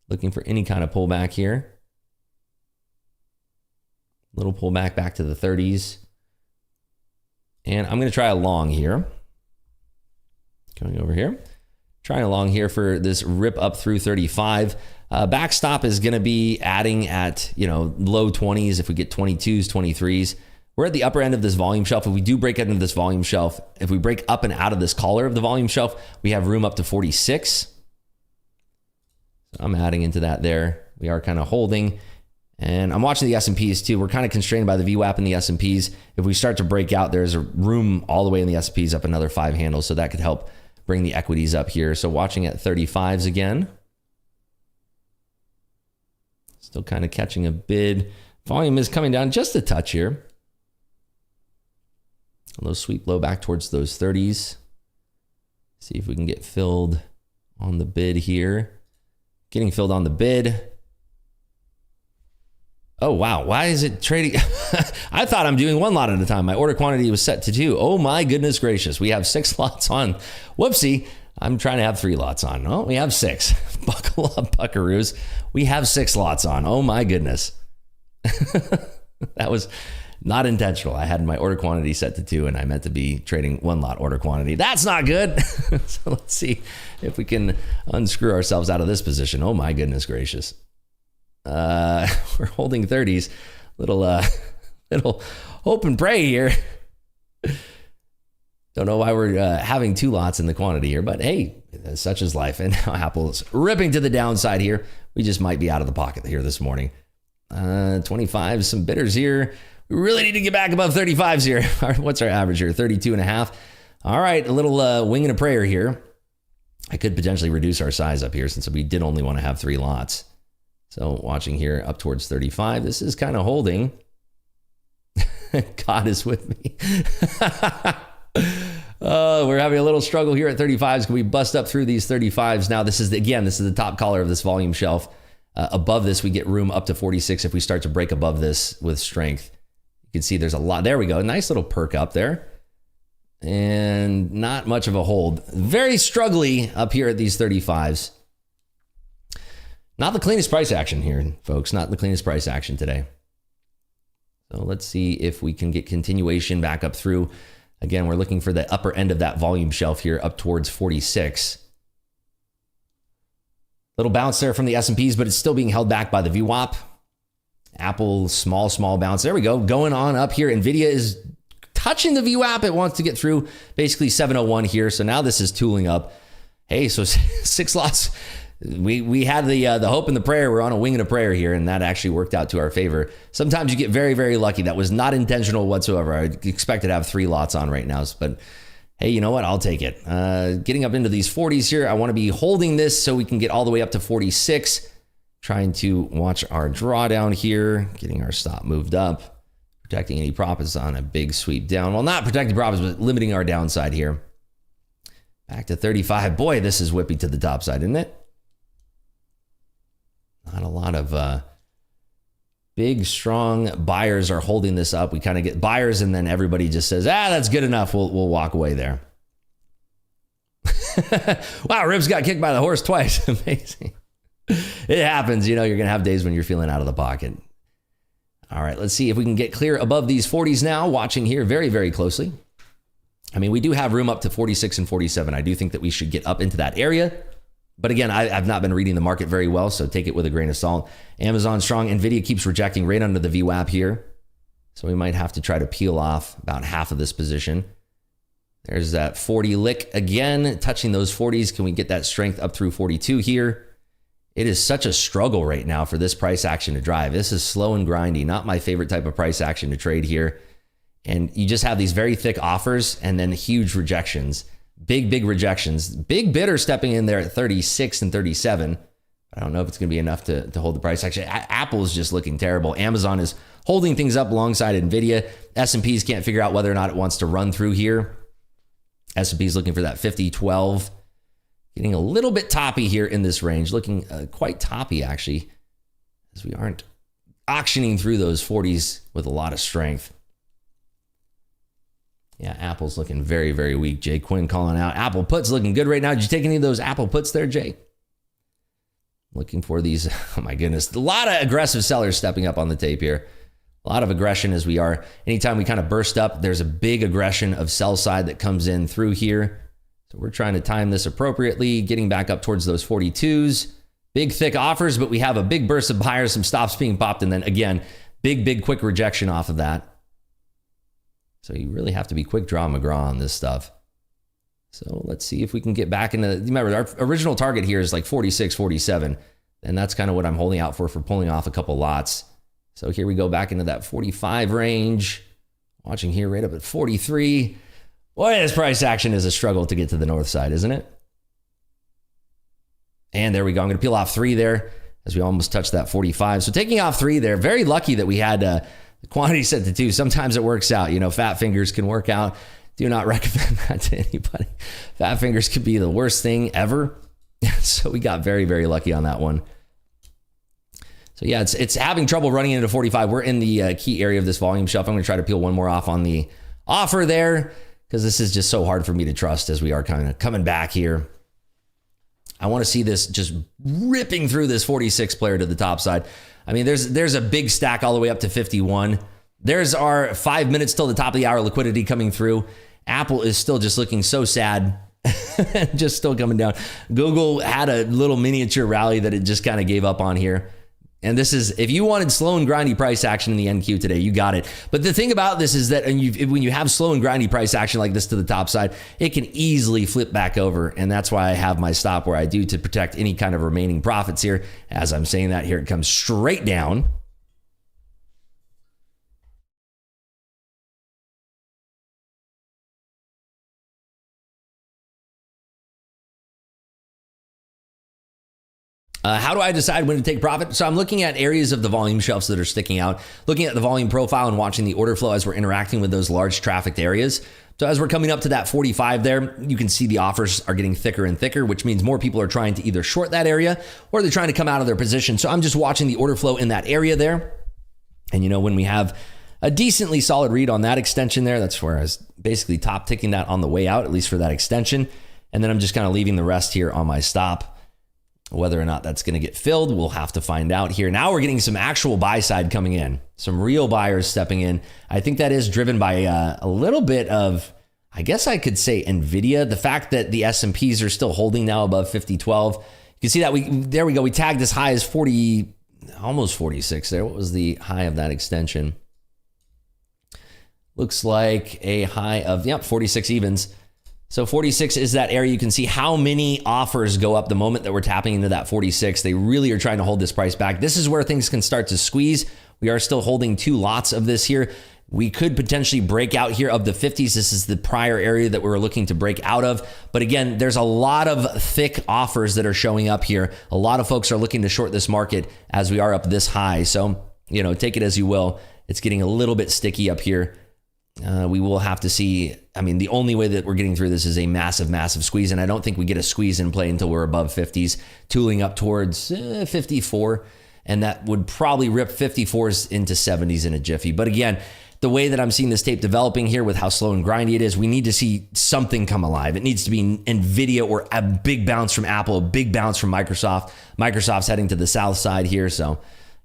Speaker 1: Looking for any kind of pullback here. Little pullback back to the 30s. And I'm going to try a long here. Going over here. Trying a long here for this rip up through 35. Backstop is going to be adding at, low 20s if we get 22s, 23s. We're at the upper end of this volume shelf. If we do break into this volume shelf, if we break up and out of this collar of the volume shelf, we have room up to 46. So I'm adding into that there. We are kind of holding. And I'm watching the S&Ps too. We're kind of constrained by the VWAP in the S&Ps. If we start to break out, there's a room all the way in the S&Ps up another 5 handles. So that could help bring the equities up here. So watching at 35s again. Still kind of catching a bid. Volume is coming down just a touch here. A little sweep low back towards those 30s. See if we can get filled on the bid here. Getting filled on the bid. Oh, wow. Why is it trading? I thought I'm doing 1 lot at a time. My order quantity was set to 2. Oh, my goodness gracious. We have 6 lots on. Whoopsie. I'm trying to have 3 lots on. Oh, we have 6. Buckle up, buckaroos. We have 6 lots on. Oh, my goodness. That was not intentional. I had my order quantity set to 2, and I meant to be trading 1 lot order quantity. That's not good. So let's see if we can unscrew ourselves out of this position. Oh, my goodness gracious. We're holding 30s. Little hope and pray here. Don't know why we're having 2 lots in the quantity here, but hey, such is life. And now Apple's ripping to the downside here. We just might be out of the pocket here this morning. 25, some bidders here. We really need to get back above 35s here. What's our average here? 32.5. All right, a little wing and a prayer here. I could potentially reduce our size up here since we did only want to have 3 lots. So watching here up towards 35. This is kind of holding. God is with me. We're having a little struggle here at 35s. Can we bust up through these 35s? Now, this is the top collar of this volume shelf. Above this, we get room up to 46 if we start to break above this with strength. You can see there's a lot. There we go. Nice little perk up there. And not much of a hold. Very struggly up here at these 35s. Not the cleanest price action here, folks. Not the cleanest price action today. So let's see if we can get continuation back up through. Again, we're looking for the upper end of that volume shelf here up towards 46. Little bounce there from the S&Ps, but it's still being held back by the VWAP. Apple, small bounce. There we go. Going on up here. NVIDIA is touching the VWAP. It wants to get through basically 701 here. So now this is tooling up. Hey, so 6 lots. We had the hope and the prayer. We're on a wing and a prayer here, and that actually worked out to our favor. Sometimes you get very, very lucky. That was not intentional whatsoever. I expected to have 3 lots on right now, but hey, you know what? I'll take it. Getting up into these 40s here. I want to be holding this so we can get all the way up to 46. Trying to watch our drawdown here, getting our stop moved up, protecting any profits on a big sweep down. Well, not protecting profits, but limiting our downside here. Back to 35. Boy, this is whippy to the top side, isn't it? Not a lot of big, strong buyers are holding this up. We kind of get buyers, and then everybody just says, that's good enough. We'll walk away there. Wow, Ribs got kicked by the horse twice. Amazing. It happens. You're going to have days when you're feeling out of the pocket. All right, let's see if we can get clear above these 40s now. Watching here very, very closely. I mean, we do have room up to 46 and 47. I do think that we should get up into that area. But again, I've not been reading the market very well, so take it with a grain of salt. Amazon strong. NVIDIA keeps rejecting right under the VWAP here. So we might have to try to peel off about half of this position. There's that 40 lick again, touching those 40s. Can we get that strength up through 42 here? It is such a struggle right now for this price action to drive. This is slow and grindy, not my favorite type of price action to trade here. And you just have these very thick offers and then huge rejections. Big rejections. Big bidder stepping in there at 36 and 37. I don't know if it's going to be enough to hold the price. Actually, Apple is just looking terrible. Amazon is holding things up alongside NVIDIA. S&Ps can't figure out whether or not it wants to run through here. S&P is looking for that 50-12. Getting a little bit toppy here in this range. Looking quite toppy, actually, as we aren't auctioning through those 40s with a lot of strength. Yeah, Apple's looking very, very weak. Jay Quinn calling out. Apple puts looking good right now. Did you take any of those Apple puts there, Jay? Looking for these. Oh, my goodness. A lot of aggressive sellers stepping up on the tape here. A lot of aggression as we are. Anytime we kind of burst up, there's a big aggression of sell side that comes in through here. So we're trying to time this appropriately, getting back up towards those 42s. Big, thick offers, but we have a big burst of buyers, some stops being popped, and then, again, big, quick rejection off of that. So you really have to be quick draw McGraw on this stuff. So let's see if we can get back into, remember, our original target here is like 46, 47. And that's kind of what I'm holding out for pulling off a couple lots. So here we go back into that 45 range. Watching here right up at 43. Boy, this price action is a struggle to get to the north side, isn't it? And there we go. I'm going to peel off 3 there as we almost touched that 45. So taking off 3 there. Very lucky that we had The quantity set to 2. Sometimes it works out. Fat fingers can work out. Do not recommend that to anybody. Fat fingers could be the worst thing ever. So we got very, very lucky on that one. So yeah, it's having trouble running into 45. We're in the key area of this volume shelf. I'm going to try to peel one more off on the offer there because this is just so hard for me to trust as we are kind of coming back here. I want to see this just ripping through this 46 player to the top side. I mean, there's a big stack all the way up to 51. There's our 5 minutes till the top of the hour liquidity coming through. Apple is still just looking so sad. Just still coming down. Google had a little miniature rally that it just kind of gave up on here. And this is, if you wanted slow and grindy price action in the NQ today, you got it. But the thing about this is that when you have slow and grindy price action like this to the top side, it can easily flip back over. And that's why I have my stop where I do to protect any kind of remaining profits here. As I'm saying that here, it comes straight down. How do I decide when to take profit? So I'm looking at areas of the volume shelves that are sticking out, looking at the volume profile and watching the order flow as we're interacting with those large trafficked areas. So as we're coming up to that 45 there, you can see the offers are getting thicker and thicker, which means more people are trying to either short that area or they're trying to come out of their position. So I'm just watching the order flow in that area there. And when we have a decently solid read on that extension there, that's where I was basically top ticking that on the way out, at least for that extension. And then I'm just kind of leaving the rest here on my stop. Whether or not that's going to get filled, we'll have to find out here. Now we're getting some actual buy side coming in, some real buyers stepping in. I think that is driven by a little bit of, I guess I could say, NVIDIA. The fact that the S&Ps are still holding now above 5012. You can see that there we go. We tagged as high as 40, almost 46 there. What was the high of that extension? Looks like a high of, 46 evens. So 46 is that area. You can see how many offers go up the moment that we're tapping into that 46. They really are trying to hold this price back. This is where things can start to squeeze. We are still holding 2 lots of this here. We could potentially break out here of the 50s. This is the prior area that we were looking to break out of. But again, there's a lot of thick offers that are showing up here. A lot of folks are looking to short this market as we are up this high. So, take it as you will. It's getting a little bit sticky up here. We will have to see. I mean, the only way that we're getting through this is a massive, massive squeeze. And I don't think we get a squeeze in play until we're above 50s, tooling up towards 54. And that would probably rip 54s into 70s in a jiffy. But again, the way that I'm seeing this tape developing here with how slow and grindy it is, we need to see something come alive. It needs to be NVIDIA or a big bounce from Apple, a big bounce from Microsoft. Microsoft's heading to the south side here. So,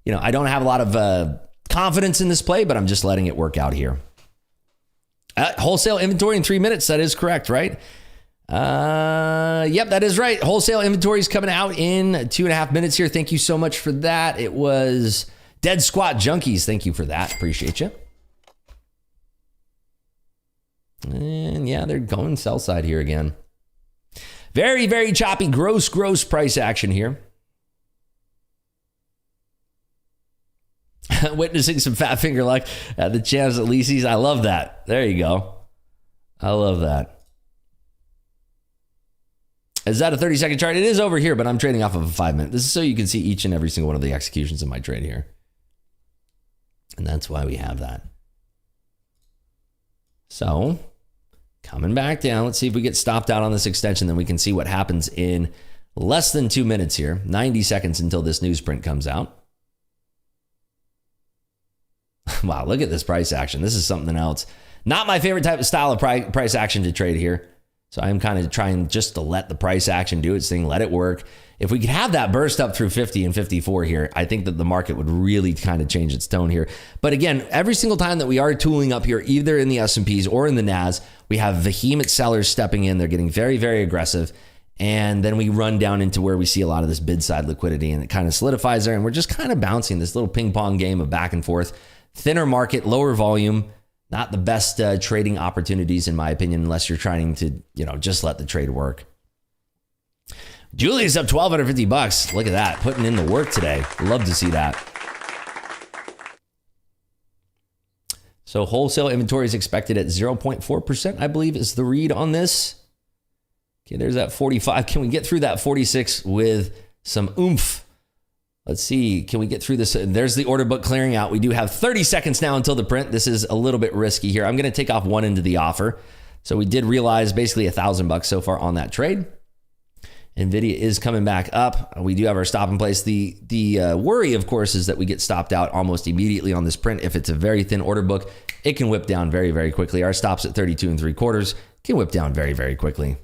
Speaker 1: I don't have a lot of confidence in this play, but I'm just letting it work out here. Wholesale inventory in 3 minutes. That is correct, right? Yep, that is right. Wholesale inventory is coming out in 2.5 minutes here. Thank you so much for that. It was Dead Squat Junkies. Thank you for that. Appreciate you. And yeah, they're going sell side here again. Very, very choppy, gross price action here. Witnessing some fat finger luck at the chance at Lisi's. I love that. There you go. I love that. Is that a 30-second chart? It is over here, but I'm trading off of a 5 minute. This is so you can see each and every single one of the executions in my trade here. And that's why we have that. So, coming back down. Let's see if we get stopped out on this extension. Then we can see what happens in less than 2 minutes here. 90 seconds until this newsprint comes out. Wow, look at this price action. This is something else. Not my favorite type of style of price action to trade here. So I'm kind of trying just to let the price action do its thing, let it work. If we could have that burst up through 50 and 54 here, I think that the market would really kind of change its tone here. But again, every single time that we are tooling up here, either in the S&Ps or in the NAS, we have vehement sellers stepping in. They're getting very, very aggressive. And then we run down into where we see a lot of this bid side liquidity, and it kind of solidifies there. And we're just kind of bouncing this little ping pong game of back and forth. Thinner market, lower volume, not the best trading opportunities in my opinion, unless you're trying to, just let the trade work. Julia's up $1,250. Look at that, putting in the work today. Love to see that. So wholesale inventory is expected at 0.4%, I believe is the read on this. Okay, there's that 45. Can we get through that 46 with some oomph? Let's see. Can we get through this? There's the order book clearing out. We do have 30 seconds now until the print. This is a little bit risky here. I'm going to take off one into the offer. So we did realize basically $1,000 so far on that trade. NVIDIA is coming back up. We do have our stop in place. The worry, of course, is that we get stopped out almost immediately on this print. If it's a very thin order book, it can whip down very, very quickly. Our stops at 32 3/4 can whip down very, very quickly.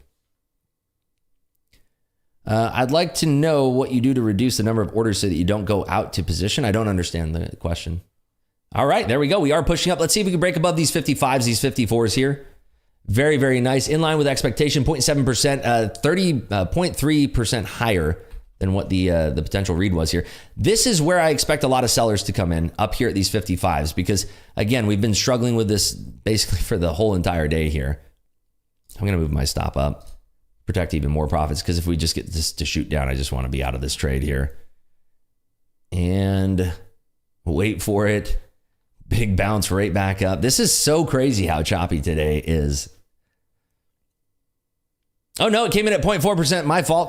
Speaker 1: I'd like to know what you do to reduce the number of orders so that you don't go out to position. I don't understand the question. All right, there we go. We are pushing up. Let's see if we can break above these 55s, these 54s here. Very, very nice. In line with expectation, 0.7%, 30.3% higher than what the potential read was here. This is where I expect a lot of sellers to come in up here at these 55s because, again, we've been struggling with this basically for the whole entire day here. I'm going to move my stop up, protect even more profits because if we just get this to shoot down, I just want to be out of this trade here. And wait for it. Big bounce right back up. This is so crazy how choppy today is. Oh, no, it came in at 0.4%. My fault.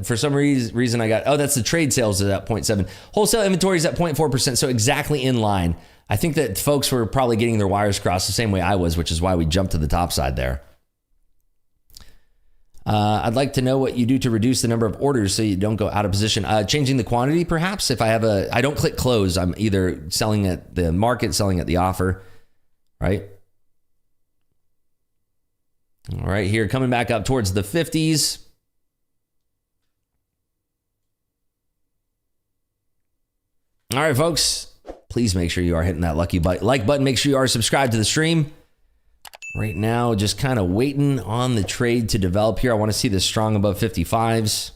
Speaker 1: For some reason, I got, that's the trade sales is at 0.7. Wholesale inventory is at 0.4%, so exactly in line. I think that folks were probably getting their wires crossed the same way I was, which is why we jumped to the top side there. I'd like to know what you do to reduce the number of orders so you don't go out of position. Changing the quantity, perhaps. If I don't click close, I'm either selling at the market, selling at the offer, right? All right, here coming back up towards the 50s. All right, folks, please make sure you are hitting that lucky like button. Make sure you are subscribed to the stream. Right now, just kind of waiting on the trade to develop here. I want to see this strong above 55s.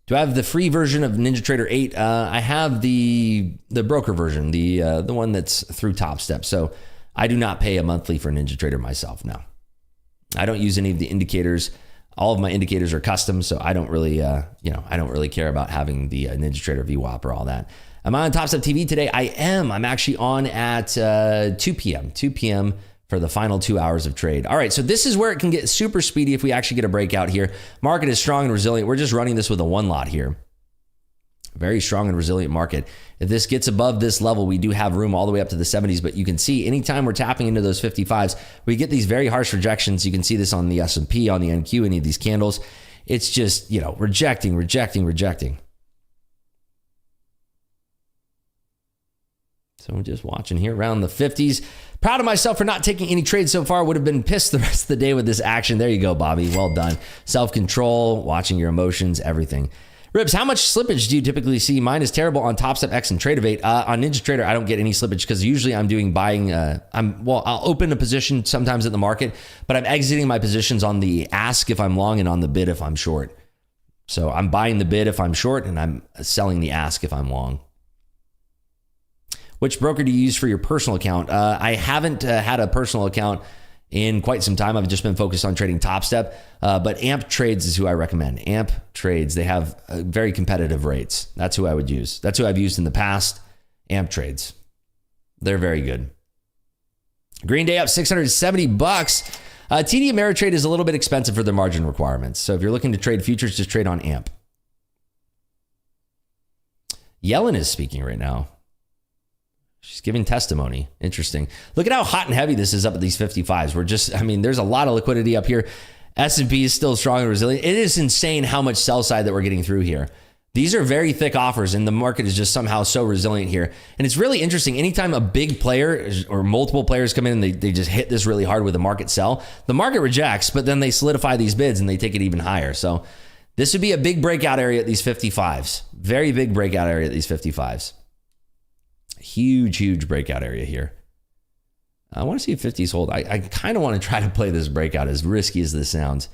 Speaker 1: Do I have the free version of NinjaTrader 8? I have the broker version, the one that's through Top Step. So I do not pay a monthly for NinjaTrader myself now. I don't use any of the indicators. All of my indicators are custom, so I don't really, I don't really care about having the NinjaTrader VWAP or all that. Am I on Top Step TV today? I am. I'm actually on at 2 p.m. 2 p.m. for the final 2 hours of trade. All right, so this is where it can get super speedy if we actually get a breakout here. Market is strong and resilient. We're just running this with a one lot here. Very strong and resilient market. If this gets above this level, we do have room all the way up to the 70s, but you can see anytime we're tapping into those 55s, we get these very harsh rejections. You can see this on the S&P, on the NQ, any of these candles. It's just, rejecting. So I'm just watching here around the 50s. Proud of myself for not taking any trades so far. Would have been pissed the rest of the day with this action. There you go, Bobby. Well done. Self-control, watching your emotions, everything. Ribs, how much slippage do you typically see? Mine is terrible on Top Step X and Tradeovate. On NinjaTrader, I don't get any slippage because usually I'm doing buying. I'll open a position sometimes at the market, but I'm exiting my positions on the ask if I'm long and on the bid if I'm short. So I'm buying the bid if I'm short and I'm selling the ask if I'm long. Which broker do you use for your personal account? I haven't had a personal account in quite some time. I've just been focused on trading Top Step, but AMP Trades is who I recommend. AMP Trades, they have very competitive rates. That's who I would use. That's who I've used in the past. AMP Trades. They're very good. Green Day up $670. TD Ameritrade is a little bit expensive for their margin requirements. So if you're looking to trade futures, just trade on AMP. Yellen is speaking right now. She's giving testimony. Interesting. Look at how hot and heavy this is up at these 55s. There's a lot of liquidity up here. S&P is still strong and resilient. It is insane how much sell side that we're getting through here. These are very thick offers and the market is just somehow so resilient here. And it's really interesting. Anytime a big player or multiple players come in and they just hit this really hard with a market sell, the market rejects, but then they solidify these bids and they take it even higher. So this would be a big breakout area at these 55s. Very big breakout area at these 55s. Huge breakout area here. I want to see if 50s hold. I kind of want to try to play this breakout as risky as this sounds.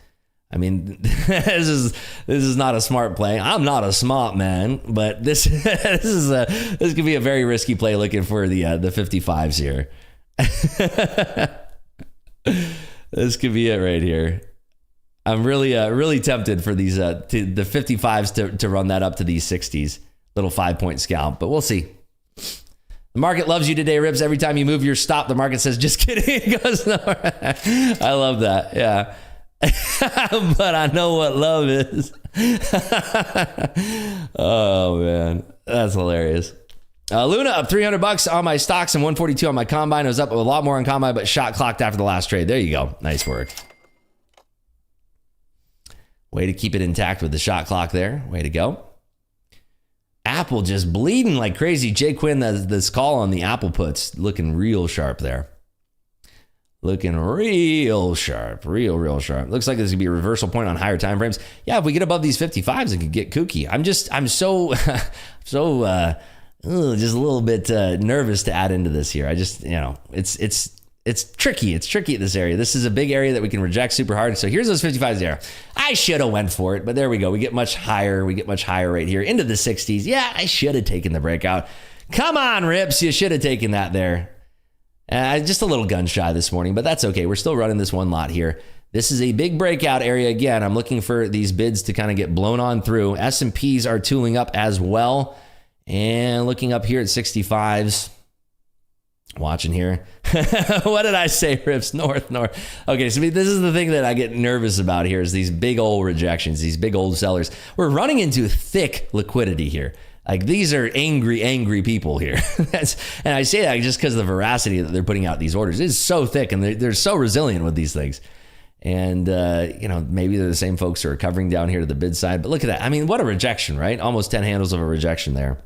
Speaker 1: This is not a smart play. I'm not a smart man, but this could be a very risky play looking for the 55s here. This could be it right here. I'm really tempted for these the 55s to run that up to these 60s. Little 5-point scalp, but we'll see. The market loves you today, Ribs. Every time you move your stop, the market says, just kidding. It goes nowhere. I love that. Yeah. But I know what love is. Oh man, that's hilarious. Luna up $300 on my stocks and 142 on my combine. It was up a lot more on combine, but shot clocked after the last trade. There you go. Nice work. Way to keep it intact with the shot clock there. Way to go. Apple just bleeding like crazy. Jay Quinn, this call on the Apple puts looking real sharp there. Looking real sharp. Real sharp. Looks like there's going to be a reversal point on higher time frames. Yeah, if we get above these 55s, it could get kooky. I'm so just a little bit nervous to add into this here. I just, it's tricky. It's tricky at this area. This is a big area that we can reject super hard. So here's those 55s there. I should have went for it, but there we go. We get much higher. We get much higher right here into the 60s. Yeah, I should have taken the breakout. Come on, Rips. You should have taken that there. Just a little gun shy this morning, but that's okay. We're still running this one lot here. This is a big breakout area. Again, I'm looking for these bids to kind of get blown on through. S&Ps are tooling up as well. And looking up here at 65s. Watching here. What did I say, Rips? North. Okay, so this is the thing that I get nervous about here is these big old rejections, these big old sellers. We're running into thick liquidity here. Like these are angry people here. And I say that just because of the veracity that they're putting out these orders. It's so thick and they're so resilient with these things. And, maybe they're the same folks who are covering down here to the bid side. But look at that. I mean, what a rejection, right? Almost 10 handles of a rejection there.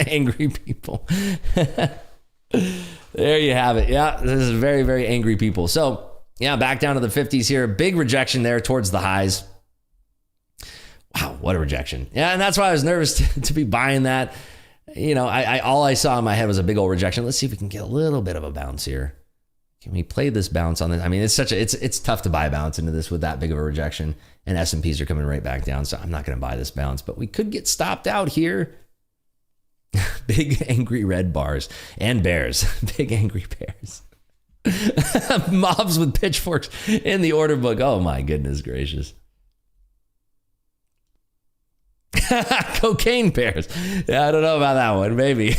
Speaker 1: Angry people. There you have it. Yeah, this is very, very angry people. So, yeah, back down to the 50s here. Big rejection there towards the highs. Wow, what a rejection. Yeah, and that's why I was nervous to be buying that. All I saw in my head was a big old rejection. Let's see if we can get a little bit of a bounce here. Can we play this bounce on this? I mean, it's tough to buy a bounce into this with that big of a rejection, and S&Ps are coming right back down, so I'm not going to buy this bounce, but we could get stopped out here. Big angry red bars and bears. Big angry bears. Mobs with pitchforks in the order book. Oh my goodness gracious. Cocaine bears. Yeah, I don't know about that one. Maybe.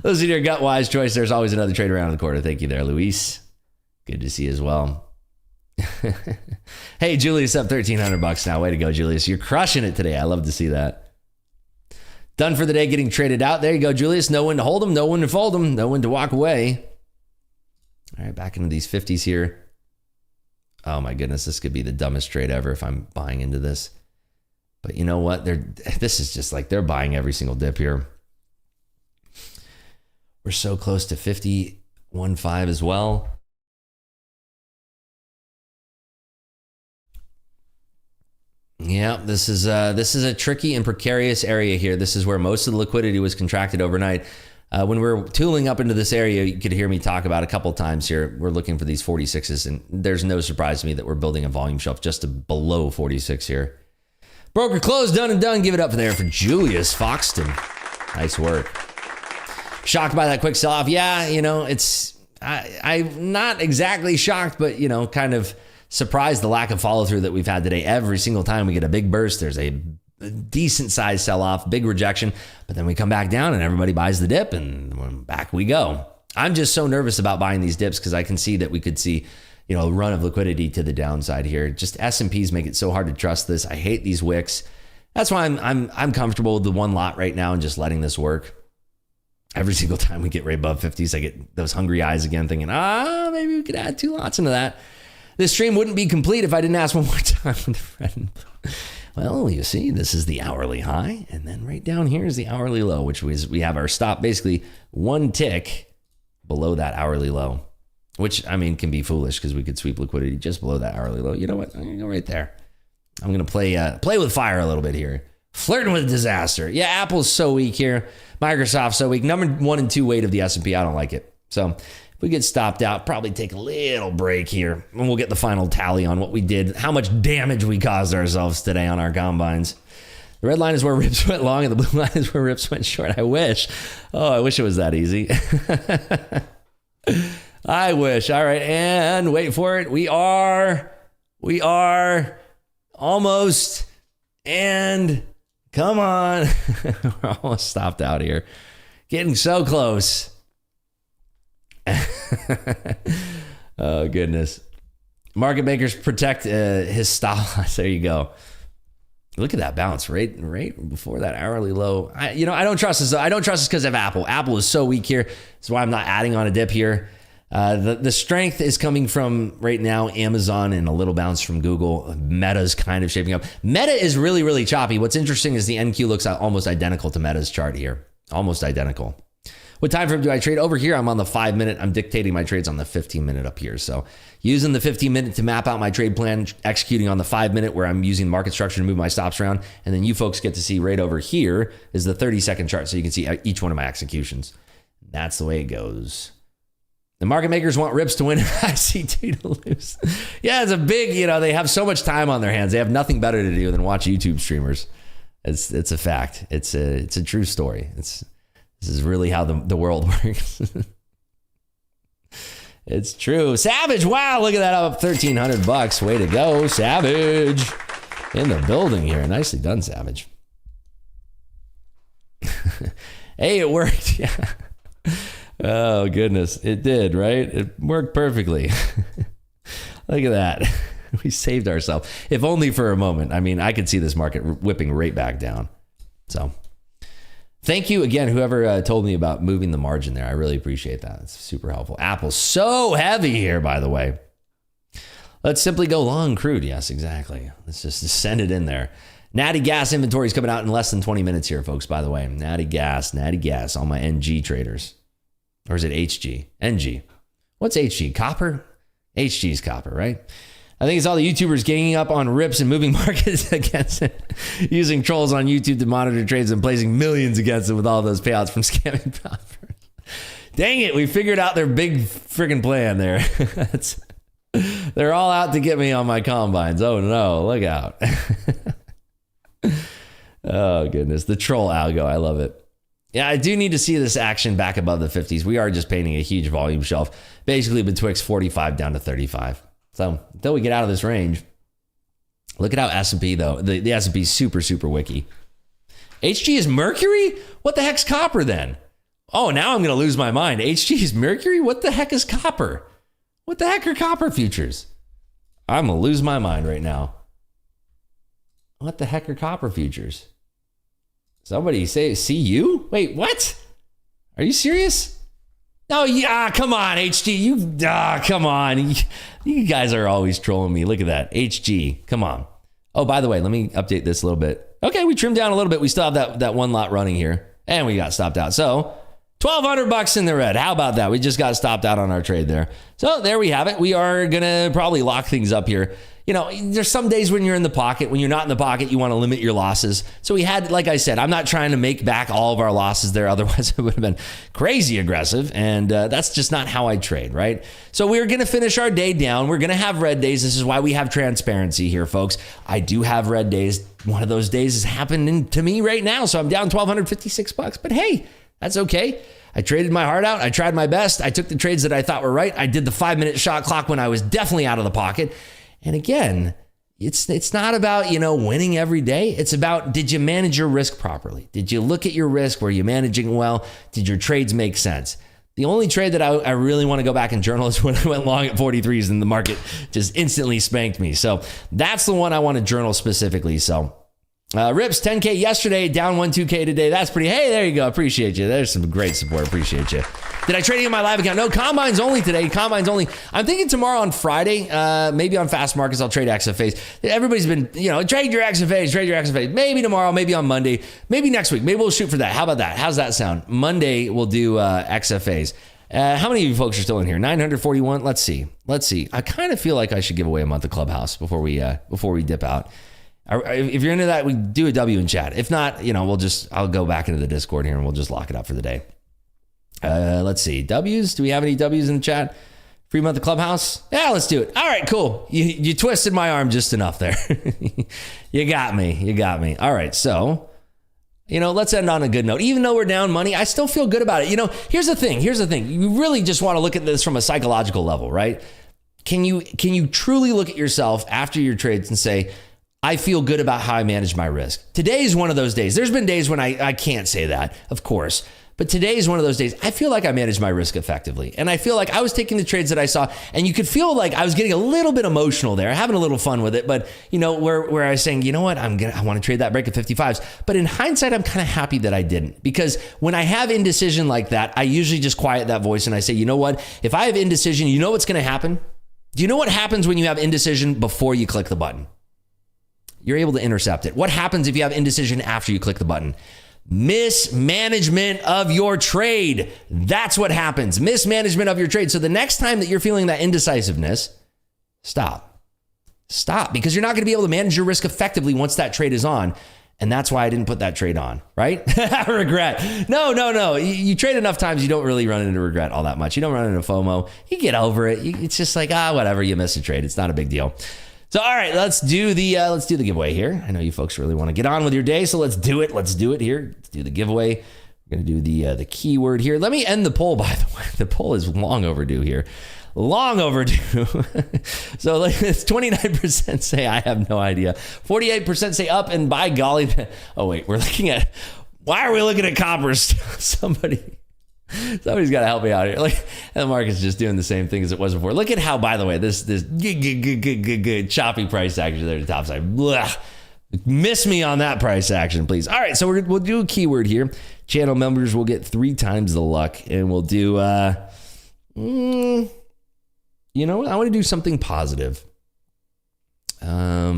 Speaker 1: Listen to your gut-wise choice. There's always another trade around the corner. Thank you there, Luis. Good to see you as well. Hey, Julius up $1,300 now. Way to go, Julius. You're crushing it today. I love to see that. Done for the day getting traded out. There you go, Julius. No one to hold them, no one to fold them, no one to walk away. All right, back into these 50s here. Oh my goodness, this could be the dumbest trade ever if I'm buying into this. But you know what? This is just like they're buying every single dip here. We're so close to 51.5 as well. Yeah, this is a tricky and precarious area here. This is where most of the liquidity was contracted overnight. When we're tooling up into this area, you could hear me talk about a couple times here. We're looking for these 46s, and there's no surprise to me that we're building a volume shelf just to below 46 here. Broker closed, done and done. Give it up there for Julius Foxton. Nice work. Shocked by that quick sell-off. Yeah, I'm not exactly shocked, but, kind of surprised the lack of follow-through that we've had today. Every single time we get a big burst, there's a decent size sell-off, big rejection, but then we come back down and everybody buys the dip and back we go. I'm just so nervous about buying these dips because I can see that we could see, a run of liquidity to the downside here. Just S&Ps make it so hard to trust this. I hate these wicks. That's why I'm comfortable with the one lot right now and just letting this work. Every single time we get right above 50s, I get those hungry eyes again thinking, maybe we could add 2 lots into that. This stream wouldn't be complete if I didn't ask one more time with a friend. Well, you see, this is the hourly high, and then right down here is the hourly low, which was we have our stop basically one tick below that hourly low, which, can be foolish because we could sweep liquidity just below that hourly low. You know what? I'm going to go right there. I'm going to play with fire a little bit here. Flirting with disaster. Yeah, Apple's so weak here. Microsoft's so weak. Number 1 and 2 weight of the S&P, I don't like it. So if we get stopped out, probably take a little break here, and we'll get the final tally on what we did, how much damage we caused ourselves today on our combines. The red line is where rips went long, and the blue line is where rips went short. I wish it was that easy. I wish. All right, and wait for it. We are almost, and come on. We're almost stopped out here. Getting so close. Oh, goodness. Market makers protect his stop loss. There you go. Look at that bounce right before that hourly low. I don't trust this. I don't trust this because of Apple. Apple is so weak here. That's why I'm not adding on a dip here. The strength is coming from right now Amazon and a little bounce from Google. Meta's kind of shaping up. Meta is really, really choppy. What's interesting is the NQ looks almost identical to Meta's chart here. Almost identical. What time frame do I trade? Over here, I'm on the 5 minute. I'm dictating my trades on the 15 minute up here. So using the 15 minute to map out my trade plan, executing on the 5 minute where I'm using market structure to move my stops around. And then you folks get to see right over here is the 30-second chart. So you can see each one of my executions. That's the way it goes. The market makers want rips to win. I see two to lose. Yeah, it's a big, they have so much time on their hands. They have nothing better to do than watch YouTube streamers. It's a fact. It's a true story. This is really how the world works. It's true. Savage, wow, look at that, up $1,300. Way to go, Savage. In the building here. Nicely done, Savage. Hey, it worked. Yeah. Oh, goodness. It did, right? It worked perfectly. Look at that. We saved ourselves. If only for a moment. I mean, I could see this market whipping right back down. So thank you again, whoever told me about moving the margin there. I really appreciate that. It's super helpful. Apple's so heavy here, by the way. Let's simply go long crude. Yes, exactly. Let's just send it in there. Natty gas inventory is coming out in less than 20 minutes here, folks, by the way. Natty gas, all my NG traders. Or is it HG? NG. What's HG? Copper? HG is copper, right? I think it's all the YouTubers ganging up on rips and moving markets against it, using trolls on YouTube to monitor trades and placing millions against it with all those payouts from scamming platforms. Dang it, we figured out their big freaking plan there. They're all out to get me on my combines. Oh no, look out. Oh goodness, the troll algo, I love it. Yeah, I do need to see this action back above the 50s. We are just painting a huge volume shelf, basically betwixt 45 down to 35. So until we get out of this range, look at how S&P though. The S&P is super, super wicky. HG is mercury? What the heck's copper then? Oh, now I'm going to lose my mind. HG is mercury? What the heck is copper? What the heck are copper futures? I'm going to lose my mind right now. What the heck are copper futures? Somebody say, see you? Wait, what? Are you serious? No, yeah, come on, HG. Come on. You guys are always trolling me. Look at that. HG, come on. Oh, by the way, let me update this a little bit. Okay, we trimmed down a little bit. We still have that one lot running here. And we got stopped out. So $1,200 in the red. How about that? We just got stopped out on our trade there. So there we have it. We are going to probably lock things up here. There's some days when you're in the pocket. When you're not in the pocket, you want to limit your losses. So we had, like I said, I'm not trying to make back all of our losses there. Otherwise, it would have been crazy aggressive. And that's just not how I trade, right? So we're going to finish our day down. We're going to have red days. This is why we have transparency here, folks. I do have red days. One of those days is happening to me right now. So I'm down $1,256. But hey, that's okay. I traded my heart out. I tried my best. I took the trades that I thought were right. I did the 5-minute shot clock when I was definitely out of the pocket. And again, it's not about, winning every day. It's about, did you manage your risk properly? Did you look at your risk? Were you managing well? Did your trades make sense? The only trade that I really want to go back and journal is when I went long at 43s and the market just instantly spanked me. So that's the one I want to journal specifically. So Rips, 10K yesterday, down 2K today. That's pretty. Hey, there you go. Appreciate you. There's some great support. Appreciate you. Did I trade in my live account? No, combines only today. Combines only. I'm thinking tomorrow on Friday, maybe on fast markets, I'll trade XFAs. Everybody's been, trade your XFAs. Maybe tomorrow, maybe on Monday, maybe next week. Maybe we'll shoot for that. How about that? How's that sound? Monday, we'll do XFAs. How many of you folks are still in here? 941. Let's see. I kind of feel like I should give away a month of Clubhouse before we dip out. If you're into that, we do a W in chat. If not, I'll go back into the Discord here and we'll just lock it up for the day. Let's see. W's. Do we have any W's in the chat? Free month of Clubhouse? Yeah, let's do it. All right, cool. You twisted my arm just enough there. You got me. All right, so, let's end on a good note. Even though we're down money, I still feel good about it. Here's the thing. You really just want to look at this from a psychological level, right? Can you truly look at yourself after your trades and say, I feel good about how I manage my risk? Today's one of those days. There's been days when I can't say that, of course. But today is one of those days. I feel like I managed my risk effectively. And I feel like I was taking the trades that I saw, and you could feel like I was getting a little bit emotional there, having a little fun with it. But, you know, where I was saying, you know what, I want to trade that break at 55s. But in hindsight, I'm kind of happy that I didn't, because when I have indecision like that, I usually just quiet that voice and I say, you know what, if I have indecision, you know what's going to happen? Do you know what happens when you have indecision before you click the button? You're able to intercept it. What happens if you have indecision after you click the button? Mismanagement of your trade. That's what happens. Mismanagement of your trade. So the next time that you're feeling that indecisiveness, stop. Stop, because you're not going to be able to manage your risk effectively once that trade is on. And that's why I didn't put that trade on, right? Regret. No. You trade enough times, you don't really run into regret all that much. You don't run into FOMO. You get over it. It's just like, whatever, you missed a trade. It's not a big deal. So, all right, let's do the giveaway here. I know you folks really want to get on with your day, so let's do it. Let's do it here. Let's do the giveaway. We're going to do the keyword here. Let me end the poll, by the way. The poll is long overdue here. Long overdue. So it's 29% say I have no idea. 48% say up, and by golly. Oh, wait, why are we looking at coppers? Somebody's got to help me out here. Like, the market's just doing the same thing as it was before. Look at how, by the way, this good choppy price action there at the top side. Blah. Miss me on that price action, please. All right, so we'll do a keyword here. Channel members will get 3 times the luck, and we'll do, you know what? I want to do something positive. Let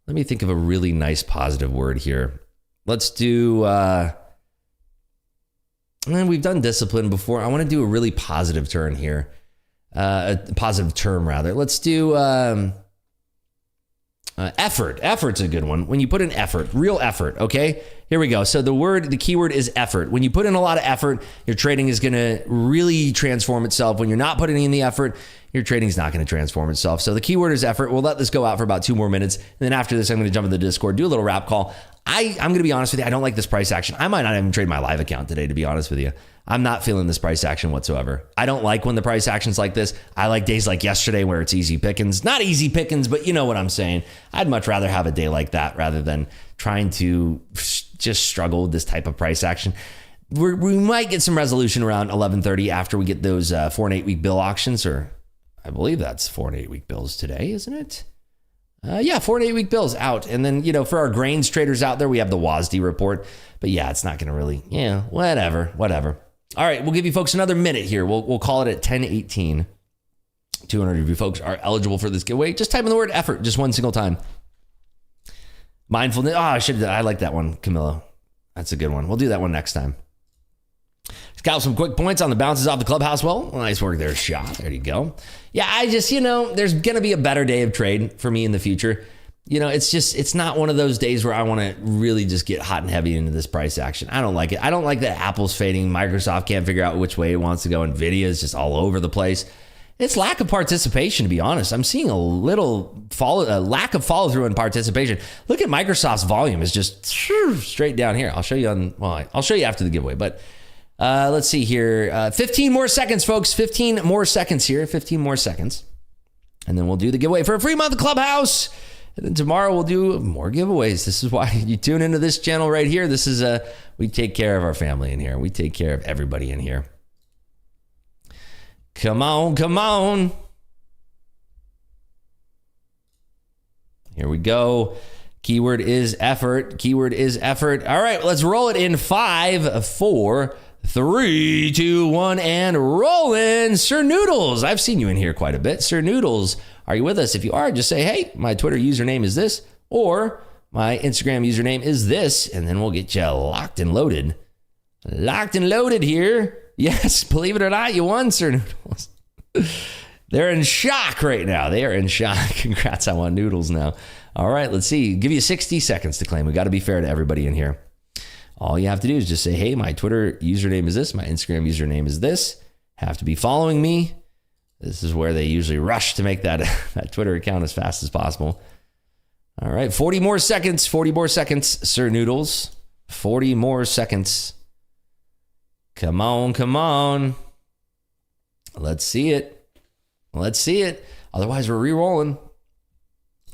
Speaker 1: me think of a really nice positive word here. Let's do... And we've done discipline before. I want to do a really positive turn here. A positive term, rather. Let's do effort. Effort's a good one. When you put in effort, real effort, okay? Here we go. So the keyword is effort. When you put in a lot of effort, your trading is going to really transform itself. When you're not putting in the effort, your trading is not going to transform itself. So the keyword is effort. We'll let this go out for about 2 more minutes. And then after this, I'm going to jump in the Discord, do a little wrap call. I'm going to be honest with you. I don't like this price action. I might not even trade my live account today, to be honest with you. I'm not feeling this price action whatsoever. I don't like when the price action's like this. I like days like yesterday where it's easy pickings. Not easy pickings, but you know what I'm saying. I'd much rather have a day like that rather than trying to just struggle with this type of price action. We might get some resolution around 11:30 after we get those 4 and 8 week bill auctions, or I believe that's 4 and 8 week bills today, isn't it? 4 and 8 week bills out. And then, for our grains traders out there, we have the WASD report. But yeah, it's not going to really, whatever. All right, we'll give you folks another minute here. We'll call it at 10:18. 200 of you folks are eligible for this giveaway. Just type in the word effort just one single time. Mindfulness. I like that one, Camilla. That's a good one. We'll do that one next time. Got some quick points on the bounces off the Clubhouse. Well, nice work there, Shaw. There you go. Yeah, I just, there's going to be a better day of trade for me in the future. It's not one of those days where I want to really just get hot and heavy into this price action. I don't like it. I don't like that Apple's fading. Microsoft can't figure out which way it wants to go. Nvidia is just all over the place. It's lack of participation, to be honest. I'm seeing a lack of follow through and participation. Look at Microsoft's volume is just straight down here. I'll show you I'll show you after the giveaway, but let's see here. 15 more seconds, folks. 15 more seconds here. 15 more seconds. And then we'll do the giveaway for a free month of Clubhouse. And then tomorrow we'll do more giveaways. This is why you tune into this channel right here. This is we take care of our family in here. We take care of everybody in here. Come on. Here we go. Keyword is effort. All right, let's roll it in 5, 4, 3, 2, 1, and rolling. Sir Noodles, I've seen you in here quite a bit. Sir Noodles, are you with us? If you are, just say, hey, my Twitter username is this, or my Instagram username is this, and then we'll get you locked and loaded. Locked and loaded here. Yes, believe it or not, you won, Sir Noodles. They're in shock right now. They are in shock. Congrats, I want noodles now. All right, let's see. Give you 60 seconds to claim. We got to be fair to everybody in here. All you have to do is just say, hey, my Twitter username is this. My Instagram username is this. Have to be following me. This is where they usually rush to make that Twitter account as fast as possible. All right, 40 more seconds. 40 more seconds, Sir Noodles. 40 more seconds. Come on. Let's see it. Otherwise, we're re-rolling.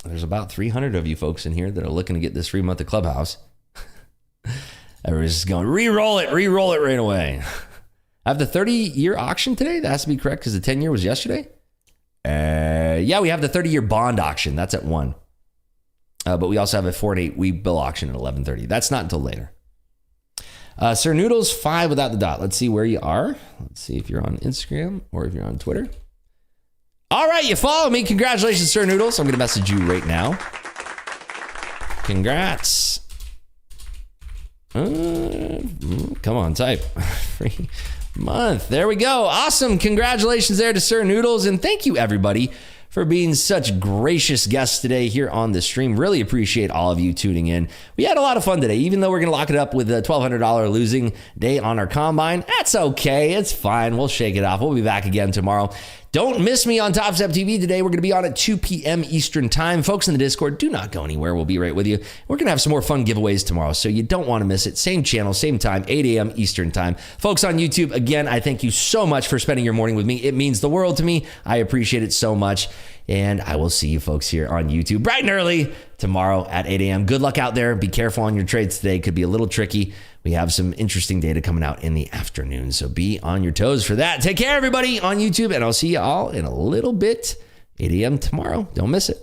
Speaker 1: There's about 300 of you folks in here that are looking to get this free month of Clubhouse. Everybody's just going, re-roll it right away. I have the 30-year auction today. That has to be correct because the 10-year was yesterday. Yeah, we have the 30-year bond auction. That's at 1. But we also have a 4 and 8 week bill auction at 11:30. That's not until later. Sir Noodles 5 without the dot. Let's see where you are. Let's see if you're on Instagram or if you're on Twitter. All right, you follow me. Congratulations, Sir Noodles. I'm going to message you right now. Congrats. Come on, type. Free month. There we go. Awesome. Congratulations there to Sir Noodles. And thank you, everybody, for being such gracious guests today here on the stream. Really appreciate all of you tuning in. We had a lot of fun today, even though we're going to lock it up with a $1,200 losing day on our combine. That's okay. It's fine. We'll shake it off. We'll be back again tomorrow. Don't miss me on Top Step TV today. We're going to be on at 2 p.m. Eastern time. Folks in the Discord, do not go anywhere. We'll be right with you. We're going to have some more fun giveaways tomorrow, so you don't want to miss it. Same channel, same time, 8 a.m. Eastern time. Folks on YouTube, again, I thank you so much for spending your morning with me. It means the world to me. I appreciate it so much. And I will see you folks here on YouTube bright and early tomorrow at 8 a.m. Good luck out there. Be careful on your trades today. Could be a little tricky. We have some interesting data coming out in the afternoon, so be on your toes for that. Take care, everybody, on YouTube, and I'll see you all in a little bit, 8 a.m. tomorrow. Don't miss it.